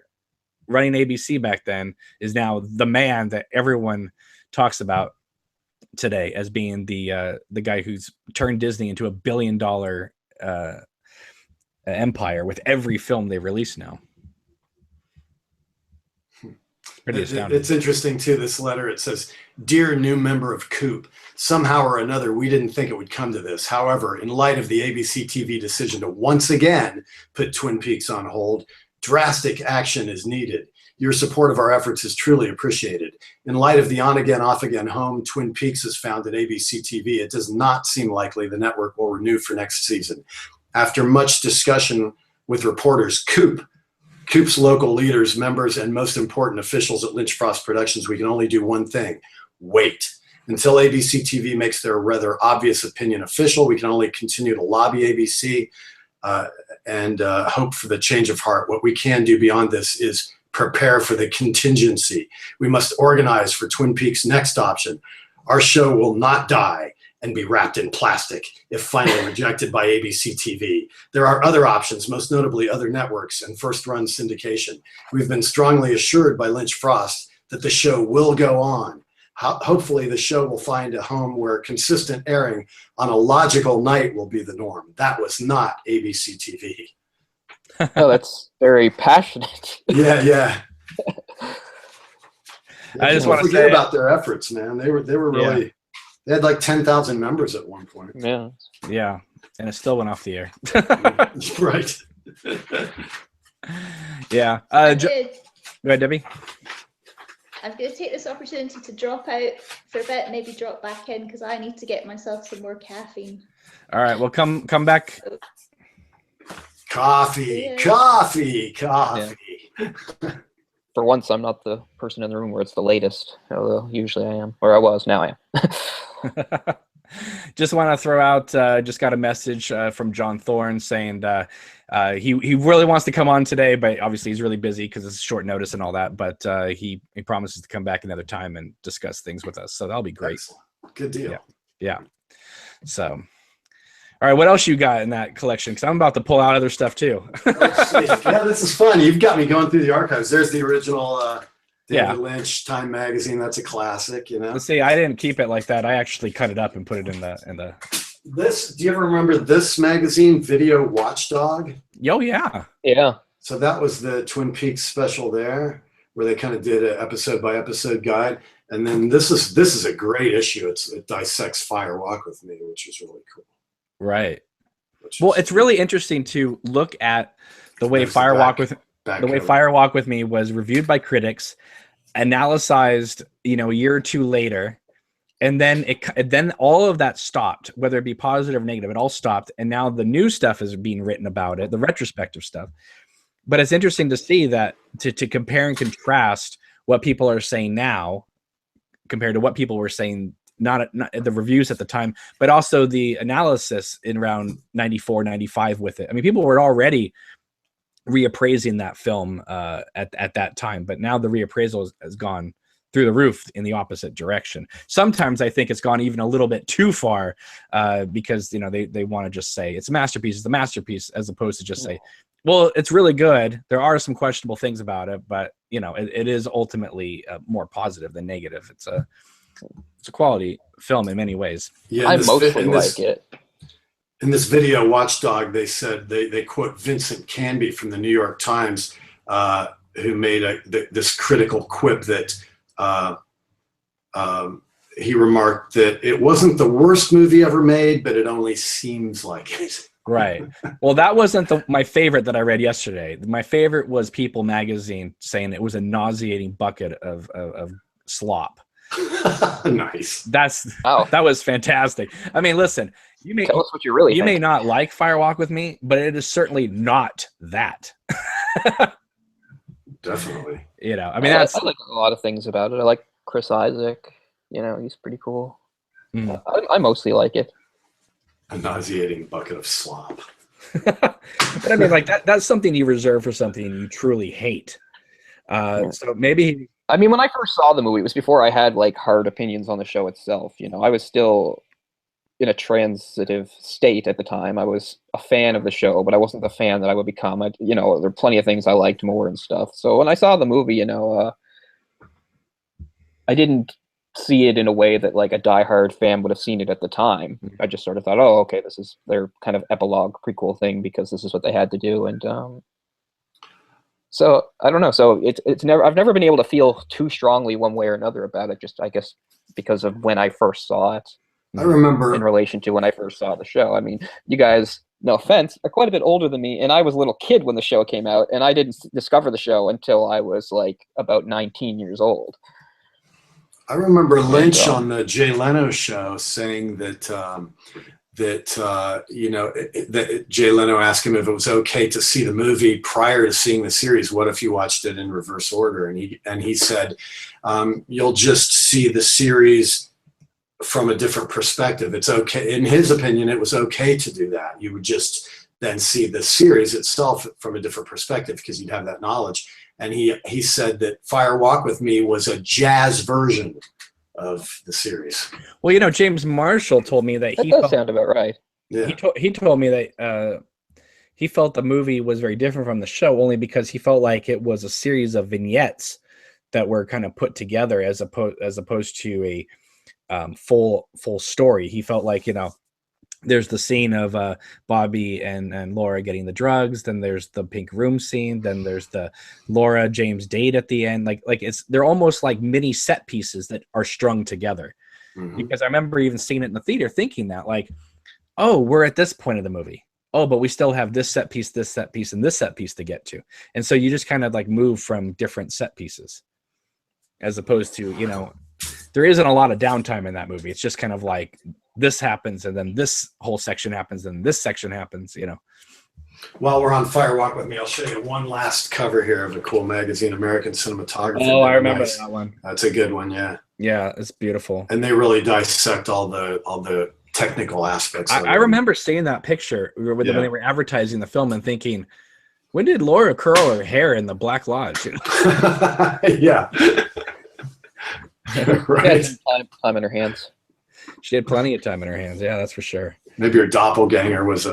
running ABC back then, is now the man that everyone talks about today as being the guy who's turned Disney into $1 billion empire with every film they release now. Pretty astounding. It's interesting too, this letter. It says, "Dear new member of Coop, somehow or another we didn't think it would come to this. However, in light of the ABC TV decision to once again put Twin Peaks on hold, drastic action is needed. Your support of our efforts is truly appreciated. In light of the on-again, off-again home Twin Peaks has found at ABC TV, it does not seem likely the network will renew for next season. After much discussion with reporters, Coop's local leaders, members, and most important officials at Lynch Frost Productions, we can only do one thing: wait. Until ABC TV makes their rather obvious opinion official, we can only continue to lobby ABC and hope for the change of heart. What we can do beyond this is prepare for the contingency. We must organize for Twin Peaks' next option. Our show will not die and be wrapped in plastic if finally rejected by ABC TV. There are other options, most notably other networks and first-run syndication. We've been strongly assured by Lynch Frost that the show will go on. Hopefully the show will find a home where consistent airing on a logical night will be the norm. That was not ABC TV." Oh, that's very passionate. Yeah. I just want to forget say about their efforts, man. They were really. Yeah. They had like 10,000 members at one point. Yeah, and it still went off the air. Right. Yeah. Go ahead, Debbie. I'm going to take this opportunity to drop out for a bit, maybe drop back in, because I need to get myself some more caffeine. All right, well, come back. Coffee. Yeah. For once, I'm not the person in the room where it's the latest, although usually I am, or I was, now I am. Just want to throw out, just got a message from John Thorne saying he really wants to come on today, but obviously he's really busy because it's short notice and all that, but he promises to come back another time and discuss things with us, so that'll be great. Excellent. Good deal. Yeah. So, all right, what else you got in that collection? Because I'm about to pull out other stuff too. Yeah, this is fun. You've got me going through the archives. There's the original David Lynch Time magazine. That's a classic, Let's see, I didn't keep it like that. I actually cut it up and put it in the. This, do you ever remember this magazine, Video Watchdog? Oh yeah. Yeah. So that was the Twin Peaks special there, where they kind of did an episode by episode guide. And then this is a great issue. It dissects Fire Walk with Me, which is really cool. Right. Well, it's really interesting to look at the way Fire Walk with Me was reviewed by critics, analyzed, a year or two later, and then all of that stopped, whether it be positive or negative, it all stopped, and now the new stuff is being written about it, the retrospective stuff. But it's interesting to see that to compare and contrast what people are saying now compared to what people were saying, not the reviews at the time, but also the analysis in around 94, 95 with it. I mean, people were already reappraising that film at that time, but now the reappraisal has gone through the roof in the opposite direction. Sometimes I think it's gone even a little bit too far, because they want to just say it's a masterpiece, as opposed to just say, well, it's really good. There are some questionable things about it, but it is ultimately more positive than negative. It's a quality film in many ways. Yeah, I mostly like it. In this video, Watchdog, they said they quote Vincent Canby from the New York Times, who made this critical quip that he remarked that it wasn't the worst movie ever made, but it only seems like it. Right. Well, that wasn't my favorite that I read yesterday. My favorite was People magazine saying it was a nauseating bucket of slop. Nice. That was fantastic. I mean, listen, tell us what you really think. may not like Fire Walk with Me, but it is certainly not that. Definitely. I mean, I like a lot of things about it. I like Chris Isaac. He's pretty cool. I mostly like it. A nauseating bucket of slop. But I mean, like that's something you reserve for something you truly hate. So maybe. I mean, when I first saw the movie, it was before I had like hard opinions on the show itself. I was still in a transitive state at the time. I was a fan of the show, but I wasn't the fan that I would become. There are plenty of things I liked more and stuff. So when I saw the movie, I didn't see it in a way that like a diehard fan would have seen it at the time. I just sort of thought, oh, okay, this is their kind of epilogue prequel thing because this is what they had to do. And so I don't know. So I've never been able to feel too strongly one way or another about it. Just I guess because of when I first saw it. I remember in relation to when I first saw the show. I mean, you guys, no offense, are quite a bit older than me, and I was a little kid when the show came out, and I didn't discover the show until I was like about 19 years old. I remember Lynch on the Jay Leno show saying that Jay Leno asked him if it was okay to see the movie prior to seeing the series. What if you watched it in reverse order? And he said, you'll just see the series from a different perspective. It's okay. In his opinion, it was okay to do that. You would just then see the series itself from a different perspective because you'd have that knowledge. And he said that Fire Walk with Me was a jazz version of the series. Well, James Marshall told me that That does sound about right. Yeah. He told me that he felt the movie was very different from the show only because he felt like it was a series of vignettes that were kind of put together as opposed to a full story. He felt like there's the scene of Bobby and Laura getting the drugs, then there's the pink room scene, then there's the Laura James date at the end. Like they're almost like mini set pieces that are strung together. Because I remember even seeing it in the theater thinking that like, oh, we're at this point of the movie, oh, but we still have this set piece, and this set piece to get to. And so you just kind of like move from different set pieces as opposed to there isn't a lot of downtime in that movie. It's just kind of like this happens and then this whole section happens and this section happens, While we're on Fire Walk with Me, I'll show you one last cover here of a cool magazine, American Cinematography. Oh, I remember that one. That's a good one, yeah. Yeah, it's beautiful. And they really dissect all the technical aspects. I remember seeing that picture when they were advertising the film and thinking, when did Laura curl her hair in the Black Lodge? Yeah. Right. She had time in her hands. She had plenty of time in her hands. Yeah, that's for sure. Maybe her doppelganger was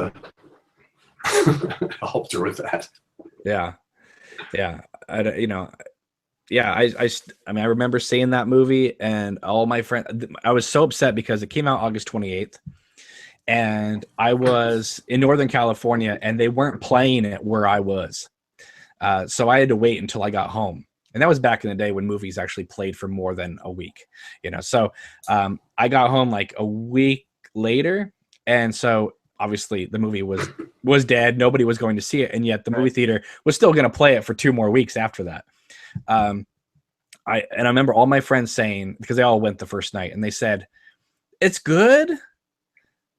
helped her with that. Yeah. I remember seeing that movie and all my friends. I was so upset because it came out August 28th, and I was in Northern California, and they weren't playing it where I was, so I had to wait until I got home. And that was back in the day when movies actually played for more than a week, So I got home like a week later, and so obviously the movie was dead. Nobody was going to see it, and yet the movie theater was still going to play it for 2 more weeks after that. I remember all my friends saying, because they all went the first night, and they said it's good,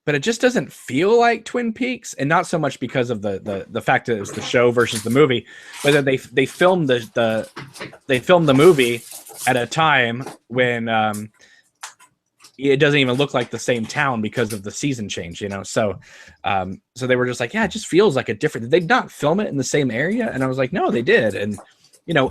but it just doesn't feel like Twin Peaks, and not so much because of the fact that it's the show versus the movie, but that they filmed the movie at a time when it doesn't even look like the same town because of the season change, So they were just like, yeah, it just feels like a different. Did they not film it in the same area? And I was like, no, they did. And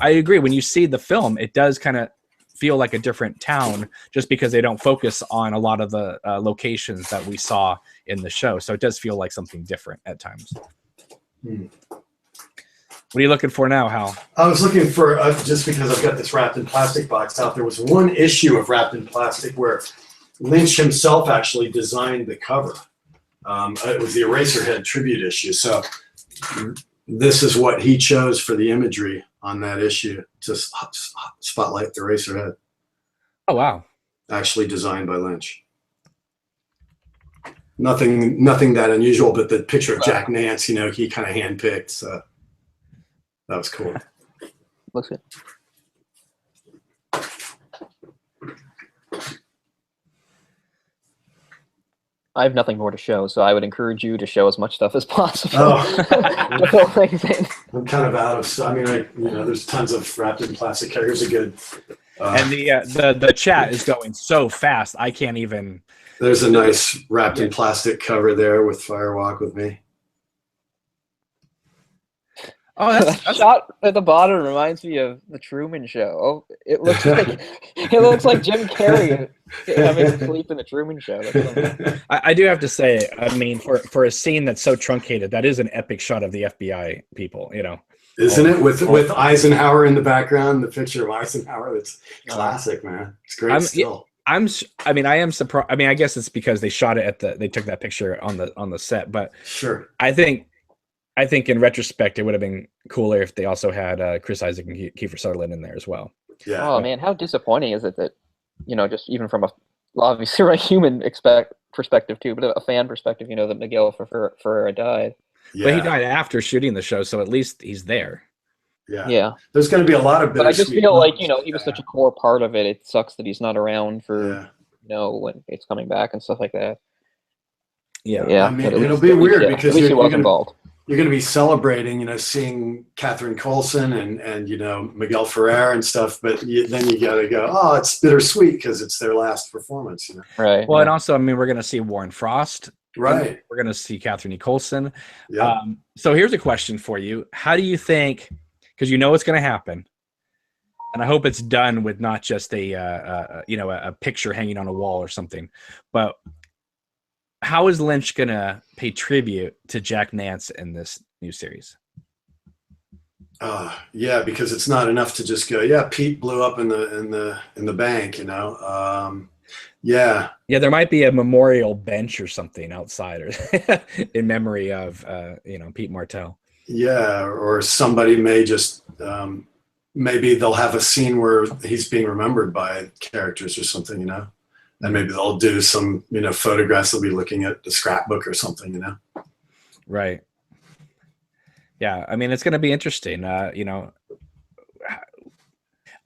I agree. When you see the film, it does kind of feel like a different town just because they don't focus on a lot of the locations that we saw in the show. So it does feel like something different at times. What are you looking for now, Hal? I was looking for, just because I've got this Wrapped in Plastic box out, there was one issue of Wrapped in Plastic where Lynch himself actually designed the cover. It was the Eraserhead tribute issue. So this is what he chose for the imagery on that issue to spotlight the Eraserhead. Oh, wow. Actually designed by Lynch. Nothing that unusual, but the picture of Jack Nance, you know, he kind of handpicked. So that was cool. Looks good. I have nothing more to show, so I would encourage you to show as much stuff as possible. Oh. I'm kind of out of stuff. I mean, there's tons of Wrapped in Plastic characters are good. And the chat is going so fast, I can't even. There's a nice Wrapped in Plastic cover there with Firewalk with me. Oh, that shot at the bottom reminds me of the Truman Show. Oh, it looks like Jim Carrey having to sleep in the Truman Show. I do have to say, I mean, for a scene that's so truncated, that is an epic shot of the FBI people. You know, isn't it with Eisenhower in the background? The picture of Eisenhower, that's classic, man. It's great still. I am surprised. I mean, I guess it's because they shot it they took that picture on the set, but sure. I think in retrospect, it would have been cooler if they also had Chris Isaac and Kiefer Sutherland in there as well. Yeah. Oh man, how disappointing is it that, you know, just even from obviously a human perspective too, but a fan perspective, you know, that Miguel Ferreira died. Yeah. But he died after shooting the show, so at least he's there. Yeah. Yeah. There's going to be a lot of. But I just feel like, you know, he was such a core part of it. It sucks that he's not around for, you know, when it's coming back and stuff like that. Yeah. Yeah. I mean, it'll be weird because at least he was involved. You're going to be celebrating, you know, seeing Catherine Coulson and you know, Miguel Ferrer and stuff, but then you got to go, oh, it's bittersweet because it's their last performance, you know. Right. Well, and also, I mean, we're going to see Warren Frost. Right. We're going to see Catherine Coulson. Yeah. So here's a question for you. How do you think, because you know what's going to happen, and I hope it's done with not just a picture hanging on a wall or something, but how is Lynch gonna pay tribute to Jack Nance in this new series? Yeah, because it's not enough to just go, yeah, Pete blew up in the bank, you know. Yeah, there might be a memorial bench or something outside, or in memory of Pete Martell. Yeah, or somebody may just maybe they'll have a scene where he's being remembered by characters or something, you know. And maybe they'll do some, you know, photographs. They'll be looking at the scrapbook or something, you know. Right. Yeah, I mean, it's going to be interesting. You know,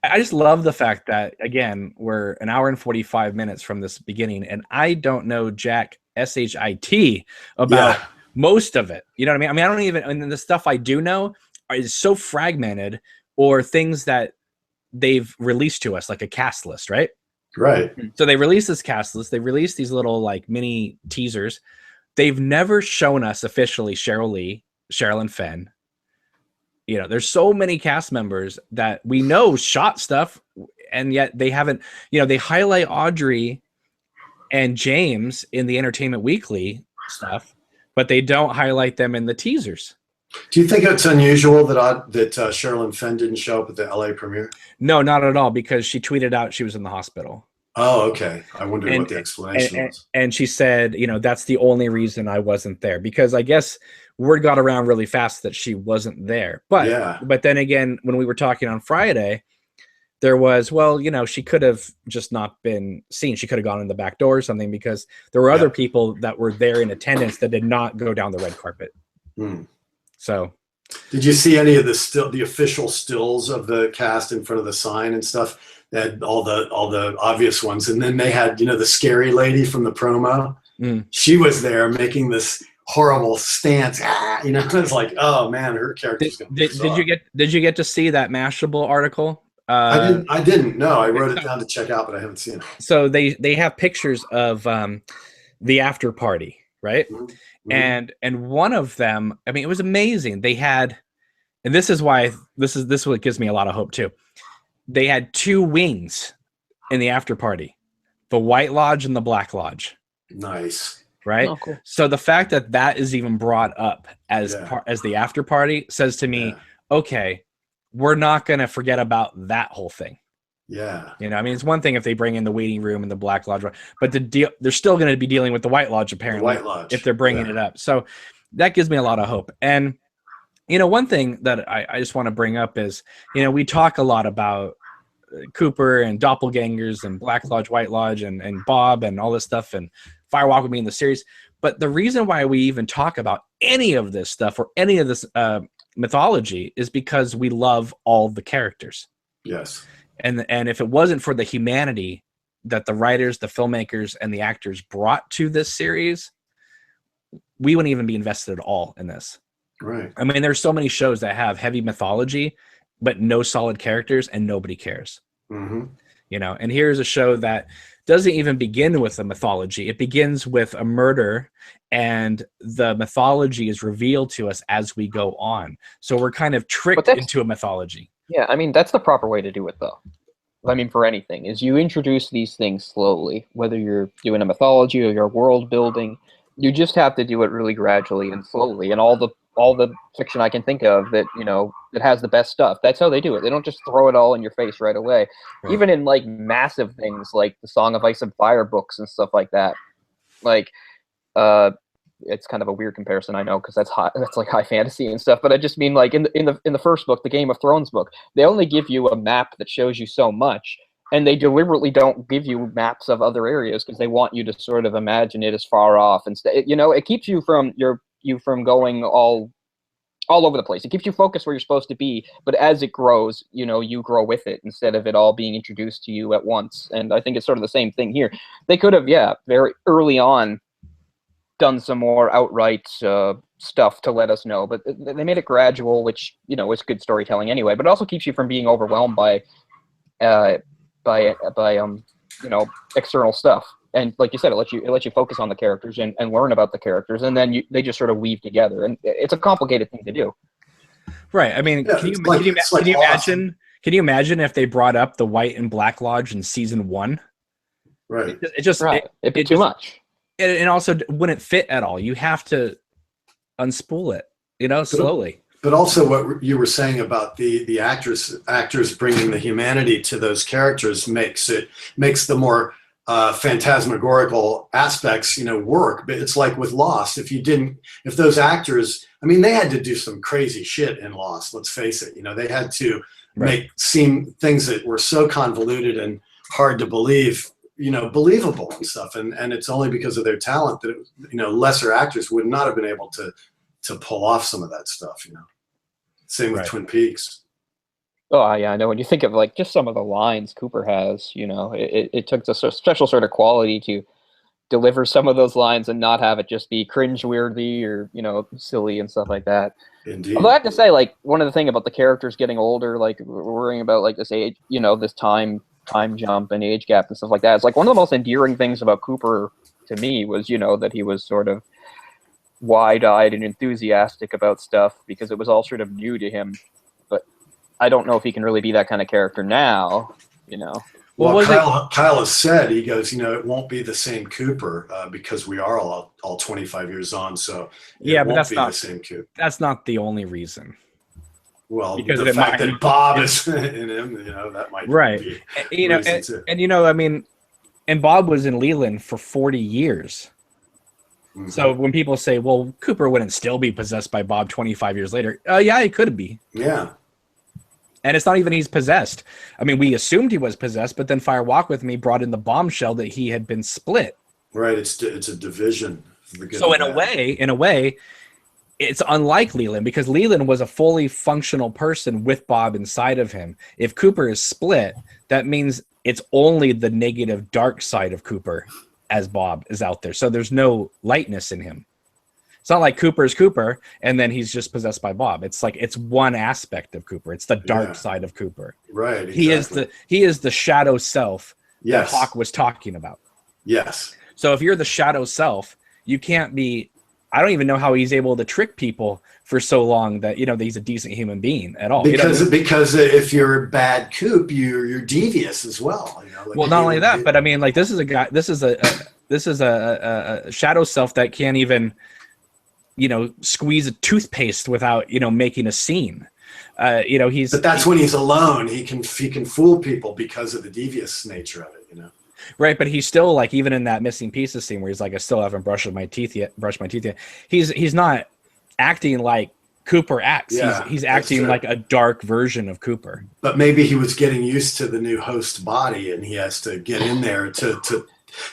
I just love the fact that, again, we're an hour and 45 minutes from this beginning, and I don't know Jack SHIT about most of it. You know what I mean? I don't even, and the stuff I do know is so fragmented, or things that they've released to us, like a cast list, right? Right. So they released this cast list. They released these little like mini teasers. They've never shown us officially Cheryl Lee, Sherilyn Fenn. You know, there's so many cast members that we know shot stuff, and yet they haven't. You know, they highlight Audrey and James in the Entertainment Weekly stuff, but they don't highlight them in the teasers. Do you think it's unusual that Sherilyn Fenn didn't show up at the LA premiere? No, not at all, because she tweeted out she was in the hospital. Oh, okay. I wondered what the explanation was. And she said, you know, that's the only reason I wasn't there, because I guess word got around really fast that she wasn't there. But then again, when we were talking on Friday, there was, well, you know, she could have just not been seen. She could have gone in the back door or something, because there were other people that were there in attendance that did not go down the red carpet. So, did you see any of the official stills of the cast in front of the sign and stuff? They had all the obvious ones, and then they had, you know, the scary lady from the promo. She was there making this horrible stance. You know, it's like, oh man, her character's gonna be bizarre. Did you get to see that Mashable article? I didn't. No, I wrote it down to check out, but I haven't seen it. So they have pictures of the after party, right? And one of them, I mean, it was amazing. They had, and this is why this is what gives me a lot of hope too. They had two wings in the after party, the White Lodge and the Black Lodge. Nice. Right. Oh, cool. So the fact that that is even brought up as as the after party says to me, okay, we're not going to forget about that whole thing. Yeah. You know, I mean, it's one thing if they bring in the waiting room and the Black Lodge, but they're still going to be dealing with the White Lodge, apparently, White Lodge. if they're bringing it up. So that gives me a lot of hope. And, you know, one thing that I just want to bring up is, you know, we talk a lot about Cooper and doppelgangers and Black Lodge, White Lodge, and Bob and all this stuff, and Firewalk with me in the series. But the reason why we even talk about any of this stuff or any of this mythology is because we love all the characters. Yes. And if it wasn't for the humanity that the writers, the filmmakers, and the actors brought to this series, we wouldn't even be invested at all in this. Right. I mean, there's so many shows that have heavy mythology, but no solid characters, and nobody cares. Mm-hmm. You know, and here's a show that doesn't even begin with a mythology. It begins with a murder, and the mythology is revealed to us as we go on. So we're kind of tricked into a mythology. Yeah, I mean, that's the proper way to do it, though. I mean, for anything, is you introduce these things slowly, whether you're doing a mythology or your world building. You just have to do it really gradually and slowly. And all the fiction I can think of that, you know, that has the best stuff, that's how they do it. They don't just throw it all in your face right away. Right. Even in like massive things like the Song of Ice and Fire books and stuff like that. Like, it's kind of a weird comparison, I know, because that's like high fantasy and stuff. But I just mean, like in the first book, the Game of Thrones book, they only give you a map that shows you so much, and they deliberately don't give you maps of other areas because they want you to sort of imagine it as far off. And you know, it keeps you from going all over the place. It keeps you focused where you're supposed to be, but as it grows, you know, you grow with it instead of it all being introduced to you at once. And I think it's sort of the same thing here. They could have, very early on, done some more outright stuff to let us know, but they made it gradual, which, you know, is good storytelling anyway. But it also keeps you from being overwhelmed by you know, external stuff. And like you said, it lets you focus on the characters and learn about the characters, and then they just sort of weave together. And it's a complicated thing to do. Right. I mean, can you imagine if they brought up the White and Black Lodge in season 1? Right. It'd be too much. And also wouldn't fit at all. You have to unspool it, you know, slowly. But also what you were saying about the actors bringing the humanity to those characters makes the more phantasmagorical aspects, you know, work. But it's like with Lost, if those actors, I mean, they had to do some crazy shit in Lost, let's face it. You know, they had to seem things that were so convoluted and hard to believe, you know, believable and stuff. And it's only because of their talent that, you know, lesser actors would not have been able to pull off some of that stuff, you know. Same with Twin Peaks. Oh, yeah, I know. When you think of, like, just some of the lines Cooper has, you know, it took a special sort of quality to deliver some of those lines and not have it just be cringe-worthy or, you know, silly and stuff like that. Indeed. Although I have to say, like, one of the things about the characters getting older, like, worrying about, like, this age, you know, this time jump and age gap and stuff like that. It's like one of the most endearing things about Cooper to me was, you know, that he was sort of wide-eyed and enthusiastic about stuff because it was all sort of new to him. But I don't know if he can really be that kind of character now, you know. Well, Kyle has said, he goes, you know, it won't be the same Cooper because we are all 25 years on, so but that's not the same Cooper. That's not the only reason. Well, because the fact that Bob is in him, you know, that might be you know, and you know, I mean, and Bob was in Leland for 40 years. Mm-hmm. So when people say, well, Cooper wouldn't still be possessed by Bob 25 years later, yeah, he could be. Yeah. And it's not even he's possessed. I mean, we assumed he was possessed, but then Fire Walk With Me brought in the bombshell that he had been split. Right. It's a division. So in a way, it's unlike Leland because Leland was a fully functional person with Bob inside of him. If Cooper is split, that means it's only the negative dark side of Cooper as Bob is out there. So there's no lightness in him. It's not like Cooper's Cooper and then he's just possessed by Bob. It's like it's one aspect of Cooper. It's the dark side of Cooper. Right. Exactly. He is the shadow self that Yes. Hawk was talking about. Yes. So if you're the shadow self, you can't be I don't even know how he's able to trick people for so long that, that he's a decent human being at all. Because if you're a bad coop, you're devious as well. Well, not only that, but I mean, like, this is a guy. This is a shadow self that can't even, squeeze a toothpaste without making a scene. But that's when he's alone. He can fool people because of the devious nature of it. Right, but he's still like, even in that missing pieces scene where he's like, I still haven't brushed my teeth yet. He's not acting like Cooper acts. Yeah, he's acting like a dark version of Cooper. But maybe he was getting used to the new host body, and he has to get in there to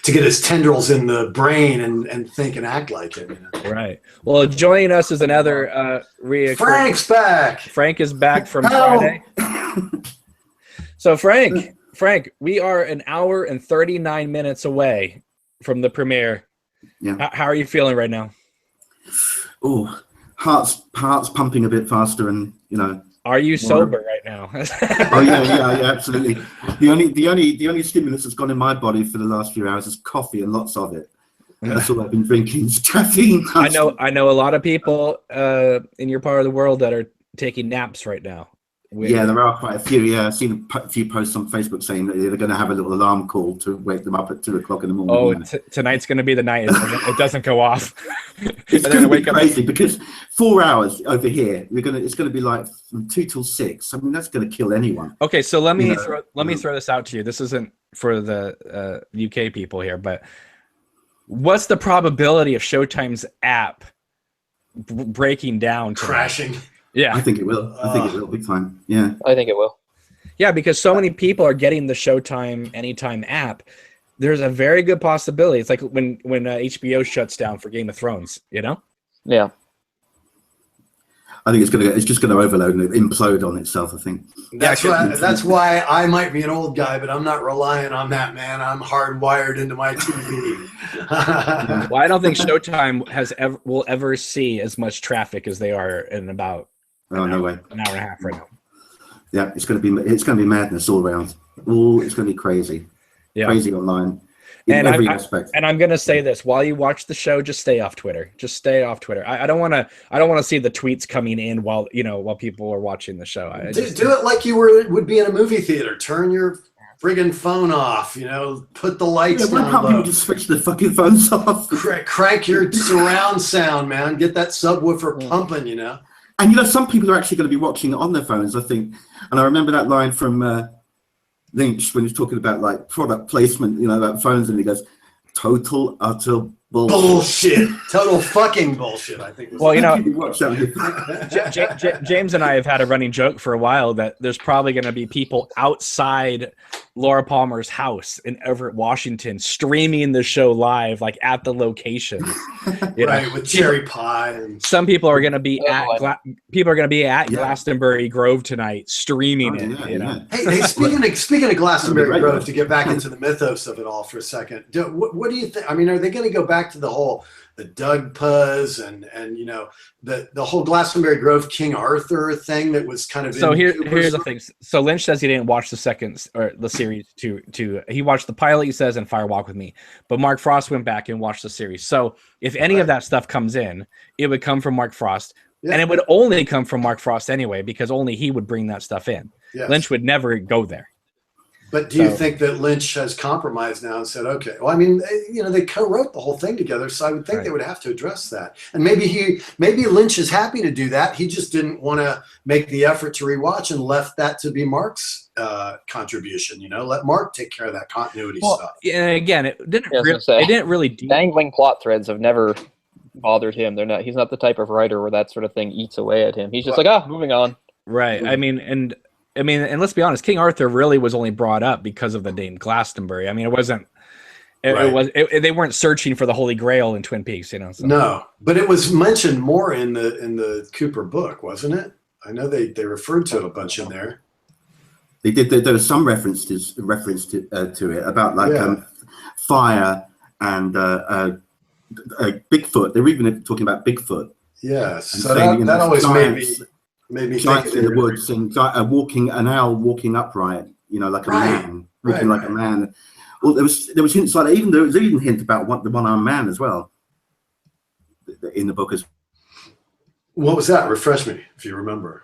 get his tendrils in the brain and think and act like it. Right. Well, joining us is another Frank's back. Frank is back from Friday. So Frank, we are an hour and 39 minutes away from the premiere. Yeah. How are you feeling right now? Oh, heart's pumping a bit faster, and Are you sober right now? Oh yeah, absolutely. The only stimulus that's gone in my body for the last few hours is coffee, and lots of it. That's all I've been drinking. Is caffeine. I know a lot of people in your part of the world that are taking naps right now. Yeah, there are quite a few. Yeah, I've seen a few posts on Facebook saying that they're going to have a little alarm call to wake them up at 2 o'clock in the morning. Oh, tonight's going to be the night. It doesn't go off. It's going to be crazy because 4 hours over here, it's going to be like from 2 till 6. I mean, that's going to kill anyone. Okay, so let me throw this out to you. This isn't for the UK people here, but what's the probability of Showtime's app breaking down, crashing? Yeah, I think it will. I think it will big time. Yeah, I think it will. Yeah, because so many people are getting the Showtime Anytime app. There's a very good possibility. It's like when HBO shuts down for Game of Thrones. Yeah. I think it's just gonna overload and implode on itself. I think. That's why I might be an old guy, but I'm not relying on that, man. I'm hardwired into my TV. Well, I don't think Showtime will ever see as much traffic as they are in about no way. An hour and a half right now. Yeah, it's gonna be madness all around. Oh, it's gonna be crazy. Yeah. Crazy online. In every aspect. And I'm gonna say this: while you watch the show, just stay off Twitter. Just stay off Twitter. I don't want to see the tweets coming in while people are watching the show. Do it like you would be in a movie theater. Turn your friggin' phone off. Put the lights down. Why can't people just switch the fucking phones off? Crank your surround sound, man. Get that subwoofer pumping. And some people are actually going to be watching it on their phones, I think. And I remember that line from Lynch when he's talking about like product placement, about phones, and he goes, "Total utter bullshit." Total fucking bullshit. I think. Well, James and I have had a running joke for a while that there's probably going to be people outside Laura Palmer's house in Everett, Washington, streaming the show live, like at the location, right, with cherry pie. And some people are going to be at Glastonbury Grove tonight, streaming it. Hey, speaking of Glastonbury Grove, to get back into the mythos of it all for a second, what do you think? I mean, are they going to go back to the Doug Puzz and the whole Glastonbury Grove King Arthur thing that was kind of here's the thing. So Lynch says he didn't watch the series he watched the pilot, he says, and Fire Walk with Me, but Mark Frost went back and watched the series. So if any of that stuff comes in, it would come from Mark Frost. Yeah. And it would only come from Mark Frost anyway, because only he would bring that stuff in. Yes. Lynch would never go there. But do you think that Lynch has compromised now and said, okay, well, I mean, they co-wrote the whole thing together, so I would think they would have to address that. And maybe Lynch is happy to do that. He just didn't want to make the effort to rewatch and left that to be Mark's contribution. Let Mark take care of that continuity stuff. Yeah, again, it didn't really dangling plot threads have never bothered him. He's not the type of writer where that sort of thing eats away at him. He's just moving on. Right. I mean, and let's be honest, King Arthur really was only brought up because of the name Glastonbury. I mean, it wasn't. They weren't searching for the Holy Grail in Twin Peaks, So. No, but it was mentioned more in the Cooper book, wasn't it? I know they referred to it a bunch in there. They did. There was some reference to it about fire and Bigfoot. They were even talking about Bigfoot. Yes, so that always made me giants in the woods and an owl walking upright, like a man, walking like a man. Well, there was hints like that. There was even hint about the one-armed man as well. in the book as. What was that? Refresh me if you remember.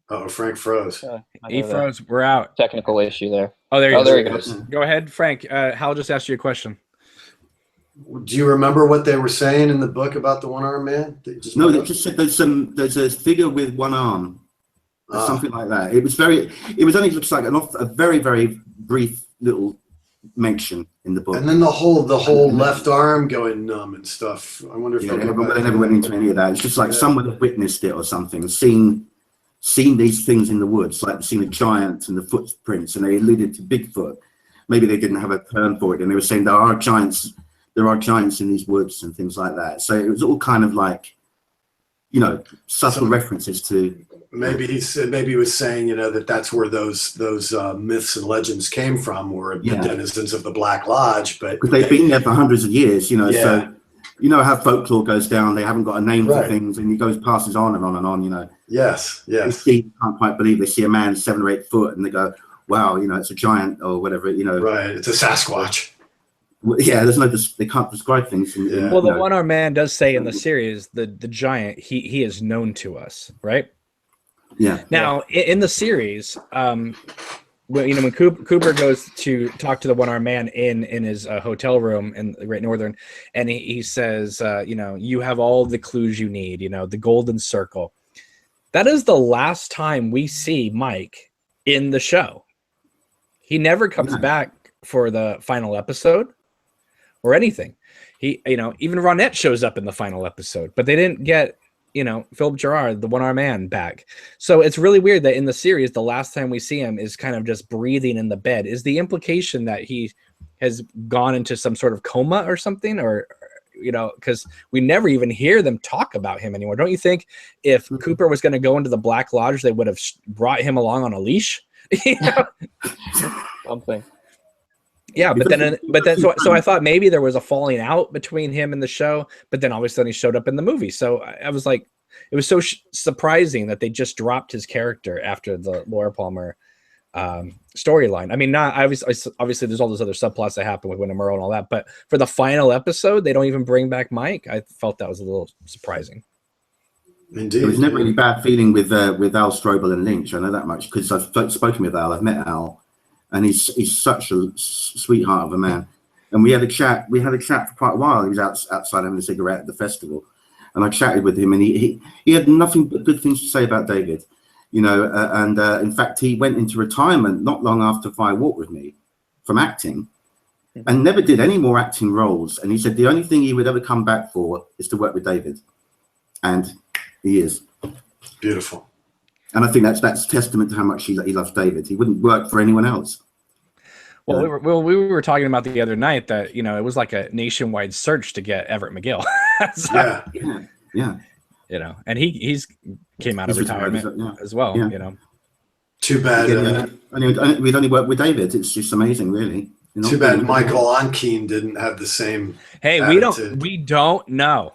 Oh, Frank froze. He froze. We're out. Technical issue there. Oh, there he goes. Go ahead, Frank. Hal just asked you a question. Do you remember what they were saying in the book about the one-armed man? They just said there's a figure with one arm, or something like that. It was only looks like a very, very brief little mention in the book. And then the whole left arm going numb and stuff. I wonder if they never went into any of that. It's just like someone had witnessed it or something, seen these things in the woods, like seen a giant and the footprints, and they alluded to Bigfoot. Maybe they didn't have a term for it, and they were saying there are giants in these woods and things like that. So it was all kind of like, subtle references to. Maybe he was saying, that's where those myths and legends came from, were the denizens of the Black Lodge. But because they've been there for hundreds of years, so how folklore goes down. They haven't got a name for things, and it passes on and on and on. Yes. They can't quite believe they see a man 7 or 8 foot, and they go, "Wow, it's a giant or whatever." Right? It's a Sasquatch. Yeah, they can't describe things. Well, the one-armed man does say in the series, the giant, he is known to us, right? Yeah. Now, in the series, when Cooper goes to talk to the one-armed man in his hotel room in the Great Northern, and he says, you have all the clues you need, the golden circle. That is the last time we see Mike in the show. He never comes back for the final episode or anything. He, even Ronette shows up in the final episode, but they didn't get, Philip Gerard, the one-armed man, back. So it's really weird that in the series, the last time we see him is kind of just breathing in the bed. Is the implication that he has gone into some sort of coma or something, or because we never even hear them talk about him anymore? Don't you think if Cooper was going to go into the Black Lodge, they would have brought him along on a leash? Something. Yeah, but then so I thought maybe there was a falling out between him and the show, but then all of a sudden he showed up in the movie. So I was like, it was so surprising that they just dropped his character after the Laura Palmer storyline. I mean, not obviously there's all those other subplots that happen with Winona Merle and all that, but for the final episode, they don't even bring back Mike. I felt that was a little surprising. Indeed. There was never any bad feeling with Al Strobel and Lynch. I know that much because I've spoken with Al. I've met Al. And he's such a sweetheart of a man. And we had a chat for quite a while. He was outside having a cigarette at the festival. And I chatted with him, and he had nothing but good things to say about David. And in fact, he went into retirement not long after Fire Walk with Me from acting and never did any more acting roles. And he said the only thing he would ever come back for is to work with David. And he is. Beautiful. And I think that's testament to how much he loves David. He wouldn't work for anyone else. Well, we were talking about the other night that it was like a nationwide search to get Everett McGill. Yeah. And he's came out of retirement as well. Yeah. Too bad. We'd only worked with David. It's just amazing, really. Too bad Michael Onkeen didn't have the same. Hey, attitude. we don't know.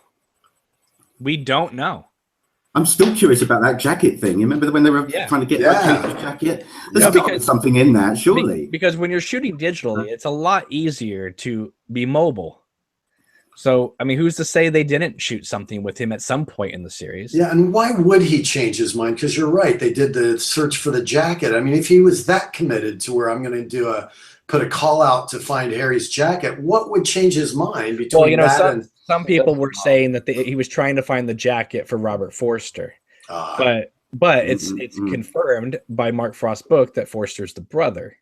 I'm still curious about that jacket thing. You remember when they were trying to get that jacket? There's got to be something in that, surely. Because when you're shooting digitally, it's a lot easier to be mobile. So, I mean, who's to say they didn't shoot something with him at some point in the series? Yeah, and why would he change his mind? Because you're right, they did the search for the jacket. I mean, if he was that committed to where I'm going to put a call out to find Harry's jacket, what would change his mind between some people were saying that he was trying to find the jacket for Robert Forster, but it's confirmed by Mark Frost's book that Forster's the brother,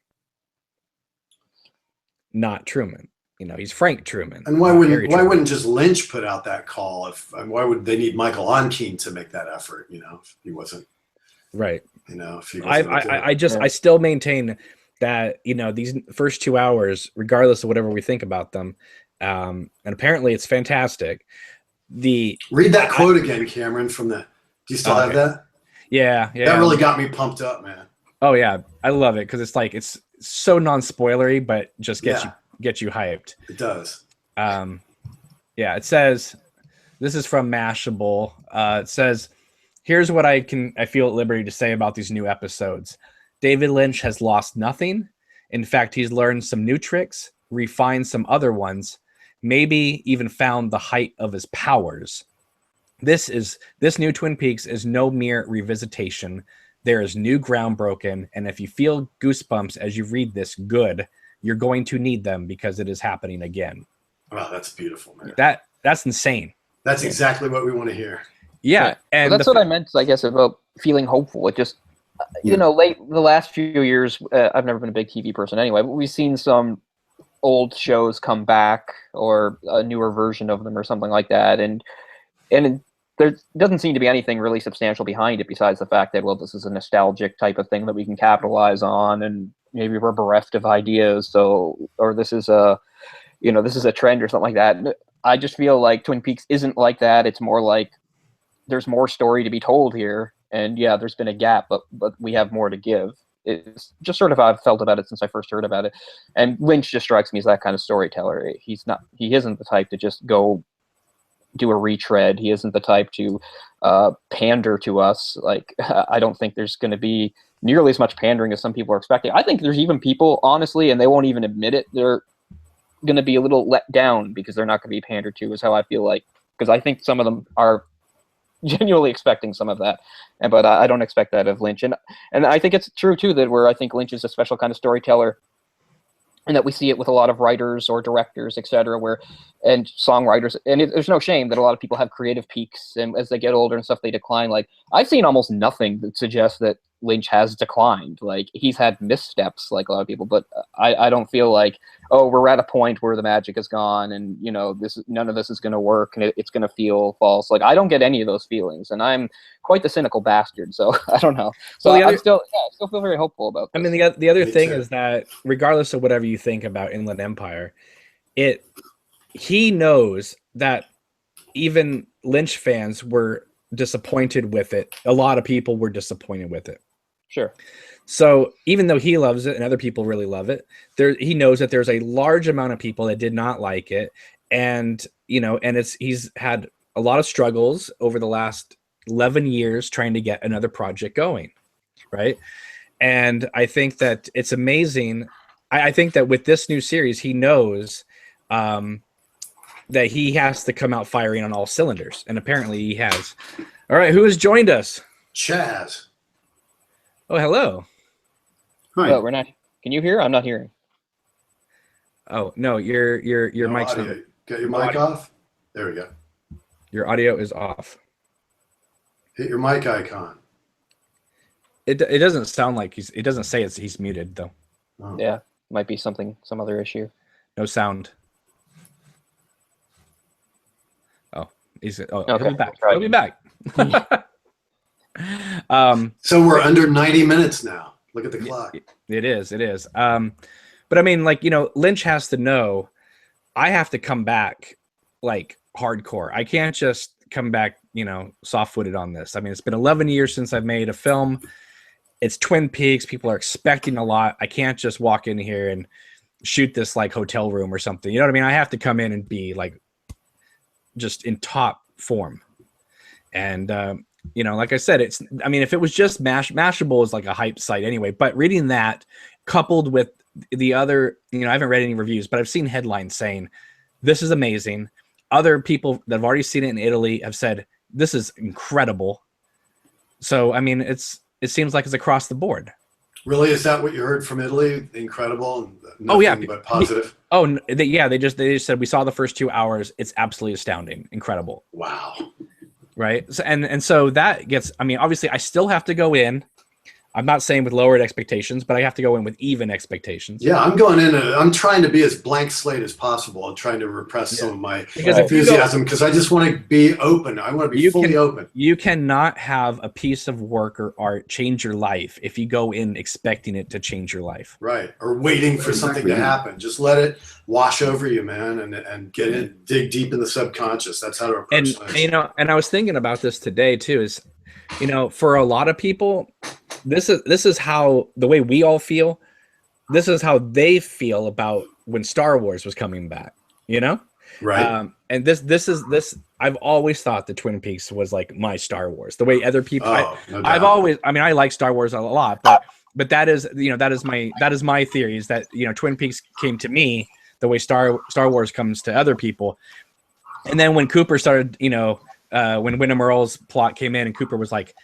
not Truman. He's Frank Truman. And why wouldn't just Lynch put out that call? Why would they need Michael Onkeen to make that effort? If he wasn't right. If he wasn't I still maintain that these first 2 hours, regardless of whatever we think about them. And apparently it's fantastic. Read that quote again, Cameron, from the. Do you still have that? Yeah. That really got me pumped up, man. Oh yeah, I love it because it's so non-spoilery, but just gets you hyped. It does. It says, this is from Mashable. It says, here's what I feel at liberty to say about these new episodes. David Lynch has lost nothing. In fact, he's learned some new tricks, refined some other ones, maybe even found the height of his powers. This new Twin Peaks is no mere revisitation. There is new ground broken, and if you feel goosebumps as you read this, good. You're going to need them because it is happening again. Wow, that's beautiful, man. That's insane. That's exactly what we want to hear. Yeah, and well, that's what I meant, I guess, about feeling hopeful. It just, you know, the last few years, I've never been a big TV person anyway, but we've seen some old shows come back or a newer version of them or something like that, and there doesn't seem to be anything really substantial behind it besides the fact that, well, this is a nostalgic type of thing that we can capitalize on, and maybe we're bereft of ideas, or this is a trend or something like that. I just feel like Twin Peaks isn't like that. It's more like there's more story to be told here, and yeah, there's been a gap, but we have more to give. It's just sort of how I've felt about it since I first heard about it. And Lynch just strikes me as that kind of storyteller. He isn't the type to just go do a retread. He isn't the type to pander to us. Like, I don't think there's going to be nearly as much pandering as some people are expecting. I think there's even people, honestly, and they won't even admit it, they're going to be a little let down because they're not going to be pandered to, is how I feel like. Because I think some of them are genuinely expecting some of that, but I don't expect that of Lynch. And I think it's true too that I think Lynch is a special kind of storyteller, and that we see it with a lot of writers or directors, etc., and songwriters. And there's no shame that a lot of people have creative peaks, and as they get older and stuff, they decline. Like, I've seen almost nothing that suggests that Lynch has declined. Like, he's had missteps, like a lot of people, but I don't feel like, oh, we're at a point where the magic is gone, and none of this is going to work, and it's going to feel false. Like, I don't get any of those feelings, and I'm quite the cynical bastard. So I don't know. So I still feel very hopeful about this. I mean, the other thing is that regardless of whatever you think about Inland Empire, he knows that even Lynch fans were disappointed with it. A lot of people were disappointed with it. Sure. So even though he loves it and other people really love it, he knows that there's a large amount of people that did not like it, and he's had a lot of struggles over the last 11 years trying to get another project going, right? And I think that it's amazing. I think that with this new series, he knows that he has to come out firing on all cylinders, and apparently he has. All right, who has joined us? Chaz. Oh, hello. Hi. Oh, we're not. Can you hear? I'm not hearing. Oh no, your No mic's audio. on. Got your mic off? There we go. Your audio is off. Hit your mic icon. It doesn't sound like it doesn't say he's muted though. Oh. Yeah, might be some other issue. No sound. Oh, Okay, he'll be back. right. He'll be back. So we're under 90 minutes now. Look at the clock. It is. But I mean, like, Lynch has to know I have to come back like hardcore. I can't just come back, soft-footed on this. I mean, it's been 11 years since I've made a film. It's Twin Peaks. People are expecting a lot. I can't just walk in here and shoot this like hotel room or something. You know what I mean? I have to come in and be like just in top form. And like I said, if it was just Mashable is like a hype site anyway, but reading that coupled with the other, I haven't read any reviews, but I've seen headlines saying this is amazing. Other people that have already seen it in Italy have said this is incredible. So, I mean, it seems like it's across the board. Really? Is that what you heard from Italy? Incredible? Oh, yeah. But positive? Oh, they just said we saw the first 2 hours. It's absolutely astounding. Incredible. Wow. Right. So, and so that gets, obviously I still have to go in. I'm not saying with lowered expectations, but I have to go in with even expectations. Yeah, I'm going in. I'm trying to be as blank slate as possible. I'm trying to repress some of my enthusiasm because I just want to be open. I want to be fully open. You cannot have a piece of work or art change your life if you go in expecting it to change your life. Right. Or waiting for something to happen. Just let it wash over you, man, and get in, dig deep in the subconscious. That's how to approach things. And I was thinking about this today too, is, for a lot of people, this is how the way we all feel. This is how they feel about when Star Wars was coming back, Right. And this I've always thought that Twin Peaks was like my Star Wars. The way other people, I've always, I like Star Wars a lot, but that is my theory is that, Twin Peaks came to me the way Star Wars comes to other people. And then when Cooper started, when Wyndham Earle's plot came in and Cooper was like,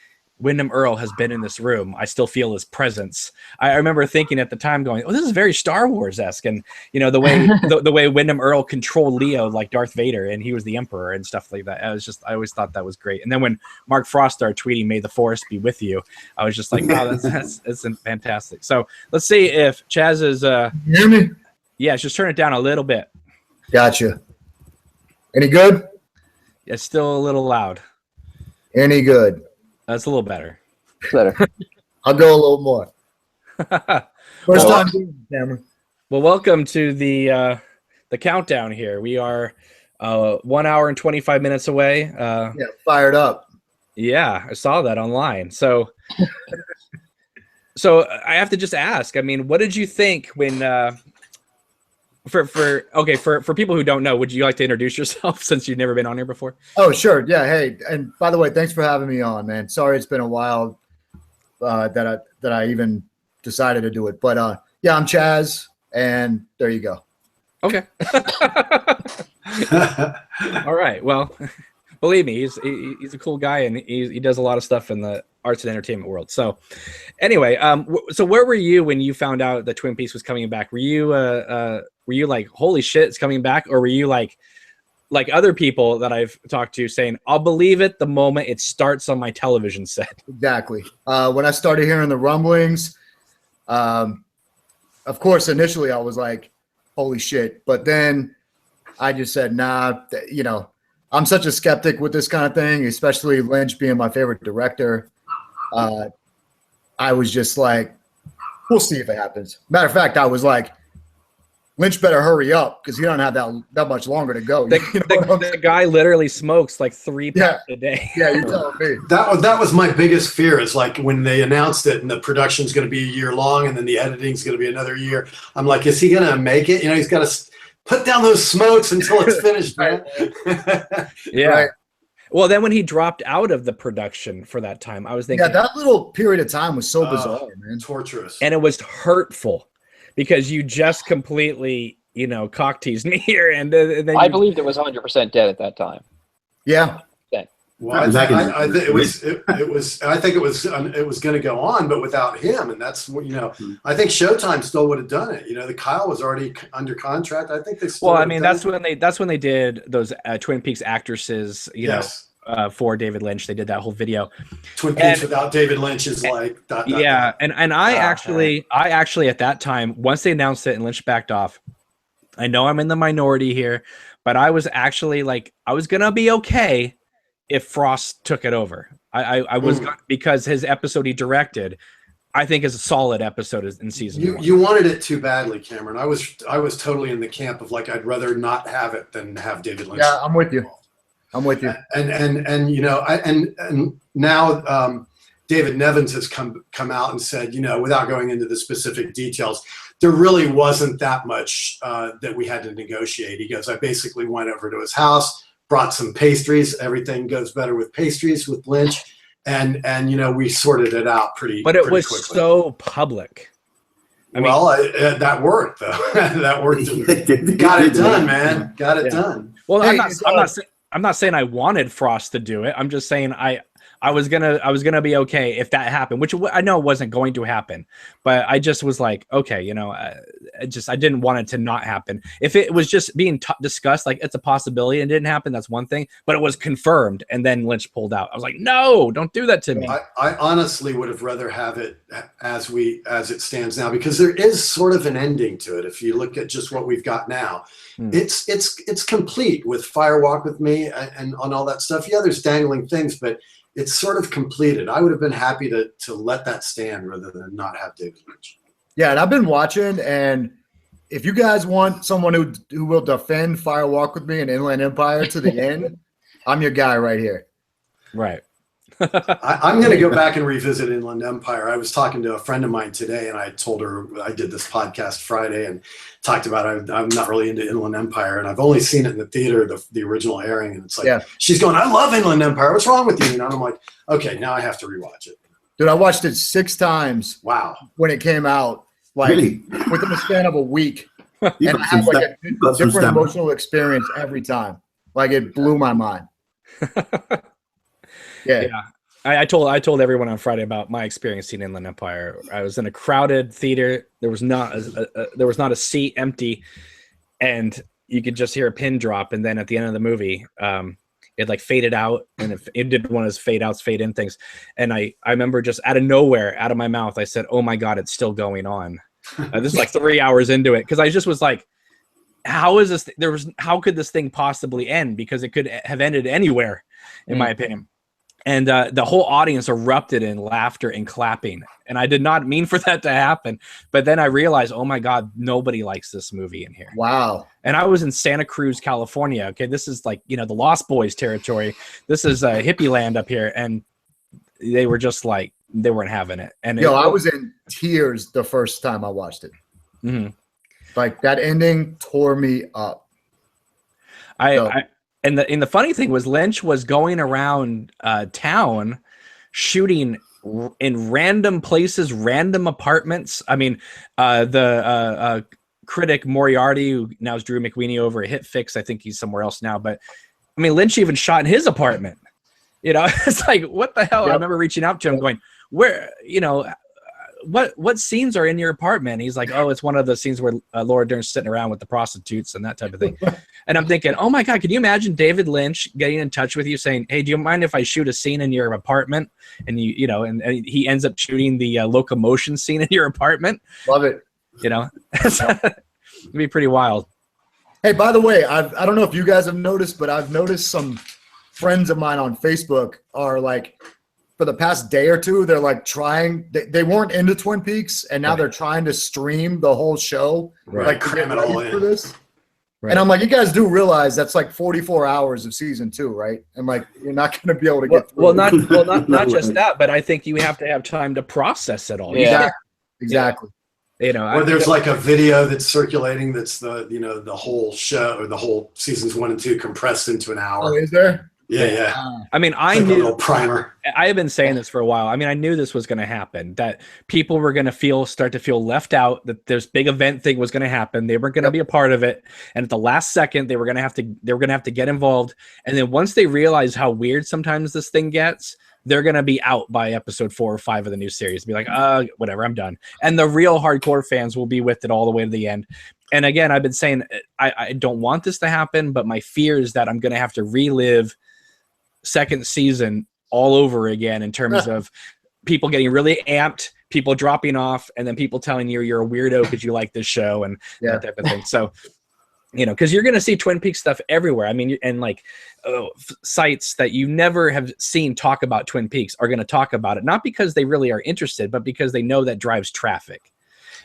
Wyndham Earle has been in this room. I still feel his presence. I remember thinking at the time going, oh, this is very Star Wars-esque. And, the way the way Wyndham Earle controlled Leo like Darth Vader and he was the Emperor and stuff like that. I always thought that was great. And then when Mark Frost started tweeting, "May the Force be with you," I was just like, wow, that's fantastic. So let's see if Chaz is... You hear me? Yeah, just turn it down a little bit. Gotcha. Any good? It's still a little loud. Any good? That's a little better. Better. I'll go a little more. First time doing it, Cameron. Well, welcome to the countdown here. We are 1 hour and 25 minutes away. Yeah, fired up. Yeah, I saw that online. So I have to just ask, what did you think when for people who don't know, would you like to introduce yourself since you've never been on here before? Oh, sure. Yeah. Hey, and by the way, thanks for having me on, man. Sorry it's been a while that I even decided to do it. But yeah, I'm Chaz, and there you go. Okay. All right. Well, believe me, he's a cool guy, and he does a lot of stuff in the arts and entertainment world. So anyway, so where were you when you found out that Twin Peaks was coming back? Were you like, holy shit, it's coming back? Or were you like other people that I've talked to saying, I'll believe it the moment it starts on my television set? Exactly. When I started hearing the rumblings, of course, initially I was like, holy shit. But then I just said, nah, I'm such a skeptic with this kind of thing, especially Lynch being my favorite director. I was just like, we'll see if it happens. Matter of fact, I was like, Lynch better hurry up because he don't have that much longer to go. The guy literally smokes like 3 packs a day. Yeah, you're telling me. That was my biggest fear, is like when they announced it and the production's going to be a year long and then the editing's going to be another year. I'm like, is he going to make it? He's got to put down those smokes until it's finished, man. Yeah. Right. Well, then when he dropped out of the production for that time, I was thinking, yeah, that little period of time was so bizarre, man. Torturous. And it was hurtful because you just completely, cock teased me here. And then I believed it was 100% dead at that time. Yeah. Well, I think it was. I think it was going to go on, but without him, and that's what I think Showtime still would have done it. The Kyle was already under contract. I think they still. Well, that's when they did those Twin Peaks actresses. Yes. For David Lynch, they did that whole video. Twin Peaks without David Lynch is like. And I actually at that time, once they announced it and Lynch backed off, I know I'm in the minority here, but I was actually like, I was gonna be okay if Frost took it over. I was because his episode he directed, I think, is a solid episode in season 1. You wanted it too badly, Cameron. I was totally in the camp of like, I'd rather not have it than have David Lynch. Yeah, I'm with you. And now David Nevins has come out and said, without going into the specific details, there really wasn't that much that we had to negotiate. He goes, I basically went over to his house, brought some pastries. Everything goes better with pastries with Lynch, and we sorted it out pretty. But it was quickly. so public. That worked though. That worked. Got it done, man. Got it done. Well, I'm not saying I wanted Frost to do it. I'm just saying I was gonna be okay if that happened, which I know wasn't going to happen, but I just was like, okay, I didn't want it to not happen. If it was just being discussed, like it's a possibility and it didn't happen, that's one thing, but it was confirmed and then Lynch pulled out. I was like, no, don't do that to me. I honestly would have rather have it as it stands now, because there is sort of an ending to it. If you look at just what we've got now, it's complete with Fire Walk with Me and on all that stuff. Yeah, there's dangling things, but it's sort of completed. I would have been happy to let that stand rather than not have David Lynch. Yeah, and I've been watching, and if you guys want someone who will defend Fire Walk with Me and Inland Empire to the end, I'm your guy right here. Right. I'm going to go back and revisit Inland Empire. I was talking to a friend of mine today, and I told her I did this podcast Friday and talked about I'm not really into Inland Empire, and I've only seen it in the theater, the original airing, and it's like, she's going, I love Inland Empire. What's wrong with you? And I'm like, okay, now I have to rewatch it. Dude, I watched it 6 times. Wow. When it came out, like within the span of a week. And I had like a different emotional experience every time. Like it blew my mind. Yeah. I told everyone on Friday about my experience seeing Inland Empire. I was in a crowded theater. There was not a seat empty, and you could just hear a pin drop. And then at the end of the movie, it like faded out, and it did one of those fade outs, fade in things. And I remember just out of nowhere, out of my mouth, I said, "Oh my God, it's still going on." This is like 3 hours into it, because I just was like, "How is this? How could this thing possibly end?" Because it could have ended anywhere, in my opinion. And the whole audience erupted in laughter and clapping. And I did not mean for that to happen. But then I realized, oh my God, nobody likes this movie in here. Wow. And I was in Santa Cruz, California. Okay, this is like, the Lost Boys territory. This is hippie land up here. And they were just like, they weren't having it. And I was in tears the first time I watched it. Mm-hmm. Like that ending tore me up. And the funny thing was, Lynch was going around town shooting in random places, random apartments. I mean, the critic Moriarty, who now is Drew McWeeny over at Hit Fix, I think he's somewhere else now. But I mean, Lynch even shot in his apartment. It's like, what the hell? Yep. I remember reaching out to him, going, "Where? What scenes are in your apartment?" He's like, "Oh, it's one of the scenes where Laura Dern's sitting around with the prostitutes and that type of thing." And I'm thinking, oh my God, can you imagine David Lynch getting in touch with you saying, "Hey, do you mind if I shoot a scene in your apartment?" And and he ends up shooting the locomotion scene in your apartment. Love it. It'd be pretty wild. Hey, by the way, I don't know if you guys have noticed, but I've noticed some friends of mine on Facebook are like, for the past day or two, they're like trying, they weren't into Twin Peaks, and now they're trying to stream the whole show. Right. Like cram it all in for this. Right. And I'm like, you guys do realize that's like 44 hours of season 2, right? And like, you're not going to be able to get through. Not just that, but I think you have to have time to process it all. Yeah, exactly. Or there's like a video that's circulating that's the whole show, or the whole seasons 1 and 2 compressed into an hour. Oh, is there? Yeah. I mean, I like knew, a little primer. I have been saying this for a while. I mean, I knew this was going to happen, that people were going to start to feel left out, that this big event thing was going to happen. They weren't going to be a part of it. And at the last second, they were going to have to get involved. And then once they realize how weird sometimes this thing gets, they're going to be out by episode 4 or 5 of the new series. Be like, whatever, I'm done. And the real hardcore fans will be with it all the way to the end. And again, I've been saying, I don't want this to happen, but my fear is that I'm going to have to relive second season all over again, in terms of people getting really amped, people dropping off, and then people telling you you're a weirdo because you like this show and that type of thing. So, because you're going to see Twin Peaks stuff everywhere. I mean, and like sites that you never have seen talk about Twin Peaks are going to talk about it, not because they really are interested, but because they know that drives traffic.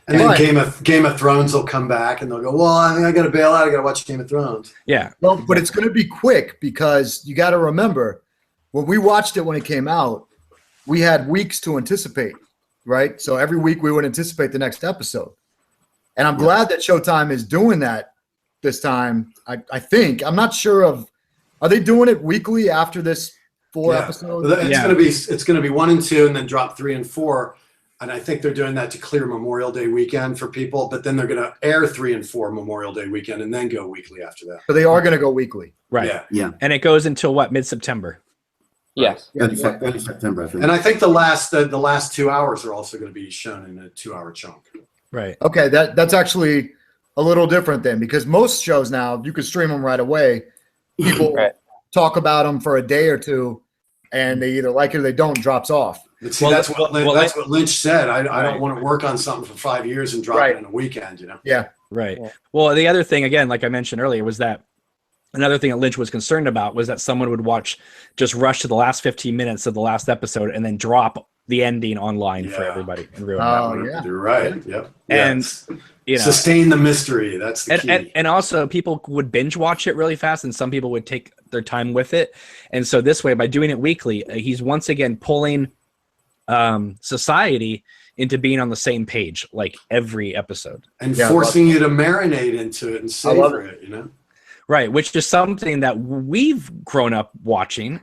And then Game of Thrones will come back and they'll go, well, I got to bail out. I got to watch Game of Thrones. Yeah. Well, but it's going to be quick, because you got to remember, when we watched it when it came out, we had weeks to anticipate, right? So every week we would anticipate the next episode. And I'm glad that Showtime is doing that this time. I think. I'm not sure are they doing it weekly after this 4 episodes? It's going to be 1 and 2 and then drop 3 and 4. And I think they're doing that to clear Memorial Day weekend for people, but then they're going to air 3 and 4 Memorial Day weekend and then go weekly after that. So they are going to go weekly. Right. Yeah. And it goes until what? Mid-September. Yes. Early September, I think. And I think the last 2 hours are also going to be shown in a 2-hour chunk. Right. Okay, that's actually a little different then, because most shows now you can stream them right away. People talk about them for a day or two, and they either like it or they don't. Drops off. See, that's what Lynch said. I don't want to work on something for 5 years and drop it in a weekend. Yeah. Right. Yeah. Well, the other thing, again, like I mentioned earlier, was that another thing that Lynch was concerned about was that someone would just rush to the last 15 minutes of the last episode and then drop the ending online for everybody and ruin that. Yeah. You're right. Yep. And sustain the mystery. That's the key. And also people would binge watch it really fast, and some people would take their time with it. And so this way, by doing it weekly, he's once again pulling society into being on the same page, like every episode, and forcing you to marinate into it and savor it. Right, which is something that we've grown up watching,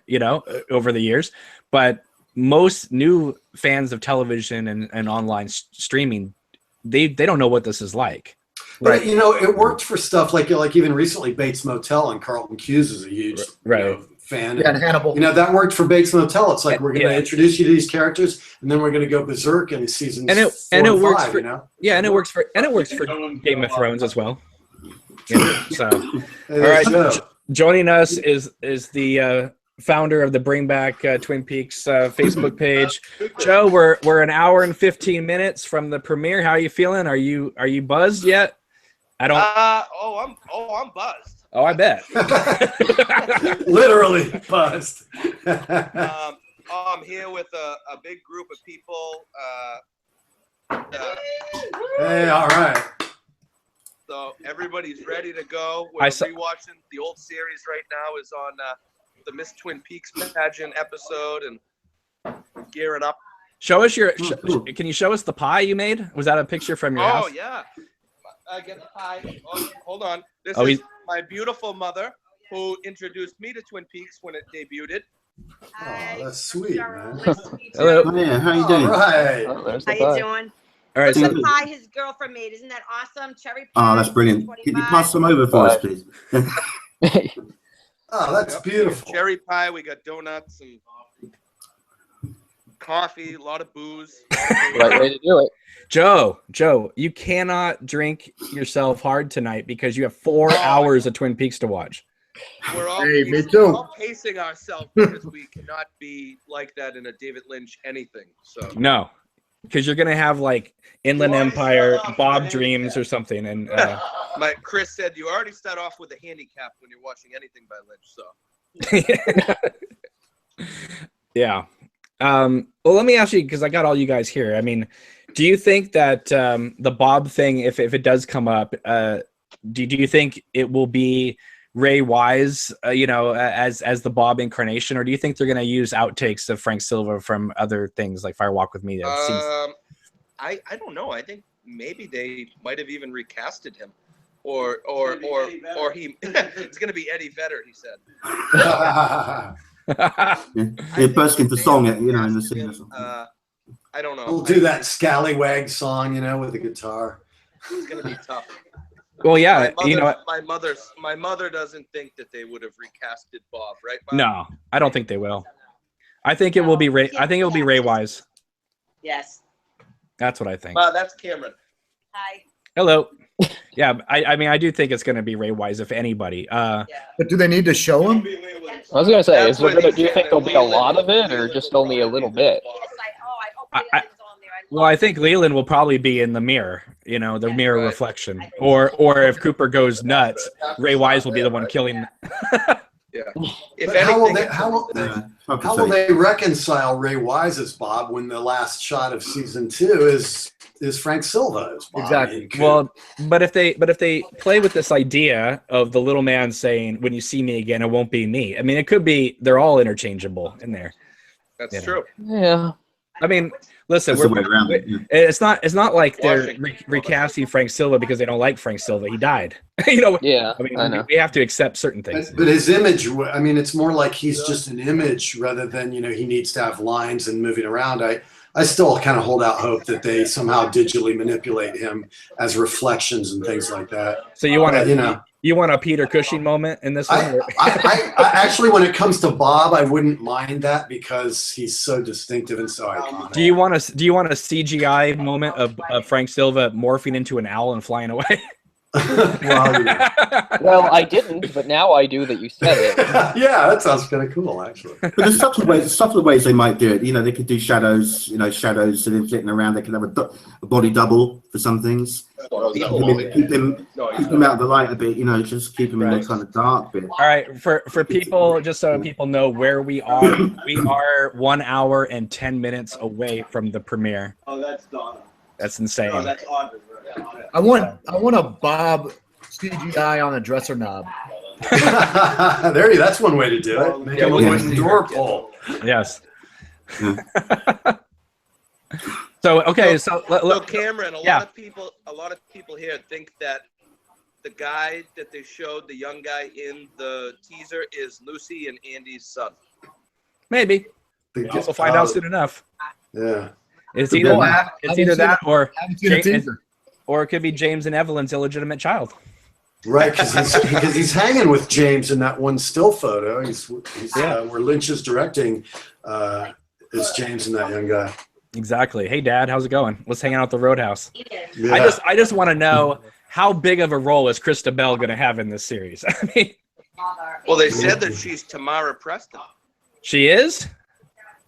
over the years, but most new fans of television and online streaming, they don't know what this is like. But you know, it worked for stuff like even recently Bates Motel, and Carlton Cuse is a huge fan. Yeah, and Hannibal. You know, that worked for Bates Motel. It's like we're going to introduce you to these characters, and then we're going to go berserk in season and it 4 and works 5, for, you know? Yeah, and it works for Game of Thrones as well. Yeah, so All right, joining us is the founder of the Bring Back Twin Peaks Facebook page. Joe, we're an hour and 15 minutes from the premiere. How are you feeling? Are you buzzed yet? I don't. I'm buzzed. Oh, I bet. Literally buzzed. I'm here with a big group of people. Hey, all right. So everybody's ready to go. We're rewatching the old series right now. Is on the Miss Twin Peaks pageant episode and gearing up. Show us can you show us the pie you made? Was that a picture from your house? Oh yeah, I get the pie. Oh, hold on. This is my beautiful mother who introduced me to Twin Peaks when it debuted. Oh, that's sweet, man. Hello. Oh, yeah, how you doing? All right. There's How the you pie. doing? All right. That's the pie his girlfriend made. Isn't that awesome? Cherry pie. Oh, that's brilliant. Can you pass some over for us, please? Oh, that's beautiful. Cherry pie. We got donuts and coffee. A lot of booze. Right way to do it. Joe, you cannot drink yourself hard tonight because you have 4 hours of Twin Peaks to watch. We're all, Hey, me pacing, too. we're all pacing ourselves because we cannot be like that in a David Lynch anything. So No, because you're gonna have like Inland Empire, Bob Dreams, or something, and my Chris said you already start off with a handicap when you're watching anything by Lynch. So yeah. Well, let me ask you, because I got all you guys here. I mean, do you think that the Bob thing, if it does come up, do you think it will be Ray Wise, as the Bob incarnation, or do you think they're going to use outtakes of Frank Silva from other things like Fire Walk with Me? I don't know. I think maybe they might have even recasted him, or he. It's going to be Eddie Vedder. He said. They burst into song, in the scene or something. I don't know. We'll do that scallywag song, with the guitar. It's going to be tough. Well, yeah, my mother doesn't think that they would have recasted Bob, right, Bob? No, I don't think they will. I think it will be Ray. I think it will be Ray Wise. Yes. That's what I think. That's Cameron. Hi. Hello. Yeah, I mean, I do think it's going to be Ray Wise, if anybody. But do they need to show him? I was gonna say, do you think there'll be a lot of it, or just only a little bit? Well, I think Leland will probably be in the mirror, the mirror reflection. Or if Cooper goes nuts, Ray Wise will be the one killing. Yeah. But how will they reconcile Ray Wise as Bob when the last shot of season 2 is Frank Silva as Bob? Exactly. Well, but if they play with this idea of the little man saying, "When you see me again, it won't be me." I mean, it could be they're all interchangeable in there. That's true. Yeah. I mean, listen, it's not like they're recasting Frank Silva because they don't like Frank Silva. He died. Yeah. I mean, I know. we have to accept certain things. But his image, I mean, it's more like he's just an image rather than, he needs to have lines and moving around. I still kind of hold out hope that they somehow digitally manipulate him as reflections and things like that. So you want you want a Peter Cushing moment in this one? I actually, when it comes to Bob, I wouldn't mind that because he's so distinctive and so iconic. Do you want a CGI moment of Frank Silva morphing into an owl and flying away? Well, I didn't, but now I do that you said it. Yeah, that sounds kind of cool, actually. But there's subtle ways they might do it. They could do shadows, shadows sort of flitting around. They could have a body double for some things. Keep them out of the light a bit, just keep them in the kind of dark bit. All right, for people, just so people know where we are, we are 1 hour and 10 minutes away from the premiere. Oh, that's Donna. That's insane. Oh, that's Audrey. I want a Bob CGI on a dresser knob. That's one way to do it. Make him a wooden door pull. Yes. So Cameron, a lot of people here think that the guy that they showed, the young guy in the teaser, is Lucy and Andy's son. Maybe. We'll find out soon enough. Yeah. It's either that or Or it could be James and Evelyn's illegitimate child. Right, because he's hanging with James in that one still photo. He's where Lynch is directing. It's James and that young guy. Exactly. Hey, Dad, how's it going? Let's hang out at the Roadhouse. Yeah. I just want to know, how big of a role is Krista Bell going to have in this series? I mean, well, they said that she's Tamara Preston. She is?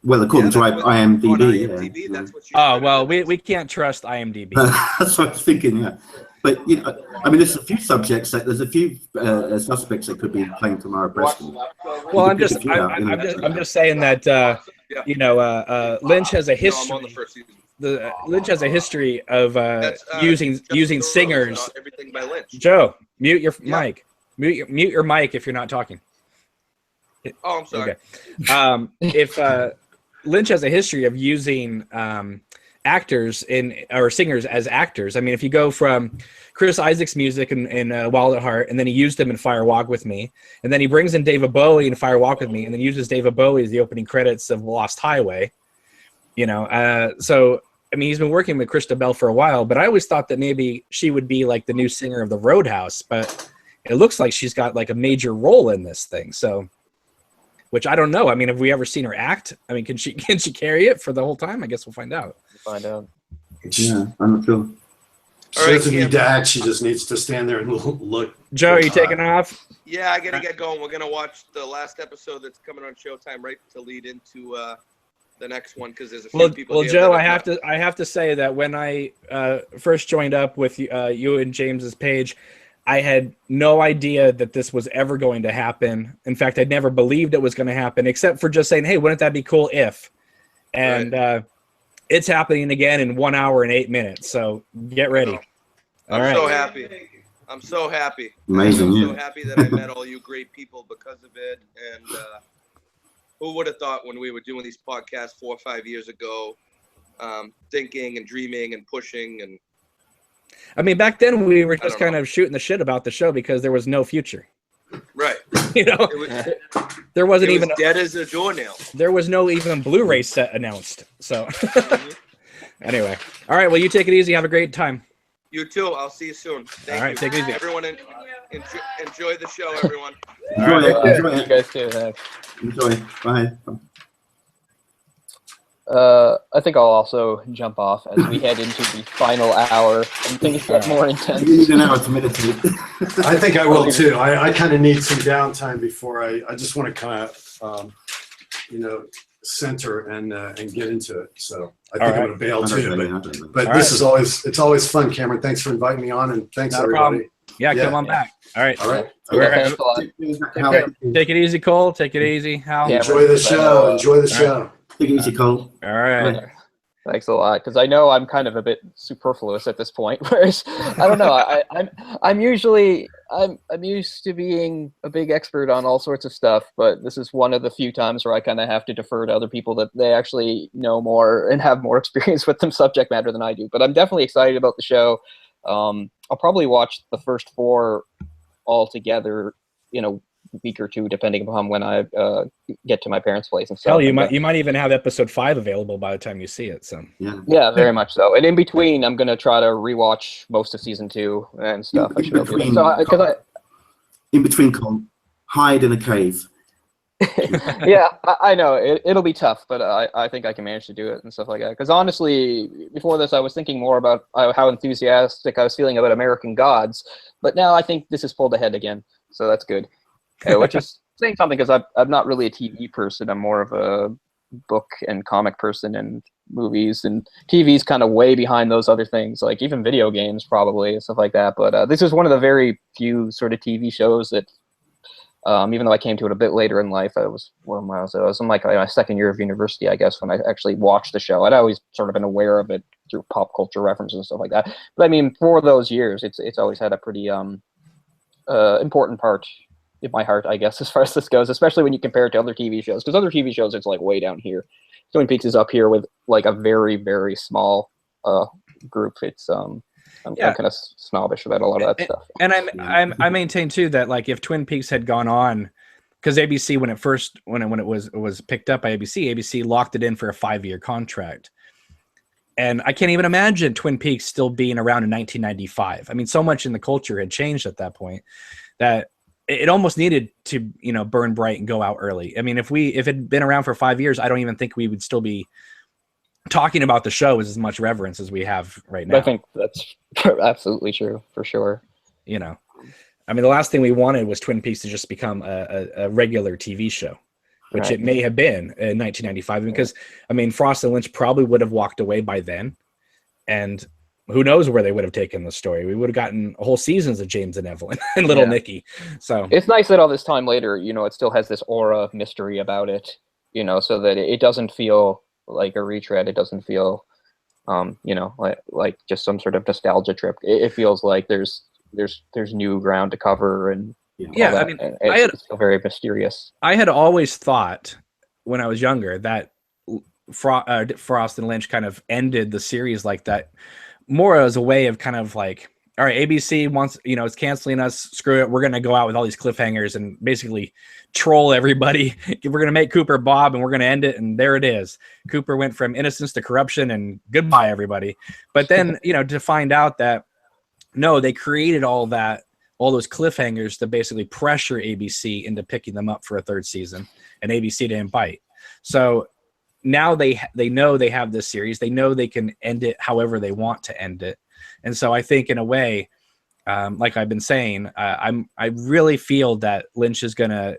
Well, according to IMDb. IMDb, that's what we can't trust IMDb. That's what I was thinking, yeah. But, you know, I mean, there's a few subjects, there's a few suspects that could be playing Tamara Preston. Well, I'm just saying that, you know, Lynch has a history. No, I'm on the first season. Lynch has a history of using singers. Everything by Lynch. Joe, mute your mic. Mute your mic if you're not talking. Oh, I'm sorry. Okay. If Lynch has a history of using actors or singers as actors. I mean, if you go from Chris Isaak's music in Wild at Heart, and then he used them in Fire Walk with Me, and then he brings in David Bowie in Fire Walk with Me, and then uses David Bowie as the opening credits of Lost Highway. You know, so I mean, he's been working with Krista Bell for a while, but I always thought that maybe she would be like the new singer of the Roadhouse, but it looks like she's got like a major role in this thing. So, which I don't know. I mean, have we ever seen her act? I mean, can she carry it for the whole time? I guess we'll find out. Yeah, I'm not sure. She doesn't need to act. She just needs to stand there and look. Joe, are you taking off? Yeah, I gotta get going. We're gonna watch the last episode that's coming on Showtime right to lead into the next one, because there's a few people. Well, Joe, I have to say that when I first joined up with you and James's page, I had no idea that this was ever going to happen. In fact, I'd never believed it was going to happen, except for just saying, "Hey, wouldn't that be cool if?" And it's happening again in 1 hour and 8 minutes. So get ready. I'm so happy. I'm so happy. Amazing. I'm so happy that I met all you great people because of it. And who would have thought when we were doing these podcasts 4 or 5 years ago, thinking and dreaming and pushing and. I mean, back then we were just kind of shooting the shit about the show because there was no future. Right. You know, there wasn't even dead as a doornail. There was no even Blu-ray set announced. So anyway, all right. Well, you take it easy. Have a great time. You too. I'll see you soon. Thank all right. You. Take it easy. Everyone, enjoy the show. Everyone. Enjoy it. You guys too. Enjoy it. Bye. I think I'll also jump off as we head into the final hour and things get more intense. You need an hour to meditate. I think I will too. I kind of need some downtime before I just want to kind of, center and get into it. So I think I'm going to bail too. But this is always fun, Cameron. Thanks for inviting me on, and thanks everybody. Yeah, come on back. All right. All right. Take it easy, Cole. Take it easy, Hal. Enjoy the show. Enjoy the show. Take it easy, Cole. All right. Thanks a lot, because I know I'm kind of a bit superfluous at this point. Whereas I don't know, I'm used to being a big expert on all sorts of stuff, but this is one of the few times where I kind of have to defer to other people that they actually know more and have more experience with the subject matter than I do. But I'm definitely excited about the show. I'll probably watch the first 4 all together in a week or 2, depending upon when I get to my parents' place and stuff. Hell, you might even have episode 5 available by the time you see it. So yeah, very much so. And in between, I'm gonna try to rewatch most of season 2 and stuff. In between, Cole, hide in a cave. Yeah, I know it'll be tough, but I think I can manage to do it and stuff like that. Because honestly, before this, I was thinking more about how enthusiastic I was feeling about American Gods, but now I think this is pulled ahead again, so that's good. Which is saying something, because I'm not really a TV person. I'm more of a book and comic person, and movies and TV's kind of way behind those other things, like even video games probably and stuff like that. But this is one of the very few sort of TV shows that, even though I came to it a bit later in life, I was in like my second year of university, I guess, when I actually watched the show. I'd always sort of been aware of it through pop culture references and stuff like that. But I mean, for those years, it's always had a pretty important part in my heart, I guess, as far as this goes, especially when you compare it to other TV shows, because other TV shows, it's like way down here. Twin Peaks is up here with like a very, very small group. It's I'm kind of snobbish about a lot of that stuff. And I maintain too that, like, if Twin Peaks had gone on, because ABC when it was picked up by ABC locked it in for a 5-year contract. And I can't even imagine Twin Peaks still being around in 1995. I mean, so much in the culture had changed at that point that it almost needed to, you know, burn bright and go out early. I mean, if it had been around for 5 years, I don't even think we would still be talking about the show with as much reverence as we have right now. I think that's absolutely true, for sure. You know, I mean, the last thing we wanted was Twin Peaks to just become a regular TV show, which it may have been in 1995, because I mean, Frost and Lynch probably would have walked away by then, and who knows where they would have taken the story. We would have gotten whole seasons of James and Evelyn and Little Nicky. So it's nice that all this time later, you know, it still has this aura of mystery about it, you know, so that it doesn't feel like a retread. It doesn't feel, you know, like just some sort of nostalgia trip. It feels like there's new ground to cover, and I mean, it's still very mysterious. I had always thought when I was younger that Frost and Lynch kind of ended the series like that, more as a way of kind of like, all right, ABC wants, you know, it's canceling us. Screw it. We're going to go out with all these cliffhangers and basically troll everybody. We're going to make Cooper Bob, and we're going to end it. And there it is. Cooper went from innocence to corruption, and goodbye, everybody. But then, you know, to find out that, no, they created all those cliffhangers to basically pressure ABC into picking them up for a third season, and ABC didn't bite. So now they know they have this series. They know they can end it however they want to end it. And so I think in a way, like I've been saying, I really feel that Lynch is going to,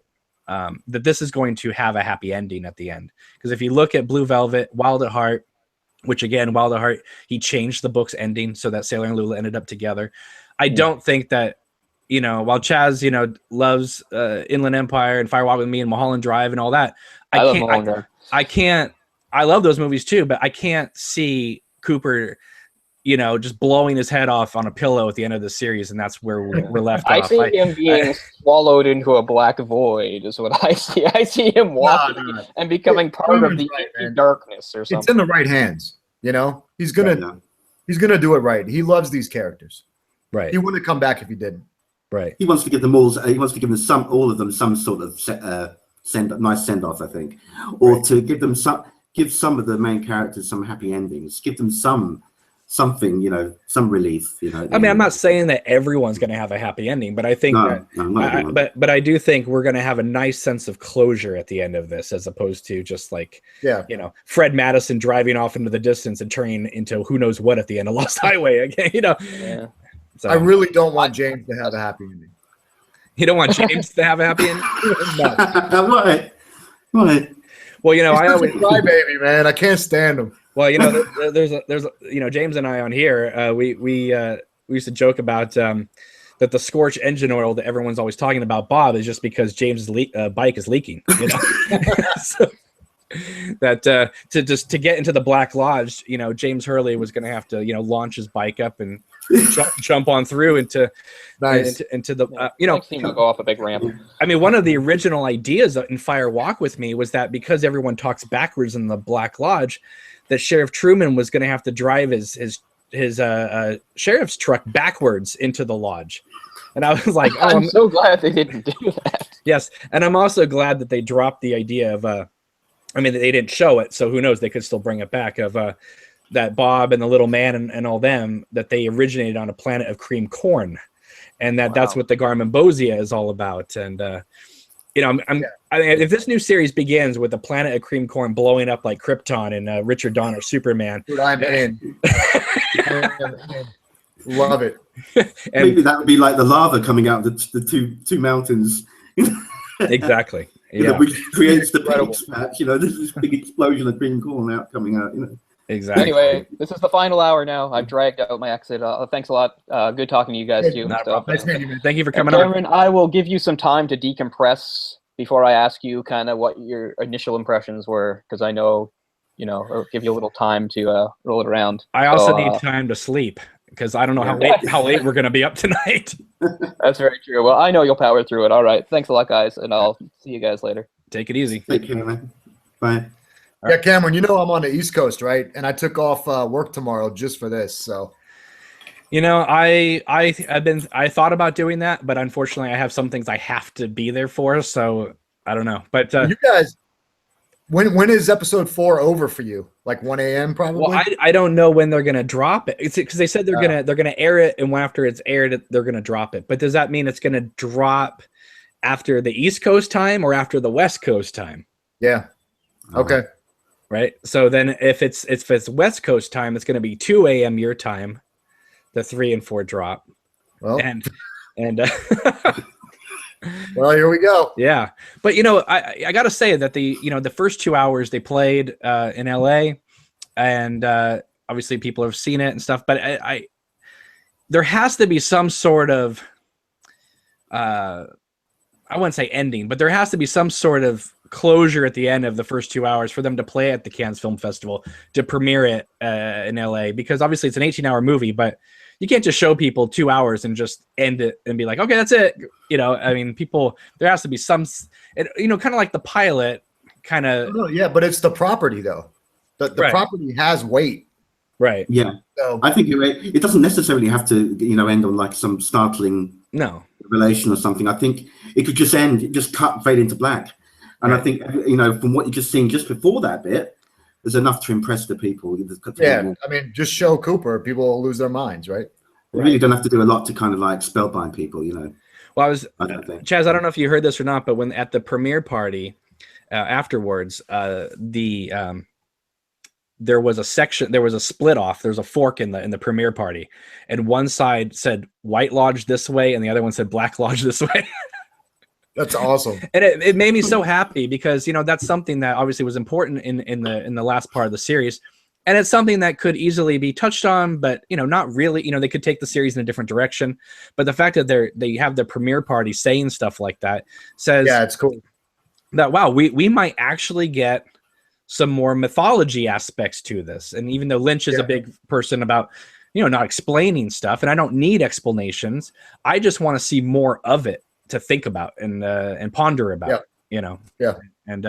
that this is going to have a happy ending at the end. Because if you look at Blue Velvet, Wild at Heart, which again, Wild at Heart, he changed the book's ending so that Sailor and Lula ended up together. I don't think that, you know, while Chaz, you know, loves Inland Empire and Fire Walk with Me and Mulholland Drive and all that, I love those movies too, but I can't see Cooper, you know, just blowing his head off on a pillow at the end of the series, and that's where we're left I off. see him being swallowed into a black void is what I see. I see him walking and becoming part of the darkness or something. It's in the right hands, you know? He's gonna do it right. He loves these characters. Right. He wouldn't come back if he didn't. Right. He wants to give them all. He wants to give them all of them some sort of nice send off, I think, or to give them give some of the main characters some happy endings. Give them something, you know, some relief. You know. I mean, I'm not saying that everyone's going to have a happy ending, but I think but I do think we're going to have a nice sense of closure at the end of this, as opposed to just like, you know, Fred Madison driving off into the distance and turning into who knows what at the end of Lost Highway again. You know. Yeah. So, I really don't want James to have a happy ending. You don't want James to have a happy ending? Right. Well, you know, I always crybaby, man. I can't stand him. Well, you know, there's you know, James and I on here, we used to joke about that the Scorch engine oil that everyone's always talking about, Bob, is just because James's bike is leaking. You know, so, that to get into the Black Lodge, you know, James Hurley was going to have to, you know, launch his bike up and jump on through into the you know, go off a big ramp. I mean, one of the original ideas in Fire Walk with Me was that because everyone talks backwards in the Black Lodge, that Sheriff Truman was going to have to drive his sheriff's truck backwards into the lodge. And I was like, oh, I'm so glad they didn't do that. Yes, and I'm also glad that they dropped the idea of I mean, they didn't show it, so who knows, they could still bring it back, of that Bob and the little man and all them, that they originated on a planet of cream corn, and that's what the Garmonbosia is all about. And you know, I mean, if this new series begins with the planet of cream corn blowing up like Krypton and Richard Donner Superman, dude, I'm in. Love it. And maybe that would be like the lava coming out of the two mountains. Exactly. Yeah. Which creates the peaks patch. You know, this big explosion of green corn coming out. You know. Exactly. Anyway, this is the final hour now. I've dragged out my exit. Thanks a lot. Good talking to you guys too. Nice meeting you, man. Thank you for coming on. Cameron, I will give you some time to decompress before I ask you kind of what your initial impressions were, because I know, you know, or give you a little time to roll it around. I also need time to sleep, because I don't know how late we're going to be up tonight. That's very true. Well, I know you'll power through it. All right. Thanks a lot, guys, and I'll see you guys later. Take it easy. Thank you, man. Bye. Yeah, Cameron, you know I'm on the East Coast, right? And I took off work tomorrow just for this. So, you know, I thought about doing that, but unfortunately, I have some things I have to be there for. So I don't know. But you guys, When is episode 4 over for you? Like 1 a.m. probably. Well, I don't know when they're gonna drop it. It's because they said they're gonna air it, and after it's aired, they're gonna drop it. But does that mean it's gonna drop after the East Coast time or after the West Coast time? Yeah. Okay. Right. So then if it's West Coast time, it's gonna be 2 a.m. your time. The 3 and 4 drop. Well, and well, here we go. Yeah, but I got to say that the first 2 hours they played in LA, and obviously people have seen it and stuff. But there has to be some sort of I wouldn't say ending, but there has to be some sort of closure at the end of the first 2 hours for them to play at the Cannes Film Festival to premiere it in LA, because obviously it's an 18-hour movie, but you can't just show people 2 hours and just end it and be like, okay, that's it. I mean, there has to be some, kind of like the pilot kind of. Oh, yeah, but it's the property though. The Right. property has weight. Right. Yeah. So I think it doesn't necessarily have to, end on like some startling revelation or something. I think it could just fade into black. And I think, from what you just seen just before that bit, there's enough to impress the people. Yeah, I mean, just show Cooper, people will lose their minds, right? You really don't have to do a lot to kind of like spellbind people, Well, I don't think. Chaz, I don't know if you heard this or not, but when at the premiere party afterwards, there was a section, there was a split off, there was a fork in the premiere party, and one side said White Lodge this way, and the other one said Black Lodge this way. That's awesome. And it made me so happy because, that's something that obviously was important in the last part of the series. And it's something that could easily be touched on, but, not really, they could take the series in a different direction. But the fact that they have their premiere party saying stuff like that says, yeah, it's cool. That, wow, we might actually get some more mythology aspects to this. And even though Lynch is a big person about, not explaining stuff, and I don't need explanations, I just want to see more of it to think about and ponder about, and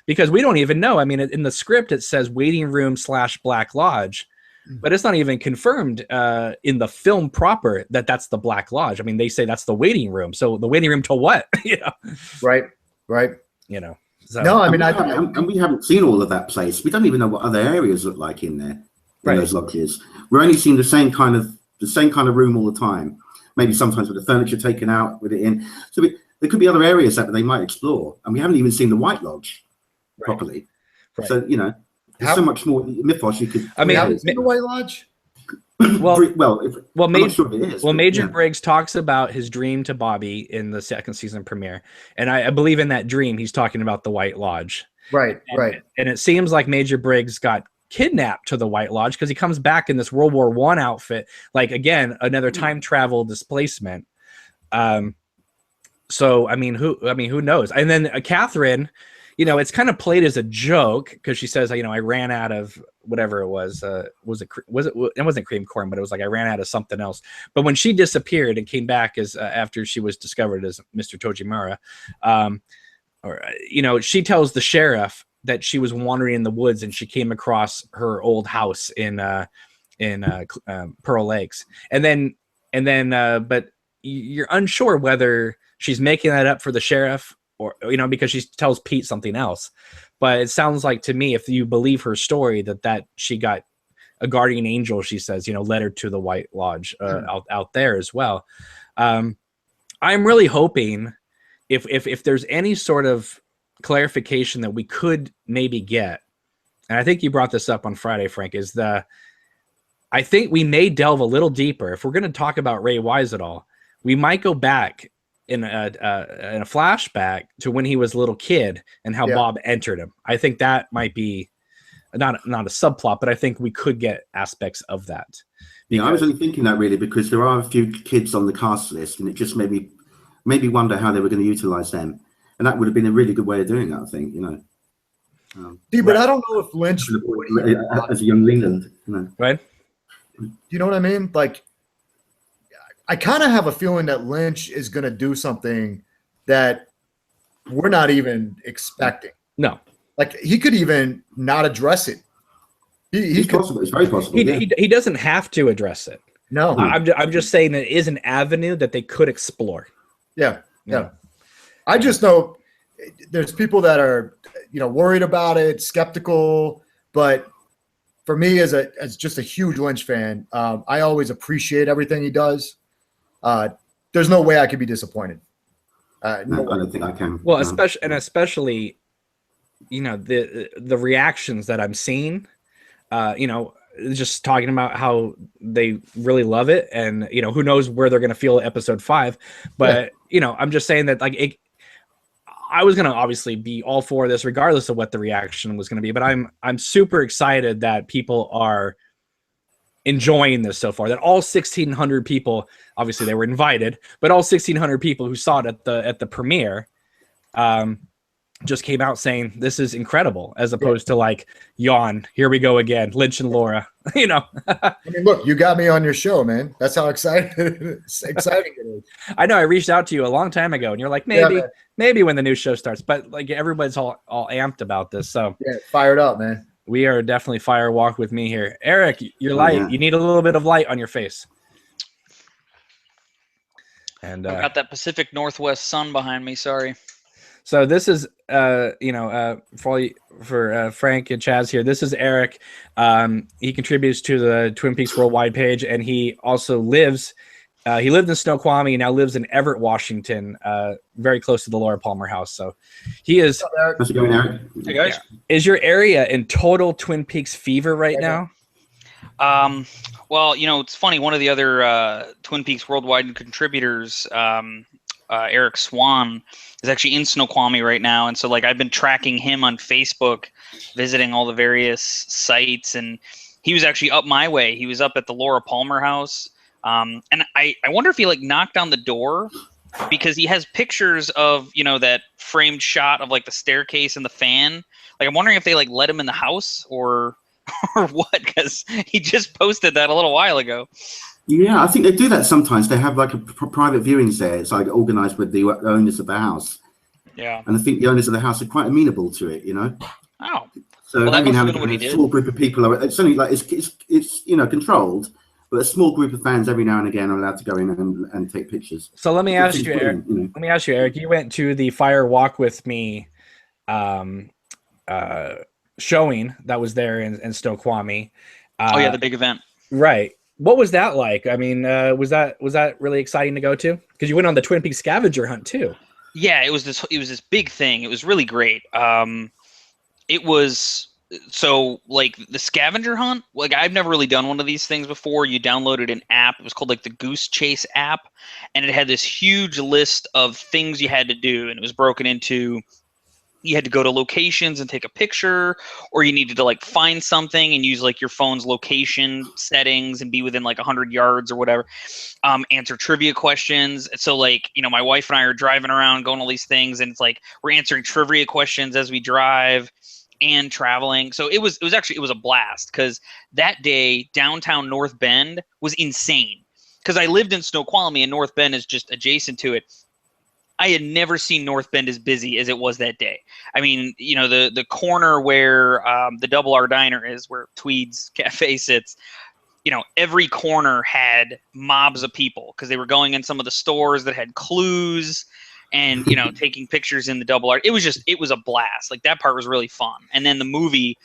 because we don't even know. I mean, in the script it says waiting room / Black Lodge, but it's not even confirmed in the film proper that that's the Black Lodge. I mean, they say that's the waiting room. So the waiting room to what? Right. So, no, I mean, and we haven't seen all of that place. We don't even know what other areas look like in there, in those lodges. We're only seeing the same kind of room all the time. Maybe sometimes with the furniture taken out, with it in. So there could be other areas that they might explore, and we haven't even seen the White Lodge properly. Right. So there's so much more mythos you could. I mean, haven't seen the White Lodge. Major Briggs talks about his dream to Bobby in the second season premiere, and I believe in that dream he's talking about the White Lodge. Right. And it seems like Major Briggs got kidnapped to the White Lodge because he comes back in this World War I outfit, like again another time travel displacement. So I mean who knows? And then Catherine, it's kind of played as a joke because she says, I ran out of whatever it was. It wasn't cream corn, but it was like I ran out of something else. But when she disappeared and came back as after she was discovered as Mr. Tojimura, she tells the sheriff that she was wandering in the woods and she came across her old house in Pearl Lakes, and then but you're unsure whether she's making that up for the sheriff or because she tells Pete something else. But it sounds like to me, if you believe her story, that she got a guardian angel, she says, led her to the White Lodge out there as well. I'm really hoping if there's any sort of clarification that we could maybe get, and I think you brought this up on Friday, Frank, I think we may delve a little deeper. If we're going to talk about Ray Wise at all, we might go back in a flashback to when he was a little kid and how Bob entered him. I think that might be not a subplot, but I think we could get aspects of that. I was only thinking that really because there are a few kids on the cast list, and it just made me wonder how they were going to utilize them. And that would have been a really good way of doing that, I think, but I don't know if Lynch as a young Leland, right? Do you know what I mean? Like, I kind of have a feeling that Lynch is going to do something that we're not even expecting. No, like he could even not address it. It's possible. It's very possible. He doesn't have to address it. No, I'm just saying it is an avenue that they could explore. Yeah. I just know there's people that are, worried about it, skeptical, but for me as just a huge Lynch fan, I always appreciate everything he does. There's no way I could be disappointed. No, I don't think I can. Well, especially, the reactions that I'm seeing, just talking about how they really love it, and who knows where they're going to feel at episode 5, but I'm just saying that I was going to obviously be all for this regardless of what the reaction was going to be, but I'm super excited that people are enjoying this so far, that all 1,600 people, obviously they were invited, but all 1,600 people who saw it at the premiere just came out saying this is incredible, as opposed to yawn, here we go again, Lynch and Laura. I mean, look, you got me on your show, man. That's how exciting it is. I know I reached out to you a long time ago and you're like, maybe when the new show starts, but everybody's all amped about this. So fired up, man. We are definitely fire walk with me here. Eric, you're light. Yeah. You need a little bit of light on your face. And I've got that Pacific Northwest sun behind me. Sorry. So this is, for Frank and Chaz here, this is Eric. He contributes to the Twin Peaks Worldwide page, and he also lives, he lived in Snoqualmie and now lives in Everett, Washington, very close to the Laura Palmer house. So he is. How's it going, Eric? Hey, guys. Is your area in total Twin Peaks fever right now? Well, it's funny. One of the other Twin Peaks Worldwide contributors, Eric Swan, is actually in Snoqualmie right now, and so I've been tracking him on Facebook, visiting all the various sites, and he was actually up my way. He was up at the Laura Palmer house, and I wonder if he knocked on the door, because he has pictures of that framed shot of the staircase and the fan. I'm wondering if they let him in the house or what, because he just posted that a little while ago. Yeah, I think they do that sometimes. They have a private viewings there. It's organized with the owners of the house. Yeah. And I think the owners of the house are quite amenable to it, Oh. So having a small group of people, it's only it's controlled, but a small group of fans every now and again are allowed to go in and take pictures. So let me ask you, Eric. Let me ask you, Eric. You went to the Fire Walk with Me showing that was there in Snoqualmie. The big event. Right. What was that like? I mean, was that really exciting to go to? Because you went on the Twin Peaks scavenger hunt too. Yeah, it was this big thing. It was really great. It was the scavenger hunt. I've never really done one of these things before. You downloaded an app. It was called the Goose Chase app, and it had this huge list of things you had to do, and it was broken into. You had to go to locations and take a picture, or you needed to find something and use your phone's location settings and be within 100 yards or whatever. Answer trivia questions. So my wife and I are driving around going all these things, and it's we're answering trivia questions as we drive and traveling. So it was a blast, because that day downtown North Bend was insane, because I lived in Snoqualmie and North Bend is just adjacent to it. I had never seen North Bend as busy as it was that day. I mean, the corner where the Double R Diner is, where Tweed's Cafe sits, every corner had mobs of people, because they were going in some of the stores that had clues and, taking pictures in the Double R. It was a blast. That part was really fun. And then the movie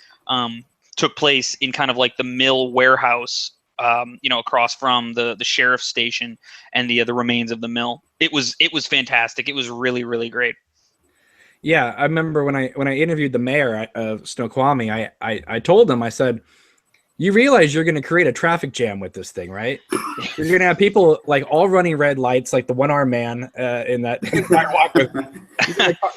took place in kind of the mill warehouse, across from the sheriff's station and the remains of the mill. It was fantastic. It was really, really great. Yeah, I remember when I interviewed the mayor of Snoqualmie, I told him, I said, you realize you're going to create a traffic jam with this thing, right? You're going to have people all running red lights, like the one-armed man in that walk with.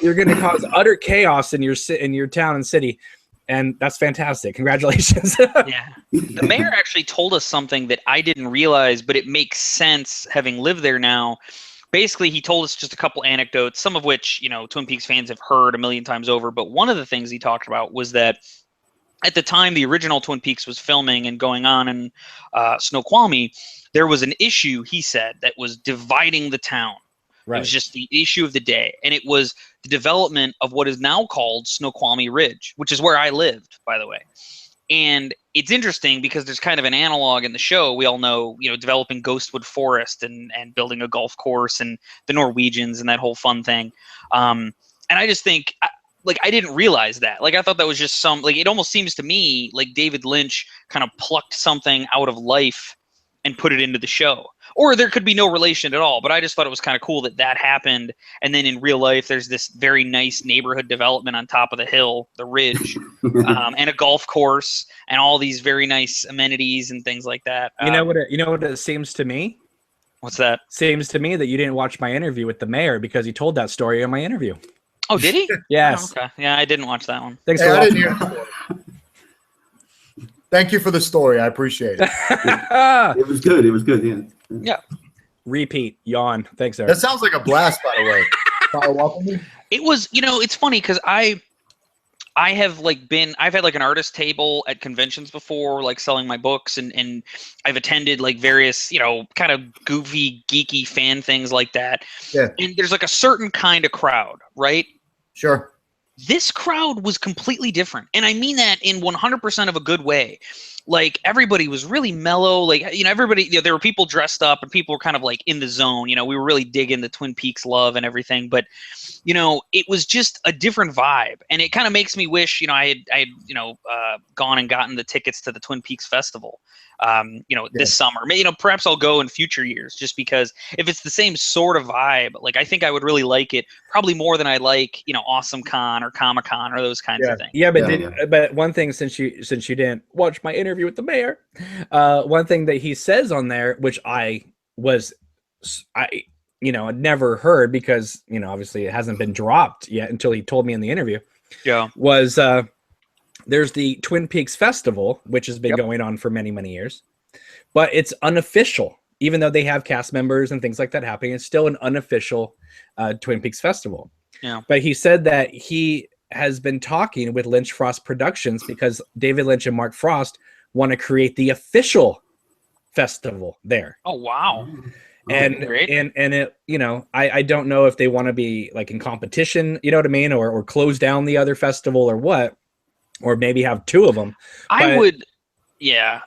You're going to cause utter chaos in your town and city. And that's fantastic. Congratulations. Yeah. The mayor actually told us something that I didn't realize, but it makes sense having lived there now. Basically, he told us just a couple anecdotes, some of which, Twin Peaks fans have heard a million times over. But one of the things he talked about was that at the time the original Twin Peaks was filming and going on in Snoqualmie, there was an issue, he said, that was dividing the town. Right. It was just the issue of the day. And it was the development of what is now called Snoqualmie Ridge, which is where I lived, by the way. And it's interesting because there's kind of an analog in the show. We all know, developing Ghostwood Forest and building a golf course and the Norwegians and that whole fun thing. And I just think like I didn't realize that. Like I thought that was just some, like it almost seems to me like David Lynch kind of plucked something out of life and put it into the show. Or there could be no relation at all, but I just thought it was kind of cool that that happened. And then in real life, there's this very nice neighborhood development on top of the hill, the ridge, and a golf course, and all these very nice amenities and things like that. You know what it seems to me? What's that? Seems to me that you didn't watch my interview with the mayor because he told that story in my interview. Oh, did he? Yes. Oh, okay. Yeah, I didn't watch that one. Thanks Hey, for I didn't watching. hear it. Thank you for the story. I appreciate it. It was good. It was good. Yeah. Yeah. Repeat. Yawn. Thanks, Eric. That sounds like a blast, by the way. Follow up on me? It was, you know, it's funny because I've had like an artist table at conventions before, like selling my books, and I've attended like various, you know, kind of goofy, geeky fan things like that. Yeah. And there's like a certain kind of crowd, right? Sure. This crowd was completely different. And I mean that in 100% of a good way. Like everybody was really mellow. Like, you know, everybody, you know, there were people dressed up and people were kind of like in the zone. You know, we were really digging the Twin Peaks love and everything. But, you know, it was just a different vibe. And it kind of makes me wish, you know, I had you know, gone and gotten the tickets to the Twin Peaks Festival, you know, this summer. You know, perhaps I'll go in future years just because if it's the same sort of vibe, like I think I would really like it probably more than I like, you know, Awesome Con or Comic Con or those kinds of things. Yeah, but but one thing, since you didn't watch my interview with the mayor, one thing that he says on there, which I you know, had never heard because, you know, obviously it hasn't been dropped yet until he told me in the interview. Yeah. Was there's the Twin Peaks Festival, which has been going on for many, many years, but it's unofficial. Even though they have cast members and things like that happening, it's still an unofficial Twin Peaks Festival. Yeah. But he said that he has been talking with Lynch Frost Productions because David Lynch and Mark Frost want to create the official festival there. Oh, wow. And Great. and it, you know, I don't know if they want to be like in competition, you know what I mean, or close down the other festival or what, or maybe have two of them. I would, yeah.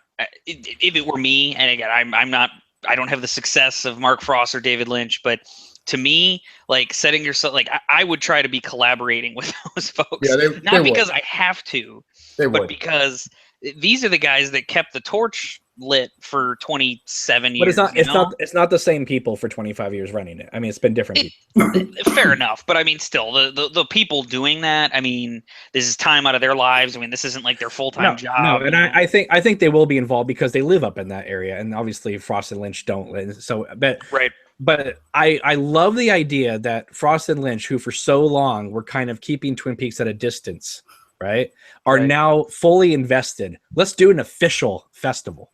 If it were me, and again, I don't have the success of Mark Frost or David Lynch, but to me, like setting yourself, like I would try to be collaborating with those folks. Yeah, not because I have to, but because these are the guys that kept the torch lit for 27 years. But it's not the same people for 25 years running it. I mean, it's been different people. Fair enough, but I mean, still, the people doing that, I mean, this is time out of their lives. I mean, this isn't like their full-time job. No, and I think they will be involved because they live up in that area, and obviously Frost and Lynch don't. So, right. But I love the idea that Frost and Lynch, who for so long were kind of keeping Twin Peaks at a distance, right, are now fully invested. Let's do an official festival.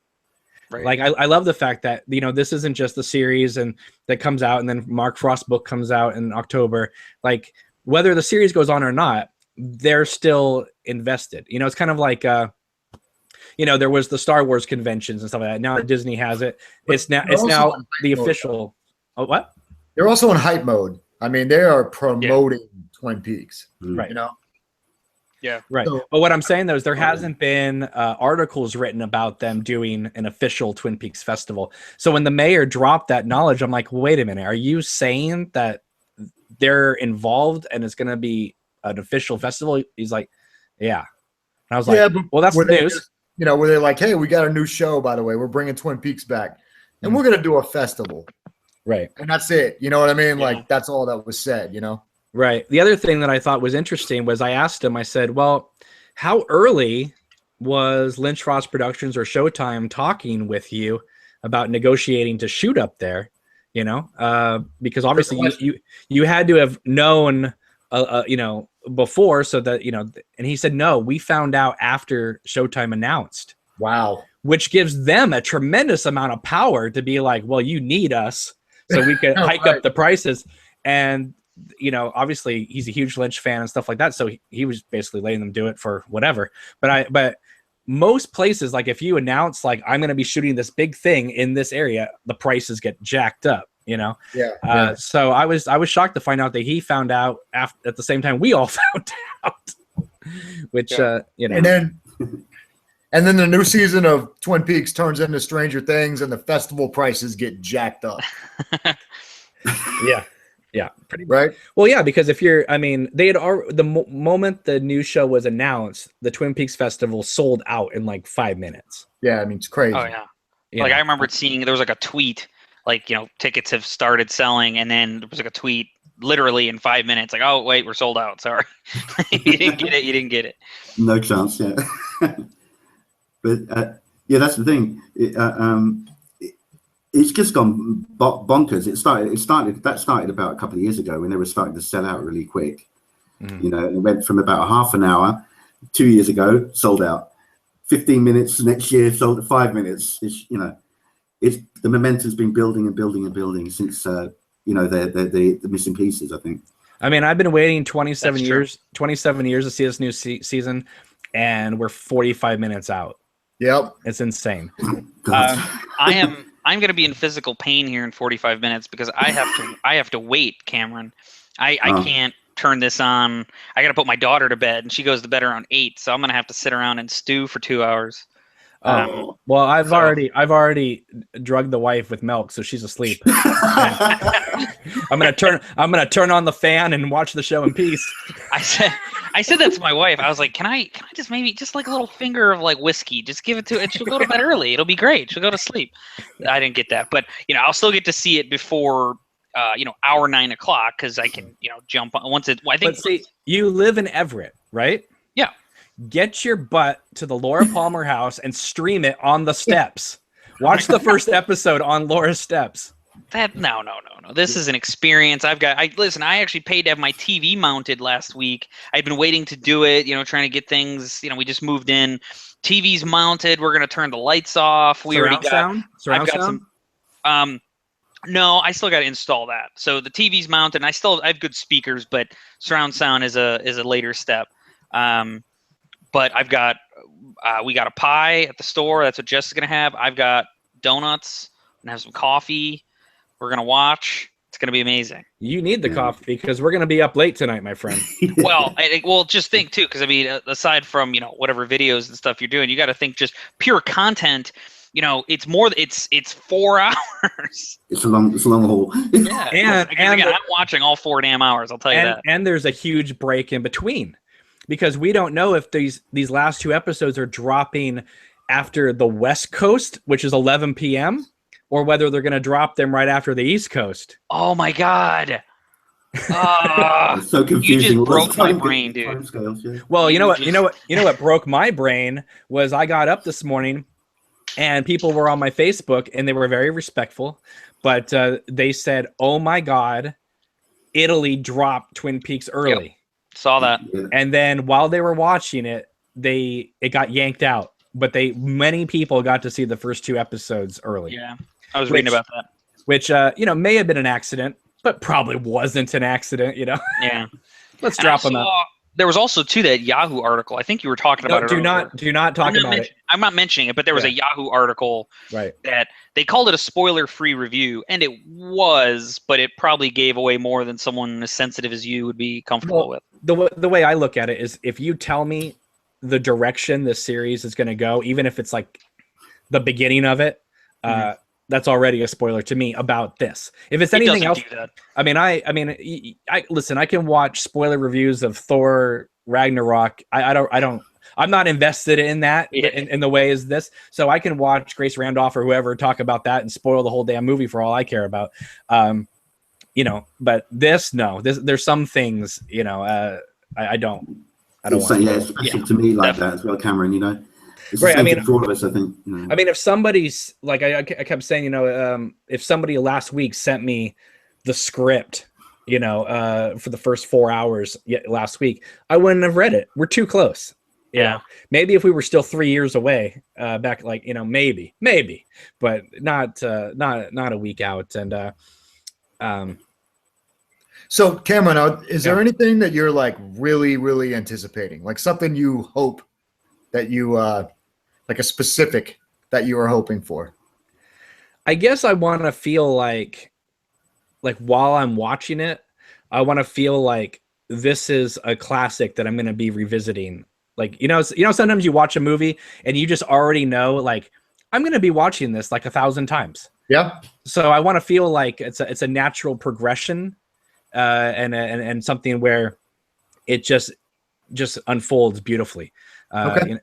Right. Like I love the fact that, you know, this isn't just the series and that comes out and then Mark Frost's book comes out in October. Like whether the series goes on or not, they're still invested. You know, it's kind of like you know, there was the Star Wars conventions and stuff like that. Now that Disney has it, it's now the official. Oh, what? They're also in hype mode. I mean, they are promoting Twin Peaks. Right. You know. Yeah. Right. So, but what I'm saying though is there hasn't been articles written about them doing an official Twin Peaks festival. So when the mayor dropped that knowledge, I'm like, wait a minute, are you saying that they're involved and it's going to be an official festival? He's like, yeah. And I was like, well, that's the news. Just, you know, where they're like, hey, we got a new show, by the way. We're bringing Twin Peaks back. And we're going to do a festival. Right. And that's it. You know what I mean? Like, that's all that was said, you know? Right. The other thing that I thought was interesting was I asked him, I said, well, how early was Lynch Frost Productions or Showtime talking with you about negotiating to shoot up there? You know, because obviously you had to have known, you know, before, so that, you know, and he said, no, we found out after Showtime announced. Wow. Which gives them a tremendous amount of power to be like, well, you need us so we can hike up the prices. And, you know, obviously he's a huge Lynch fan and stuff like that. So he was basically letting them do it for whatever. But most places, like if you announce like, I'm going to be shooting this big thing in this area, the prices get jacked up, you know? Yeah. So I was shocked to find out that he found out at the same time we all found out, which, you know. And then the new season of Twin Peaks turns into Stranger Things and the festival prices get jacked up. Yeah. Yeah, pretty right. Well, yeah, because if you're, I mean, they had the moment the new show was announced, the Twin Peaks Festival sold out in like 5 minutes. Yeah, I mean it's crazy. Oh yeah. Like I remember seeing there was like a tweet, like tickets have started selling, and then there was like a tweet literally in 5 minutes, like, oh wait, we're sold out. Sorry, you didn't get it. You didn't get it. No chance. Yeah. But yeah, that's the thing. It's just gone bonkers. That started about a couple of years ago when they were starting to sell out really quick. Mm. It went from about half an hour 2 years ago, sold out. 15 minutes next year, sold at 5 minutes. It's the momentum's been building and building and building since the missing pieces, I think. I mean, I've been waiting 27 years to see this new season, and we're 45 minutes out. Yep, it's insane. I'm going to be in physical pain here in 45 minutes because I have to wait, Cameron. I can't turn this on. I got to put my daughter to bed, and she goes to bed around 8, so I'm going to have to sit around and stew for 2 hours. Well, I've already drugged the wife with milk, so she's asleep. I'm gonna turn on the fan and watch the show in peace. I said that to my wife. I was like, can I just maybe just like a little finger of like whiskey, just give it to her, and she'll go to bed early. It'll be great. She'll go to sleep. I didn't get that, but I'll still get to see it before hour 9 o'clock because I can jump on once it. I think. But see, you live in Everett, right? Yeah. Get your butt to the Laura Palmer house and stream it on the steps. Watch the first episode on Laura's steps. No. This is an experience. I actually paid to have my TV mounted last week. I'd been waiting to do it, trying to get things, we just moved in. TV's mounted. We're going to turn the lights off. Surround sound? No, I still got to install that. So the TV's mounted and I have good speakers, but surround sound is a later step. But I've got, we got a pie at the store. That's what Jess is going to have. I've got donuts and have some coffee. We're going to watch. It's going to be amazing. You need the coffee because we're going to be up late tonight, my friend. Well, just think too, because I mean, aside from, whatever videos and stuff you're doing, you got to think just pure content. It's 4 hours. It's a long haul. Yeah. and again, I'm watching all 4 damn hours. I'll tell you that. And there's a huge break in between. Because we don't know if these last 2 episodes are dropping after the West Coast, which is 11 p.m., or whether they're going to drop them right after the East Coast. Oh my God! It's so confusing. You just broke my brain, dude. Well, you know what broke my brain was I got up this morning, and people were on my Facebook, and they were very respectful, but they said, "Oh my God, Italy dropped Twin Peaks early." Yep. Saw that. And then while they were watching it, it got yanked out. But many people got to see the first 2 episodes early. Yeah, I was reading about that. Which may have been an accident, but probably wasn't an accident. Yeah. Let's drop them out. There was also too that Yahoo article. I think you were talking about it. Do not talk about it. I'm not mentioning it, but there was a Yahoo article that they called it a spoiler-free review, and it was, but it probably gave away more than someone as sensitive as you would be comfortable with. The way I look at it is, if you tell me the direction this series is going to go, even if it's like the beginning of it, that's already a spoiler to me about this. If it's anything else, I mean, listen, I can watch spoiler reviews of Thor Ragnarok. I'm not invested in that in the way as this. So I can watch Grace Randolph or whoever talk about that and spoil the whole damn movie for all I care about. But there's some things, I don't want. Yeah, especially to me like that as well, Cameron, It's right. for all of us, I think. I mean, if somebody's like, I kept saying, if somebody last week sent me the script, for the first 4 hours last week, I wouldn't have read it. We're too close. Yeah. Maybe if we were still 3 years away, back, maybe, but not a week out. And so Cameron, is there anything that you're like really, really anticipating, like something you hope that you like a specific that you are hoping for? I guess I want to feel like while I'm watching it, I want to feel like this is a classic that I'm going to be revisiting. Like, sometimes you watch a movie and you just already know, like, I'm going to be watching this like 1,000 times. Yeah. So I want to feel like it's a natural progression and something where it just unfolds beautifully. Okay.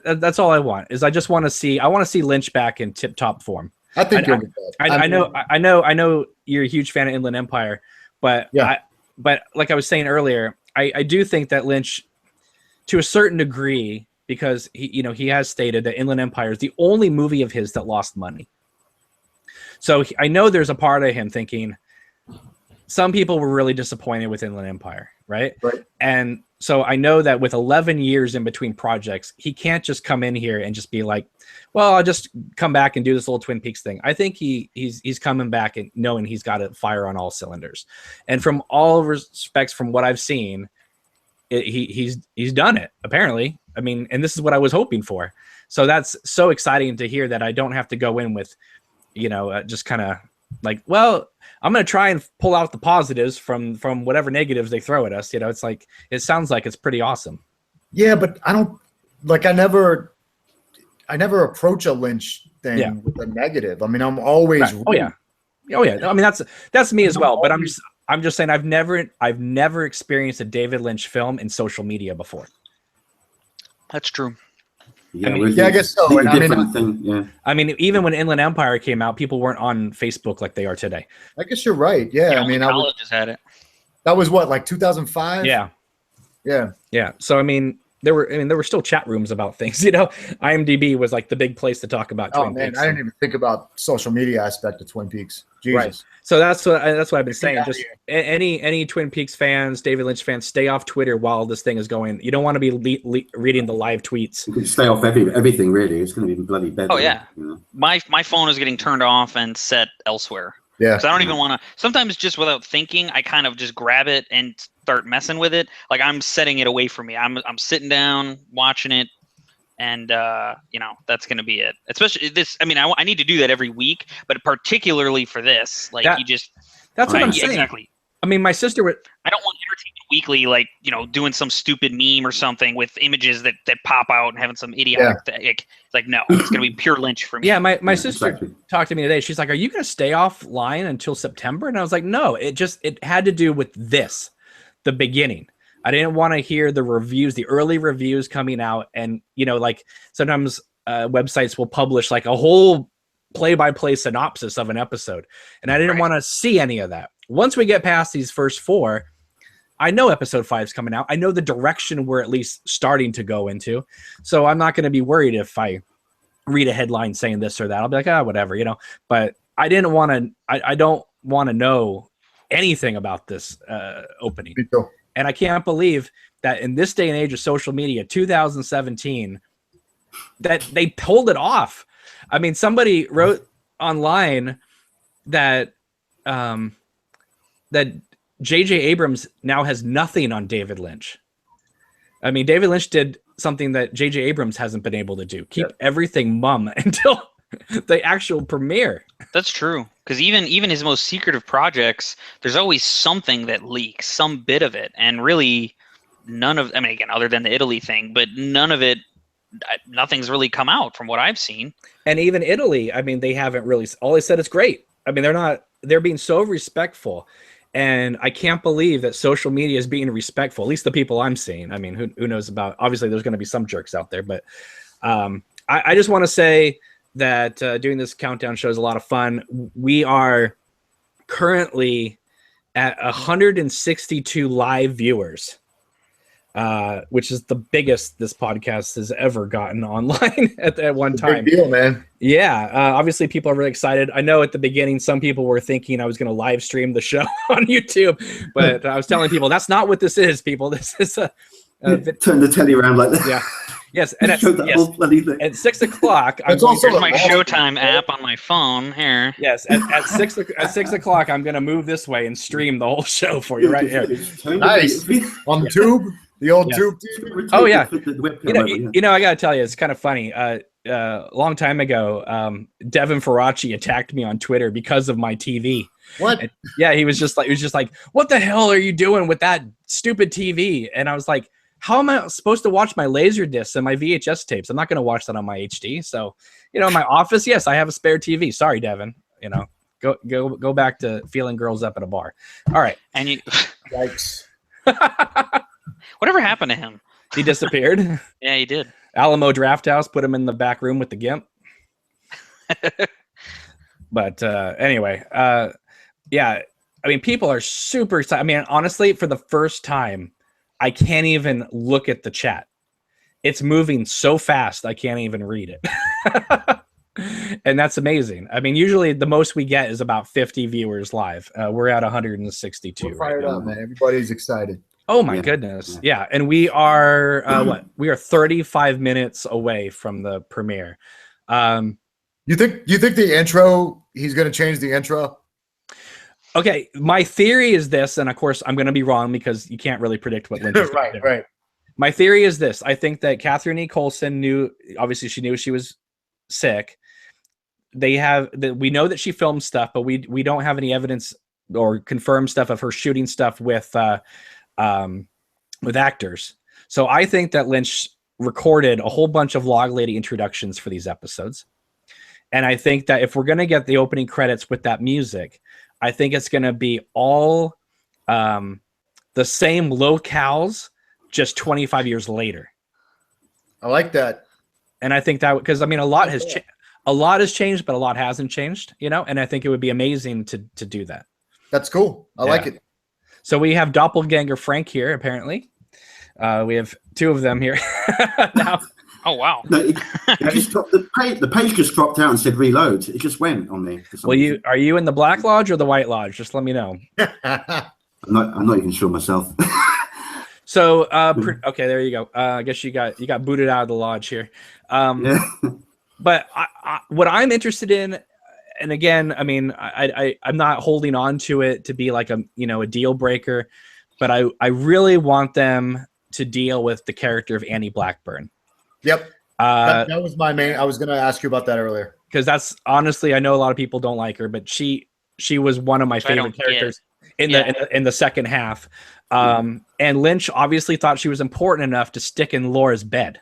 That's all I want. I want to see Lynch back in tip top form. I think you'll get that. I know you're a huge fan of Inland Empire, but but like I was saying earlier, I do think that Lynch, to a certain degree, because he has stated that Inland Empire is the only movie of his that lost money. So I know there's a part of him thinking some people were really disappointed with Inland Empire, right? And so I know that with 11 years in between projects, he can't just come in here and just be like, well, I'll just come back and do this little Twin Peaks thing. I think he's coming back and knowing he's got to fire on all cylinders. And from all respects, from what I've seen, he's done it, apparently. I mean, and this is what I was hoping for. So that's so exciting to hear that I don't have to go in with, just kind of like, well, I'm going to try and pull out the positives from whatever negatives they throw at us. It's like, it sounds like it's pretty awesome. Yeah, but I don't I never approach a Lynch thing with a negative. I mean, I'm always right. Oh yeah. I mean, that's me as well. But I'm just saying I've never experienced a David Lynch film in social media before. That's true. Yeah, I guess so. I mean, even when Inland Empire came out, people weren't on Facebook like they are today. I guess you're right. Yeah, I mean, colleges had it. That was what, like 2005? Yeah. So I mean, there were still chat rooms about things. IMDb was like the big place to talk about Twin Peaks. I didn't even think about social media aspect of Twin Peaks. Jesus. Right. So that's what I've been saying. Just any Twin Peaks fans, David Lynch fans, stay off Twitter while this thing is going. You don't want to be reading the live tweets. You can stay off everything, really. It's going to be bloody bad. Oh yeah. My phone is getting turned off and set elsewhere. Yeah. Because I don't even want to. Sometimes just without thinking, I kind of just grab it and start messing with it. Like I'm setting it away from me. I'm sitting down watching it, and that's going to be it. Especially this. I mean, I need to do that every week, but particularly for this, that's what I'm saying. Exactly. I mean, my sister would. I don't want Entertainment Weekly, doing some stupid meme or something with images that pop out and having some idiotic thing. It's like, no, it's going to be pure Lynch for me. Yeah, my sister talked to me today. She's like, "Are you going to stay offline until September?" And I was like, "No, it had to do with the beginning. I didn't want to hear the reviews, the early reviews coming out, and sometimes websites will publish like a whole play-by-play synopsis of an episode, and I didn't want to see any of that. Once we get past these first 4, I know episode 5 is coming out. I know the direction we're at least starting to go into, so I'm not going to be worried if I read a headline saying this or that. I'll be like, whatever, But I didn't want to. I don't want to know anything about this opening. And I can't believe that in this day and age of social media, 2017, that they pulled it off. I mean, somebody wrote online that that J.J. Abrams now has nothing on David Lynch. I mean, David Lynch did something that J.J. Abrams hasn't been able to do. Keep everything mum until the actual premiere. That's true. Because even his most secretive projects, there's always something that leaks, some bit of it. And really, none of, again, other than the Italy thing, but none of it, nothing's really come out from what I've seen. And even Italy, I mean, they haven't really, all they said is great. I mean, they're being so respectful. And I can't believe that social media is being respectful, at least the people I'm seeing. I mean, who knows about, obviously there's going to be some jerks out there, but I just want to say that doing this countdown show is a lot of fun. We are currently at 162 live viewers, which is the biggest this podcast has ever gotten online at one time. Big deal, man. Yeah, obviously people are really excited. I know at the beginning some people were thinking I was going to live stream the show on YouTube, but I was telling people that's not what this is, people. This is turn the telly around like that. Yeah. Yes, and at 6 o'clock, it's also my Showtime app on my phone here. Yes, at 6 o'clock, I'm going to move this way and stream the whole show for you right here. Nice on the tube, the old tube. Oh yeah, I got to tell you, it's kind of funny. A long time ago, Devin Faraci attacked me on Twitter because of my TV. What? And, yeah, he was just like, "What the hell are you doing with that stupid TV?" And I was like, how am I supposed to watch my Laserdiscs and my VHS tapes? I'm not going to watch that on my HD. So, in my office, yes, I have a spare TV. Sorry, Devin. Go back to feeling girls up at a bar. All right. And you, Yikes. whatever happened to him? He disappeared. Yeah, he did. Alamo Draft House put him in the back room with the gimp. But anyway, yeah. I mean, people are super excited. I mean, honestly, for the first time, I can't even look at the chat. It's moving so fast, I can't even read it. And that's amazing. I mean, usually the most we get is about 50 viewers live. We're at 162. We're fired right up, man. Everybody's excited. Oh my goodness. Yeah. And we are we are 35 minutes away from the premiere. You think the intro, he's gonna change the intro? Okay, my theory is this, and of course I'm gonna be wrong because you can't really predict what Lynch is gonna do. Right. My theory is this. I think that Catherine E. Coulson knew she was sick. We know that she filmed stuff, but we don't have any evidence or confirmed stuff of her shooting stuff with actors. So I think that Lynch recorded a whole bunch of Log Lady introductions for these episodes. And I think that if we're going to get the opening credits with that music, I think it's going to be all the same locales, just 25 years later. I like that. And I think that because I mean a lot has changed, but a lot hasn't changed, you know. And I think it would be amazing to do that. That's cool. I like it. So we have Doppelganger Frank here. Apparently, we have two of them here now. Oh wow! No, it just dropped, the page just dropped out and said reload. It just went on me. Well, are you in the Black Lodge or the White Lodge? Just let me know. I'm not even sure myself. So okay, there you go. I guess you got booted out of the lodge here. But what I'm interested in, and again, I mean, I'm not holding on to it to be like a deal breaker, but I really want them to deal with the character of Annie Blackburn. Yep. That was my main. I was going to ask you about that earlier. Because that's honestly, I know a lot of people don't like her, but she was one of my favorite characters in the second half. And Lynch obviously thought she was important enough to stick in Laura's bed.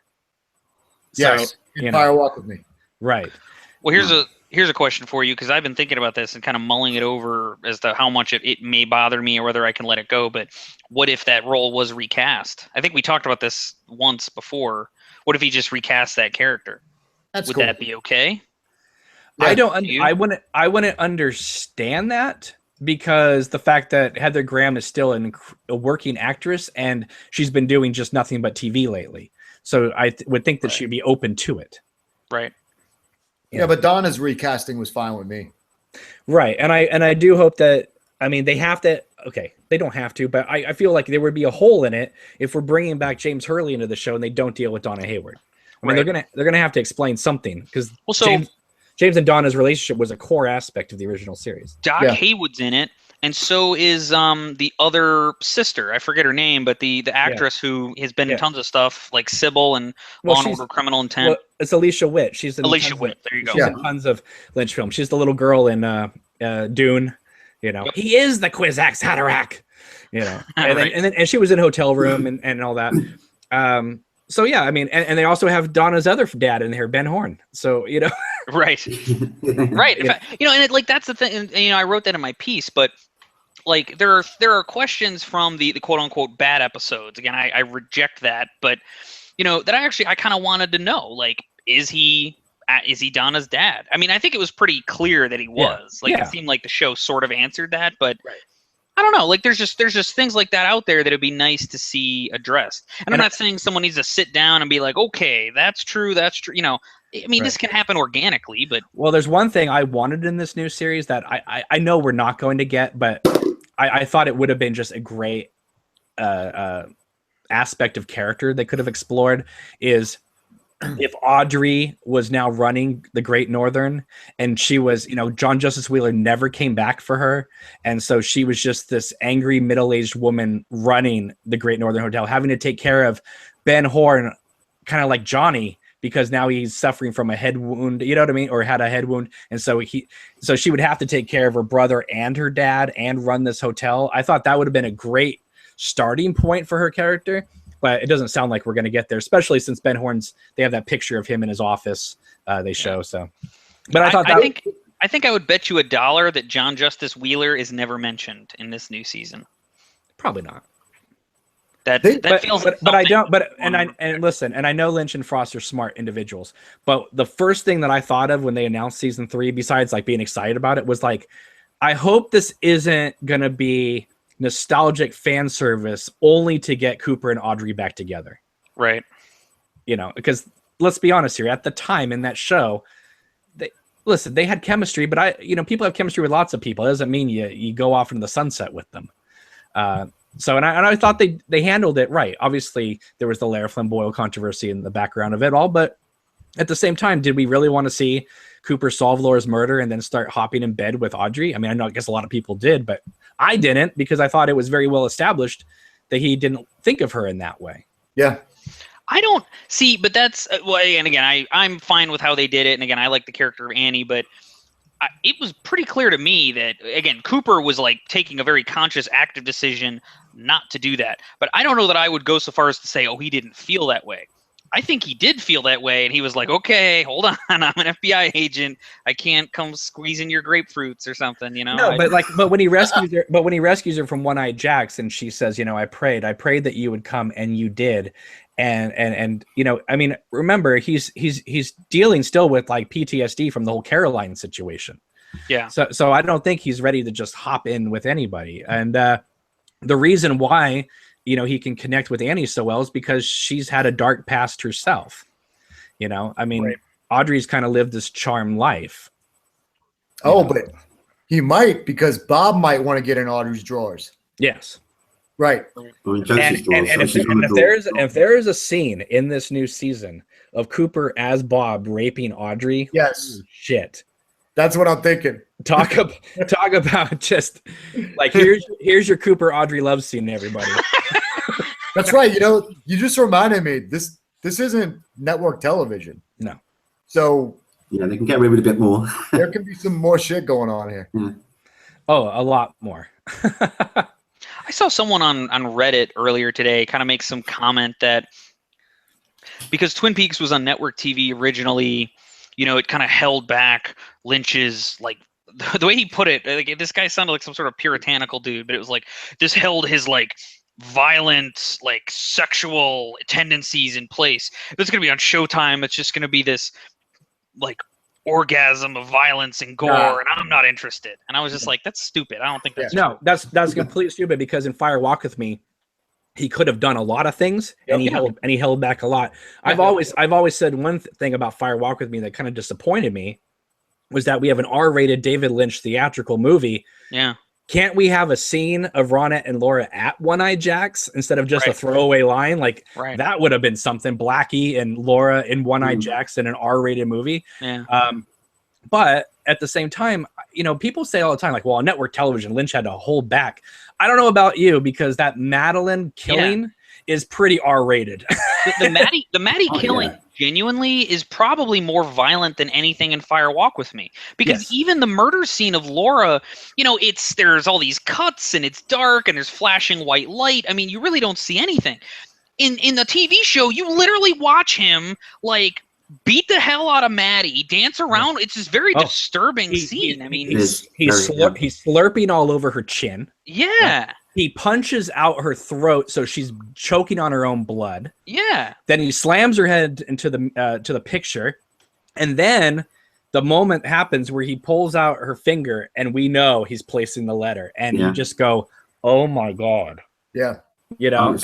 Yes. Fire walk with me. Right. Well, here's a question for you because I've been thinking about this and kind of mulling it over as to how much it may bother me or whether I can let it go. But what if that role was recast? I think we talked about this once before. What if he just recast that character? Would that be okay? I wouldn't understand that because the fact that Heather Graham is still a working actress and she's been doing just nothing but TV lately. So I would think that she'd be open to it. Right. Yeah, but Donna's recasting was fine with me. Right. And I do hope that, I mean, they have to, okay, they don't have to, but I feel like there would be a hole in it if we're bringing back James Hurley into the show and they don't deal with Donna Hayward. I mean, they're gonna have to explain something because James and Donna's relationship was a core aspect of the original series. Doc Haywood's in it, and so is the other sister. I forget her name, but the actress who has been in tons of stuff like Sybil and Law and Order: Criminal Intent. Well, it's Alicia Witt. She's in Alicia Witt. There you go. She's in tons of Lynch films. She's the little girl in Dune. You know, he is the Kwisatz Haderach. You know, and she was in Hotel Room and all that. So yeah, I mean, and they also have Donna's other dad in here, Ben Horn. So you know, right. In fact, and that's the thing. And, I wrote that in my piece, but like there are questions from the quote unquote bad episodes. Again, I reject that, but that I kind of wanted to know, like, is he Donna's dad? I mean, I think it was pretty clear that he was. It seemed like the show sort of answered that, but. Right. I don't know. Like, there's just things like that out there that it'd be nice to see addressed. And I'm not saying someone needs to sit down and be like, okay, that's true. I mean, this can happen organically, but there's one thing I wanted in this new series that I know we're not going to get, but I thought it would have been just a great aspect of character they could have explored is if Audrey was now running the Great Northern and she was, John Justice Wheeler never came back for her. And so she was just this angry middle-aged woman running the Great Northern Hotel, having to take care of Ben Horn, kind of like Johnny, because now he's suffering from a head wound, you know what I mean? Or had a head wound. And so she would have to take care of her brother and her dad and run this hotel. I thought that would have been a great starting point for her character. But it doesn't sound like we're going to get there, especially since Ben Horn's. They have that picture of him in his office. They show so. But I I think I would bet you $1 that John Justice Wheeler is never mentioned in this new season. Probably not. That feels like but I don't. something- And listen, and I know Lynch and Frost are smart individuals, but the first thing that I thought of when they announced season 3, besides like being excited about it, was like, I hope this isn't gonna be nostalgic fan service only to get Cooper and Audrey back together. Right. You know, because let's be honest here, at the time in that show, they had chemistry, but people have chemistry with lots of people. It doesn't mean you go off into the sunset with them. So I thought they handled it right. Obviously, there was the Lara Flynn Boyle controversy in the background of it all, but at the same time, did we really want to see Cooper solve Laura's murder and then start hopping in bed with Audrey? I mean, I guess a lot of people did, but I didn't, because I thought it was very well established that he didn't think of her in that way. Yeah. I don't see, but that's and again, I'm fine with how they did it, and again, I like the character of Annie, but it was pretty clear to me that, again, Cooper was like taking a very conscious, active decision not to do that. But I don't know that I would go so far as to say, oh, he didn't feel that way. I think he did feel that way, and he was like, okay, hold on, I'm an FBI agent. I can't come squeezing your grapefruits or something, you know? No, but when he rescues her from One-Eyed Jacks, and she says, you know, I prayed that you would come, and you did. And you know, I mean, remember, he's dealing still with like PTSD from the whole Caroline situation. Yeah. So I don't think he's ready to just hop in with anybody. And the reason why, you know, he can connect with Annie so well is because she's had a dark past herself. You know, I mean, right. Audrey's kind of lived this charmed life. Oh, but he might, because Bob might want to get in Audrey's drawers. Yes. Right. And if there is a scene in this new season of Cooper as Bob raping Audrey, yes, shit. That's what I'm thinking. Talk about just like here's your Cooper Audrey love scene, everybody. That's right. You know, you just reminded me, this isn't network television. No. So yeah, they can get away with a bit more. There can be some more shit going on here. Yeah. Oh, a lot more. I saw someone on Reddit earlier today kind of make some comment that because Twin Peaks was on network TV originally, you know, it kind of held back Lynch's, like, the way he put it, like, this guy sounded like some sort of puritanical dude, but it was like, this held his, like, violent, like, sexual tendencies in place. If it's going to be on Showtime, it's just going to be this, like, orgasm of violence and gore, and I'm not interested. And I was just like, that's stupid. I don't think that's no, that's completely stupid, because in Fire Walk With Me, he could have done a lot of things, and he held back a lot. I've always said one thing about Fire Walk With Me that kind of disappointed me was that we have an R-rated David Lynch theatrical movie. Yeah. Can't we have a scene of Ronette and Laura at One-Eyed Jacks instead of just a throwaway line? Like, that would have been something. Blackie and Laura in One-Eyed Jacks in an R-rated movie. Yeah. But at the same time, you know, people say all the time, like, well, on network television, Lynch had to hold back. I don't know about you, because that Madeline killing is pretty R-rated. The Maddie killing genuinely is probably more violent than anything in Fire Walk With Me, because even the murder scene of Laura, you know, there's all these cuts and it's dark and there's flashing white light. I mean, you really don't see anything. In the TV show, you literally watch him, like, beat the hell out of Maddie, dance around. It's this very disturbing scene. I mean, he's slurping all over her chin. Yeah. He punches out her throat, so she's choking on her own blood. Yeah. Then he slams her head into the picture, and then the moment happens where he pulls out her finger, and we know he's placing the letter, and you just go, "Oh my god!" Yeah. You know,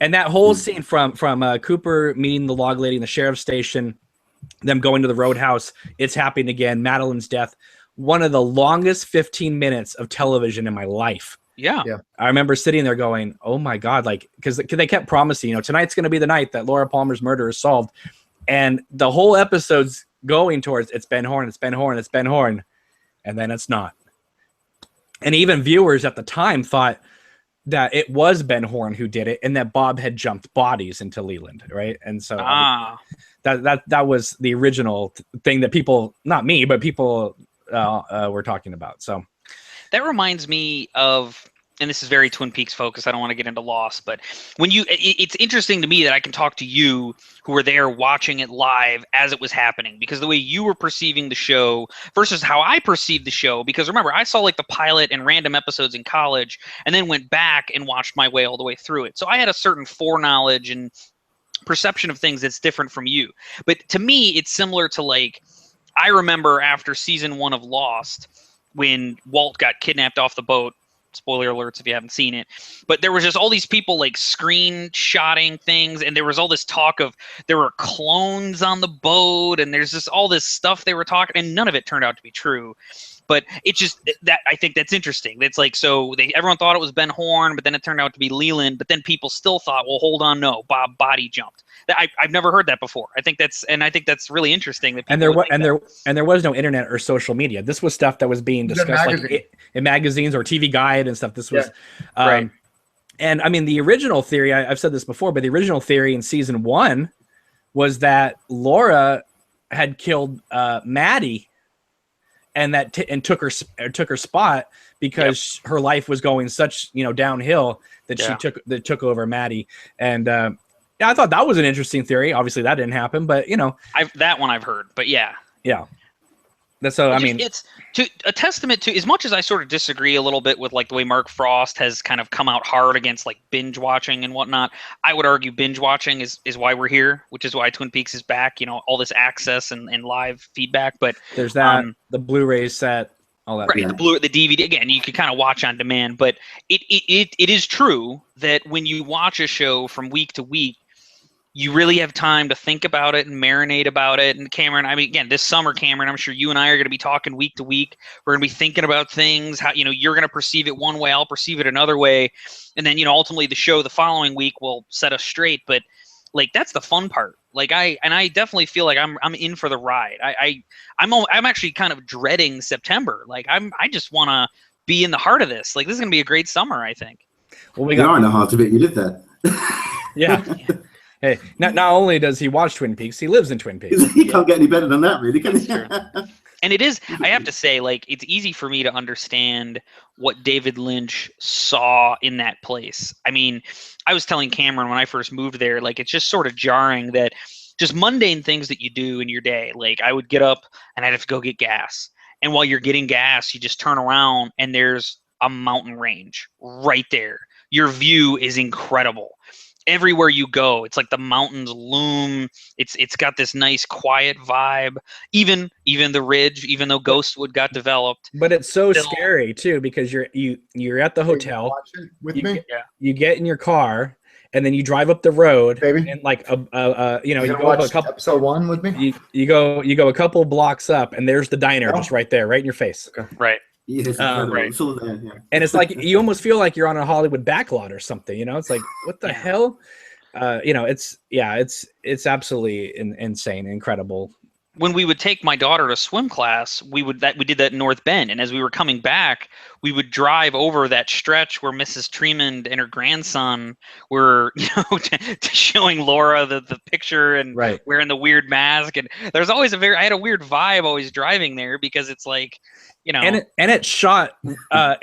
and that whole scene from Cooper meeting the log lady in the sheriff's station, them going to the roadhouse, it's happening again, Madeline's death. One of the longest 15 minutes of television in my life. Yeah. I remember sitting there going, oh my God, like, because they kept promising, you know, tonight's going to be the night that Laura Palmer's murder is solved. And the whole episode's going towards, it's Ben Horn, it's Ben Horn, it's Ben Horn. And then it's not. And even viewers at the time thought that it was Ben Horn who did it, and that Bob had jumped bodies into Leland, right? And so that was the original thing that people, not me, but people were talking about. So that reminds me of and this is very Twin Peaks focused. I don't want to get into Lost, but when it's interesting to me that I can talk to you who were there watching it live as it was happening, because the way you were perceiving the show versus how I perceived the show, because remember, I saw like the pilot and random episodes in college and then went back and watched my way all the way through it. So I had a certain foreknowledge and perception of things that's different from you. But to me, it's similar to like, I remember after season 1 of Lost, when Walt got kidnapped off the boat. Spoiler alerts if you haven't seen it, but there was just all these people like screenshotting things, and there was all this talk of there were clones on the boat, and there's just all this stuff they were talking, and none of it turned out to be true. But it's just that I think that's interesting. It's like, so everyone thought it was Ben Horn, but then it turned out to be Leland. But then people still thought, well, hold on, no, Bob body jumped. I've never heard that before. I think that's really interesting. That there was no internet or social media. This was stuff that was being discussed like in magazines or TV Guide and stuff. This was, right. And I mean, the original theory, I've said this before, but the original theory in season 1 was that Laura had killed Maddie. And took her spot because her life was going such downhill that she took over Maddie. And I thought that was an interesting theory. Obviously, that didn't happen, but that one I've heard. But yeah. That's so. I mean, it's a testament to, as much as I sort of disagree a little bit with like the way Mark Frost has kind of come out hard against like binge watching and whatnot. I would argue binge watching is why we're here, which is why Twin Peaks is back. All this access and live feedback. But there's that the Blu-ray set, all that. Right, the DVD again. You can kind of watch on demand, but it is true that when you watch a show from week to week, you really have time to think about it and marinate about it. And Cameron, I mean, again, this summer, Cameron, I'm sure you and I are going to be talking week to week. We're going to be thinking about things, how, you're going to perceive it one way, I'll perceive it another way. And then, ultimately the show the following week will set us straight. But like, that's the fun part. Like I definitely feel like I'm in for the ride. I'm actually kind of dreading September. Like I just want to be in the heart of this. Like, this is going to be a great summer, I think. Well, you are in the heart of it. You did that. Yeah. Hey, not only does he watch Twin Peaks, he lives in Twin Peaks. He can't get any better than that, really, can he? And it is, I have to say, like, it's easy for me to understand what David Lynch saw in that place. I mean, I was telling Cameron when I first moved there, like, it's just sort of jarring that just mundane things that you do in your day. Like, I would get up and I'd have to go get gas. And while you're getting gas, you just turn around and there's a mountain range right there. Your view is incredible. Everywhere you go, it's like the mountains loom. It's got this nice quiet vibe. Even the ridge, even though Ghostwood got developed. But it's so scary too, because you're at the hotel. You get in your car and then you drive up the road, baby, and like you go up a couple episode 1 with me. You go a couple blocks up and there's the diner just right there, right in your face. Okay. Right. Yes, right. And it's like you almost feel like you're on a Hollywood backlot or something. It's like, what the hell? It's absolutely insane, incredible. When we would take my daughter to swim class, we did that in North Bend, and as we were coming back, we would drive over that stretch where Mrs. Tremond and her grandson were, showing Laura the picture and wearing the weird mask, and there's always I had a weird vibe always driving there because it's like. And it shot I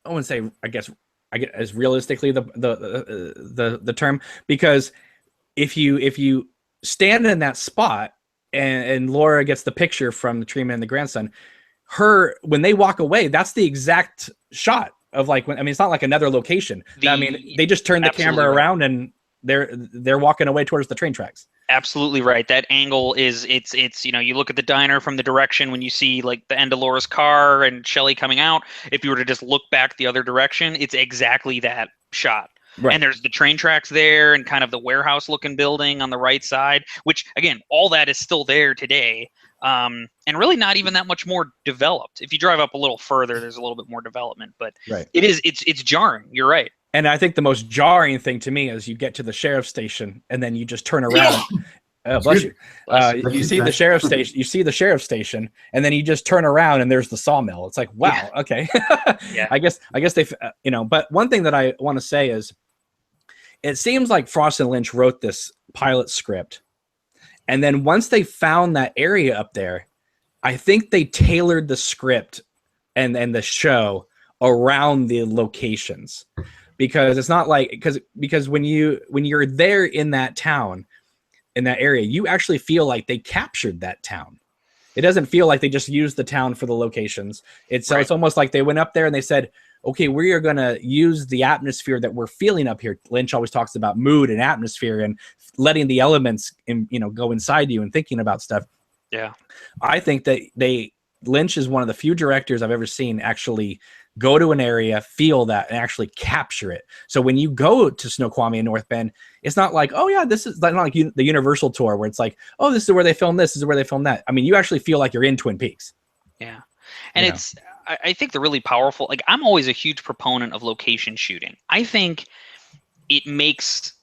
wouldn't say I guess as realistically the term, because if you stand in that spot and Laura gets the picture from the treatment and the grandson, when they walk away, that's the exact shot of like it's not like another location. They just turn the camera around and they're walking away towards the train tracks. Absolutely right. That angle is it's you look at the diner from the direction when you see like the end of Laura's car and Shelley coming out. If you were to just look back the other direction, it's exactly that shot. Right. And there's the train tracks there and kind of the warehouse looking building on the right side, which again, all that is still there today. And really not even that much more developed. If you drive up a little further, there's a little bit more development, but it's jarring. You're right. And I think the most jarring thing to me is you get to the sheriff's station and then you just turn around. Oh, bless you. You see the sheriff's station. You see the sheriff's station, and then you just turn around and there's the sawmill. It's like, wow, okay. I guess they, But one thing that I want to say is, it seems like Frost and Lynch wrote this pilot script, and then once they found that area up there, I think they tailored the script and the show around the locations, because it's not like because when you're there in that town, in that area, you actually feel like they captured that town. It doesn't feel like they just used the town for the locations. It's almost like they went up there and they said, okay, we are going to use the atmosphere that we're feeling up here. Lynch always talks about mood and atmosphere and letting the elements go inside you and thinking about stuff. Yeah. I think that Lynch is one of the few directors I've ever seen actually go to an area, feel that, and actually capture it. So when you go to Snoqualmie and North Bend, it's not like, oh yeah, this is not like the Universal tour where it's like, oh, this is where they filmed this is where they filmed that. I mean, you actually feel like you're in Twin Peaks. Yeah. And I think they're really powerful. Like, I'm always a huge proponent of location shooting. I think it makes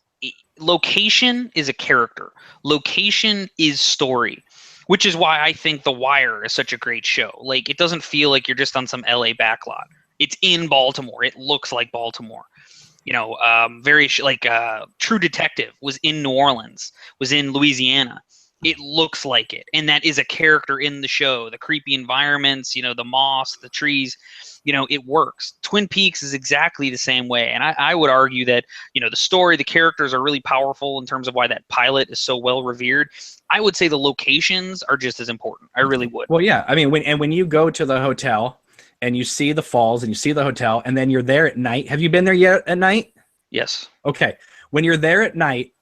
location is a character. Location is story, which is why I think The Wire is such a great show. Like, it doesn't feel like you're just on some LA backlot. It's in Baltimore. It looks like Baltimore. True Detective was in New Orleans, was in Louisiana. It looks like it. And that is a character in the show. The creepy environments, the moss, the trees, it works. Twin Peaks is exactly the same way. And I would argue that, the story, the characters are really powerful in terms of why that pilot is so well revered. I would say the locations are just as important. I really would. Well, yeah. I mean, when you go to the hotel and you see the falls and you see the hotel and then you're there at night. Have you been there yet at night? Yes. Okay. When you're there at night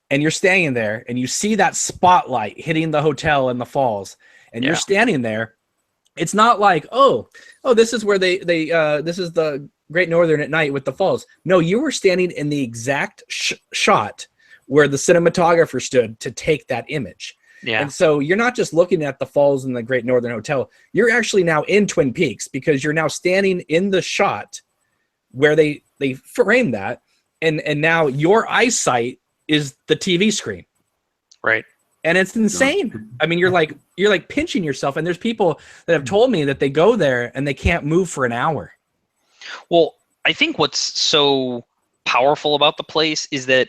and you're staying there and you see that spotlight hitting the hotel and the falls and you're standing there, it's not like, oh, this is where this is the Great Northern at night with the falls. No, you were standing in the exact shot where the cinematographer stood to take that image. Yeah. And so you're not just looking at the falls in the Great Northern Hotel. You're actually now in Twin Peaks because you're now standing in the shot where they frame that. And now your eyesight is the TV screen. Right. And it's insane. I mean, you're like pinching yourself. And there's people that have told me that they go there and they can't move for an hour. Well, I think what's so powerful about the place is that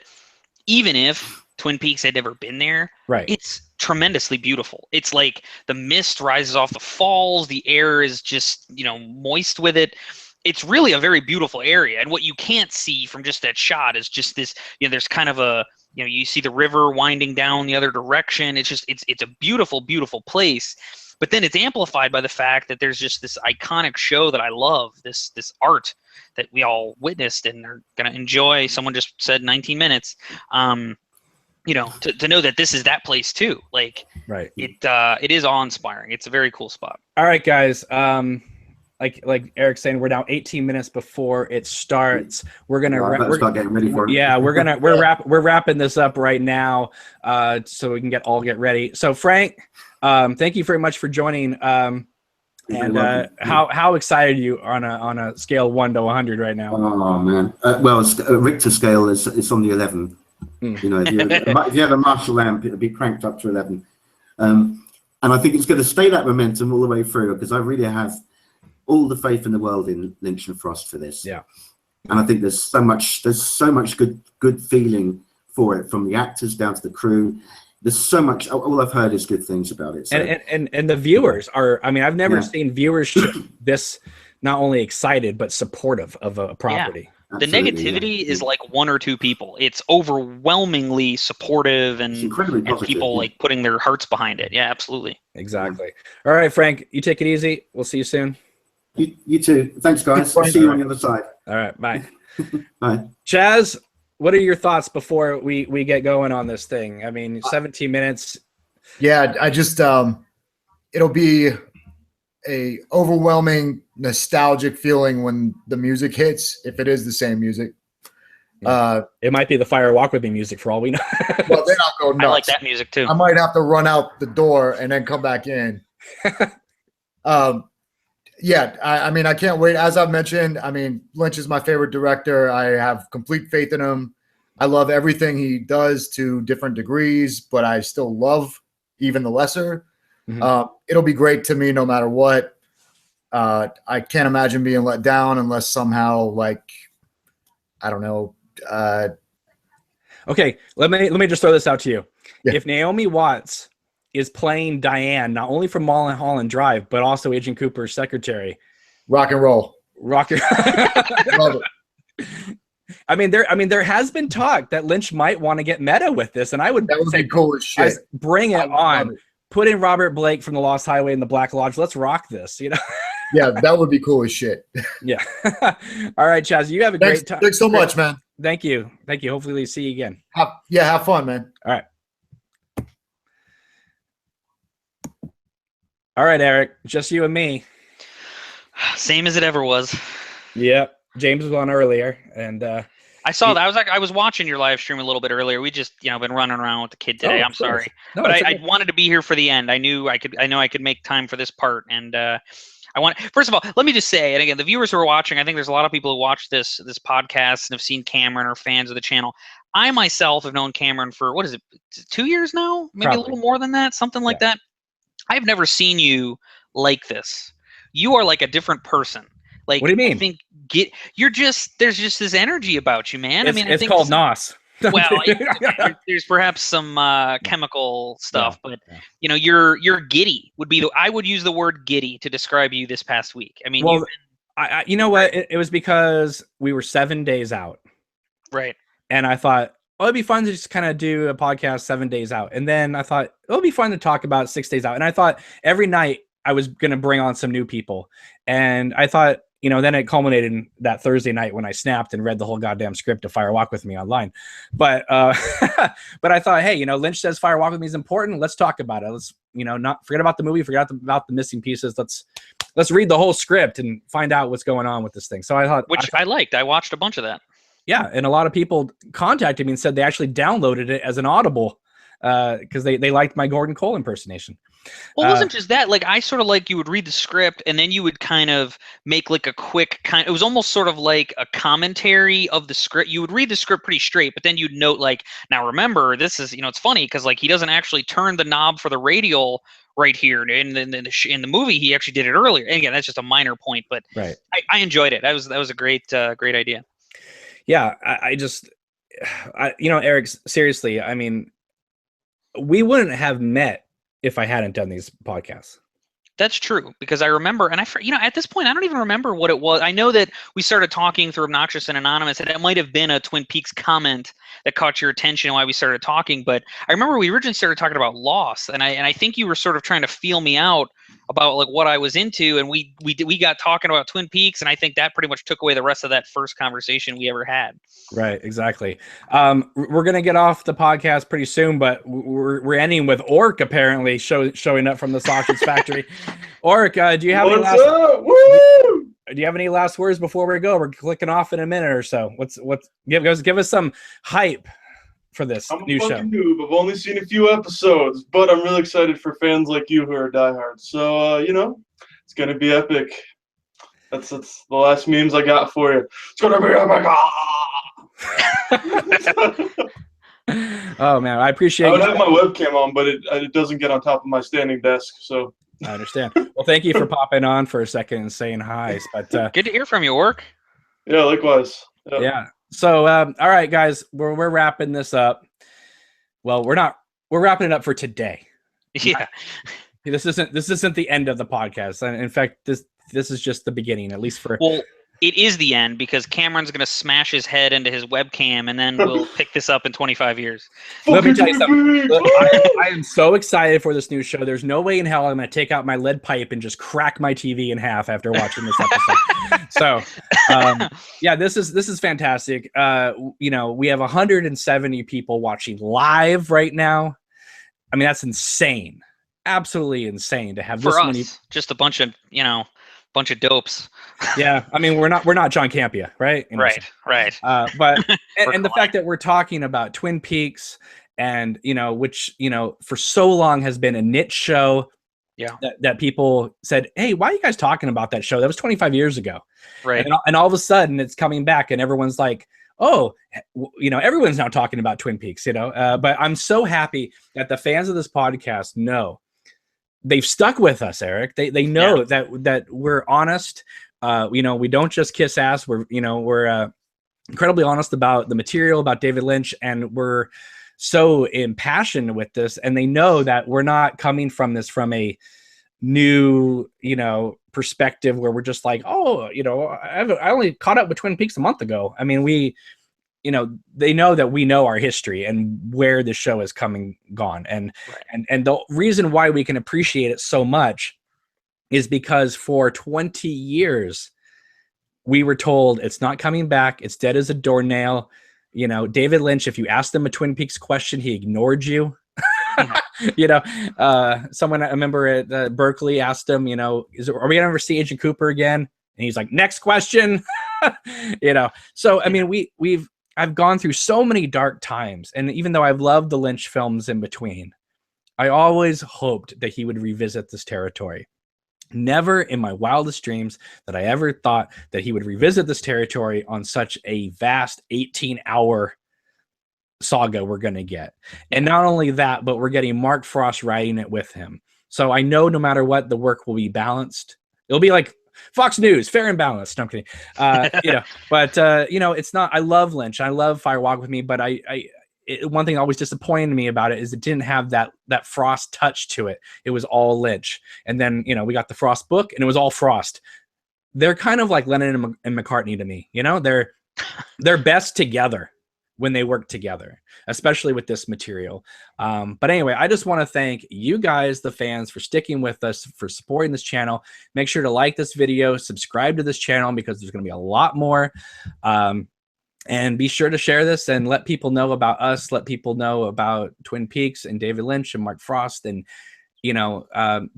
even if Twin Peaks had never been there, right, it's tremendously beautiful. It's like the mist rises off the falls. The air is just, moist with it. It's really a very beautiful area. And what you can't see from just that shot is just this, there's kind of a, you see the river winding down the other direction. It's just, it's a beautiful, beautiful place. But then it's amplified by the fact that there's just this iconic show that I love, this art that we all witnessed and are going to enjoy. Someone just said 19 minutes. To know that this is that place too. Like, right. It is awe-inspiring. It's a very cool spot. All right, guys. Like Eric's saying, we're now 18 minutes before it starts. We're gonna start getting ready for it. Yeah, we're wrapping this up right now, so we can get ready. So Frank, thank you very much for joining. How excited are you on a scale of 1 to 100 right now? Oh man, Richter scale is on the 11. If you have a Marshall lamp, it'll be cranked up to 11. And I think it's going to stay that momentum all the way through because I really have all the faith in the world in Lynch and Frost for this. Yeah. And I think there's so much good feeling for it from the actors down to the crew. There's so much. All I've heard is good things about it. So. And the viewers are. I mean, I've never seen viewership this not only excited but supportive of a property. Yeah. The negativity is like 1 or 2 people. It's overwhelmingly supportive and people like putting their hearts behind it. Yeah, absolutely. Exactly. All right, Frank, you take it easy. We'll see you soon. You too. Thanks, guys. I'll see you on the other side. All right, bye. Bye. Chaz, what are your thoughts before we get going on this thing? I mean, 17 minutes. Yeah, I just it'll be a overwhelming nostalgic feeling when the music hits, if it is the same music. It might be the Fire Walk With Me music for all we know. Well, then I'll go nuts. I like that music too. I might have to run out the door and then come back in. I mean, I can't wait. As I've mentioned, I mean, Lynch is my favorite director. I have complete faith in him. I love everything he does to different degrees, but I still love even the lesser. Mm-hmm. It'll be great to me no matter what. I can't imagine being let down unless somehow, I don't know. Okay, let me just throw this out to you. Yeah. If Naomi Watts is playing Diane, not only from Mulholland Drive, but also Agent Cooper's secretary, Rock and roll. Rock and Love it. I mean, there has been talk that Lynch might want to get meta with this, and I would say be cool as shit. Bring it on. Put in Robert Blake from the Lost Highway and the Black Lodge. Let's rock this, you know? Yeah, that would be cool as shit. Yeah. All right, Chaz, you have a great time. Thanks so much, man. Thank you. Thank you. Hopefully we see you again. Have fun, man. All right. All right, Eric, just you and me. Same as it ever was. Yep. James was on earlier, and I saw that. I was watching your live stream a little bit earlier. We just, been running around with the kid today. I'm sorry, but I wanted to be here for the end. I know I could make time for this part, and first of all, let me just say, and again, the viewers who are watching, I think there's a lot of people who watch this podcast and have seen Cameron or fans of the channel. I myself have known Cameron for, what is it, 2 years now? Maybe probably a little more than that, something like that. I've never seen you like this. You are like a different person. Like, what do you mean? I think there's just this energy about you, man. It's called NOS. Well, there's perhaps some chemical stuff, but you're giddy. I would use the word giddy to describe you this past week. I mean, well, you know what? It was because we were 7 days out, right? And I thought, it'd be fun to just kind of do a podcast 7 days out, and then I thought it'll be fun to talk about 6 days out, and I thought every night I was going to bring on some new people, and I thought. Then it culminated in that Thursday night when I snapped and read the whole goddamn script of Fire Walk With Me online. But but I thought, hey, Lynch says Fire Walk With Me is important. Let's talk about it. Let's, not forget about the movie, forget about the missing pieces. Let's read the whole script and find out what's going on with this thing. So I thought, I liked. I watched a bunch of that. Yeah, and a lot of people contacted me and said they actually downloaded it as an Audible because they liked my Gordon Cole impersonation. Well, it wasn't just that. Like, I sort of like you would read the script and then you would kind of make like a quick it was almost sort of like a commentary of the script. You would read the script pretty straight, but then you'd note like, now remember, this is, it's funny because like he doesn't actually turn the knob for the radial right here in the movie. He actually did it earlier. And again, that's just a minor point, but right. I enjoyed it. That was a great idea. Yeah, Eric, seriously, I mean, we wouldn't have met if I hadn't done these podcasts. That's true, because I remember, and at this point, I don't even remember what it was. I know that we started talking through Obnoxious and Anonymous, and it might have been a Twin Peaks comment that caught your attention and why we started talking. But I remember we originally started talking about Lost, and I think you were sort of trying to feel me out about like what I was into, and we got talking about Twin Peaks, and I think that pretty much took away the rest of that first conversation we ever had. Right, exactly. We're gonna get off the podcast pretty soon, but we're ending with Orc apparently showing up from the sausage factory. Orc, do you have any last? Woo! Do you have any last words before we go? We're clicking off in a minute or so. Give us some hype for this new show. I'm a fucking noob. I've only seen a few episodes, but I'm really excited for fans like you who are diehards. So it's gonna be epic. That's the last memes I got for you. It's gonna be epic. Oh man, I appreciate. I would have my webcam on, but it doesn't get on top of my standing desk. So I understand. Well, thank you for popping on for a second and saying hi. But good to hear from you, Orc. Yeah, likewise. Yeah. So all right, guys, we're wrapping this up. Well, we're wrapping it up for today. Yeah. This isn't the end of the podcast. And in fact, this is just the beginning, at least for. Well, it is the end because Cameron's going to smash his head into his webcam, and then we'll pick this up in 25 years. Let me tell you something. I am so excited for this new show. There's no way in hell I'm going to take out my lead pipe and just crack my TV in half after watching this episode. So, yeah, this is fantastic. We have 170 people watching live right now. I mean, that's insane. Absolutely insane to have for this us, many. Just a bunch of dopes. Yeah, I mean, we're not John Campea, right? Right. But and the fact that we're talking about Twin Peaks and which for so long has been a niche show. Yeah. That people said, hey, why are you guys talking about that show? That was 25 years ago. Right. And all of a sudden it's coming back and everyone's like, oh, everyone's now talking about Twin Peaks, but I'm so happy that the fans of this podcast know they've stuck with us, Eric. They know that we're honest. We don't just kiss ass. We're incredibly honest about the material, about David Lynch, and we're so impassioned with this. And they know that we're not coming from this from a new, perspective where we're just like, oh, I only caught up with Twin Peaks a month ago. I mean, they know that we know our history and where the show is coming gone. And the reason why we can appreciate it so much is because for 20 years, we were told it's not coming back. It's dead as a doornail. David Lynch, if you asked him a Twin Peaks question, he ignored you. Someone I remember at Berkeley asked him, are we going to ever see Agent Cooper again? And he's like, next question. So, I mean, I've gone through so many dark times. And even though I've loved the Lynch films in between, I always hoped that he would revisit this territory. Never in my wildest dreams that I ever thought that he would revisit this territory on such a vast 18-hour saga we're going to get. And not only that, but we're getting Mark Frost writing it with him. So I know no matter what, the work will be balanced. It'll be like Fox News, fair and balanced. No, I'm kidding. It's not. I love Lynch. I love Fire Walk with Me, but one thing always disappointed me about it is it didn't have that Frost touch to it. It was all Lynch. And then, we got the Frost book and it was all Frost. They're kind of like Lennon and McCartney to me. They're best together when they work together, especially with this material. But anyway, I just want to thank you guys, the fans, for sticking with us, for supporting this channel. Make sure to like this video, subscribe to this channel because there's going to be a lot more. And be sure to share this and let people know about us, let people know about Twin Peaks and David Lynch and Mark Frost, and,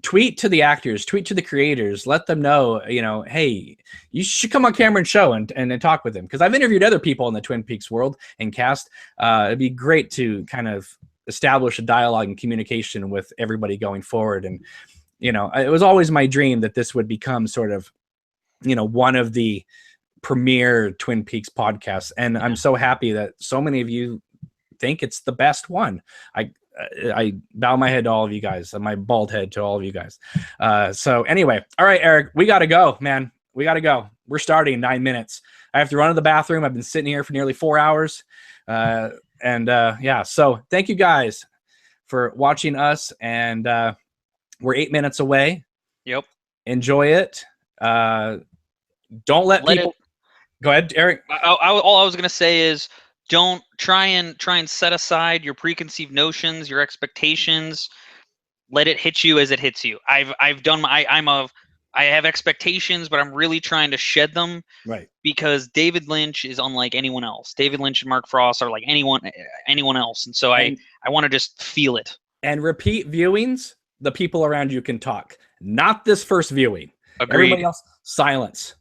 tweet to the actors, tweet to the creators, let them know, hey, you should come on camera and show and talk with them. Because I've interviewed other people in the Twin Peaks world and cast. It'd be great to kind of establish a dialogue and communication with everybody going forward. And, it was always my dream that this would become sort of, one of the premier Twin Peaks podcasts. And I'm so happy that so many of you think it's the best one. I bow my head to all of you guys, my bald head to all of you guys. So anyway, all right, Eric, we got to go, man. We got to go. We're starting in 9 minutes. I have to run to the bathroom. I've been sitting here for nearly 4 hours. So thank you guys for watching us. And we're 8 minutes away. Yep. Enjoy it. Don't let people... Go ahead, Eric. All I was going to say is don't try and set aside your preconceived notions, your expectations. Let it hit you as it hits you. I have expectations, but I'm really trying to shed them. Right. Because David Lynch is unlike anyone else. David Lynch and Mark Frost are like anyone else. And so I want to just feel it. And repeat viewings, the people around you can talk. Not this first viewing. Agreed. Everybody else, silence.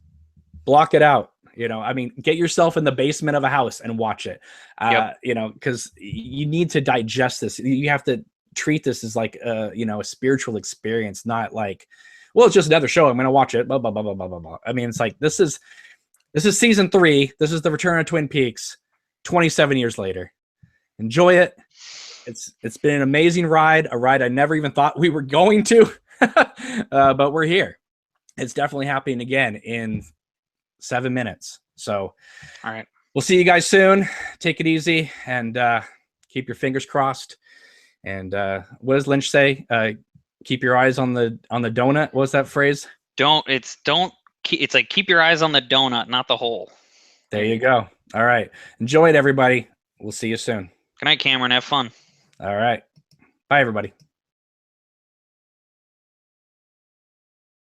Block it out. Get yourself in the basement of a house and watch it. Because you need to digest this. You have to treat this as like a spiritual experience, not like, well, it's just another show. I'm going to watch it. Blah, blah, blah, blah, blah, blah, blah. I mean, it's like, this is season 3. This is the return of Twin Peaks 27 years later. Enjoy it. It's been an amazing ride, a ride I never even thought we were going to, but we're here. It's definitely happening again in 7 minutes. So, all right, we'll see you guys soon. Take it easy and keep your fingers crossed. And what does Lynch say? Keep your eyes on the donut. What's that phrase? It's like keep your eyes on the donut, not the hole. There you go. All right. Enjoy it, everybody. We'll see you soon. Good night, Cameron. Have fun. All right. Bye, everybody.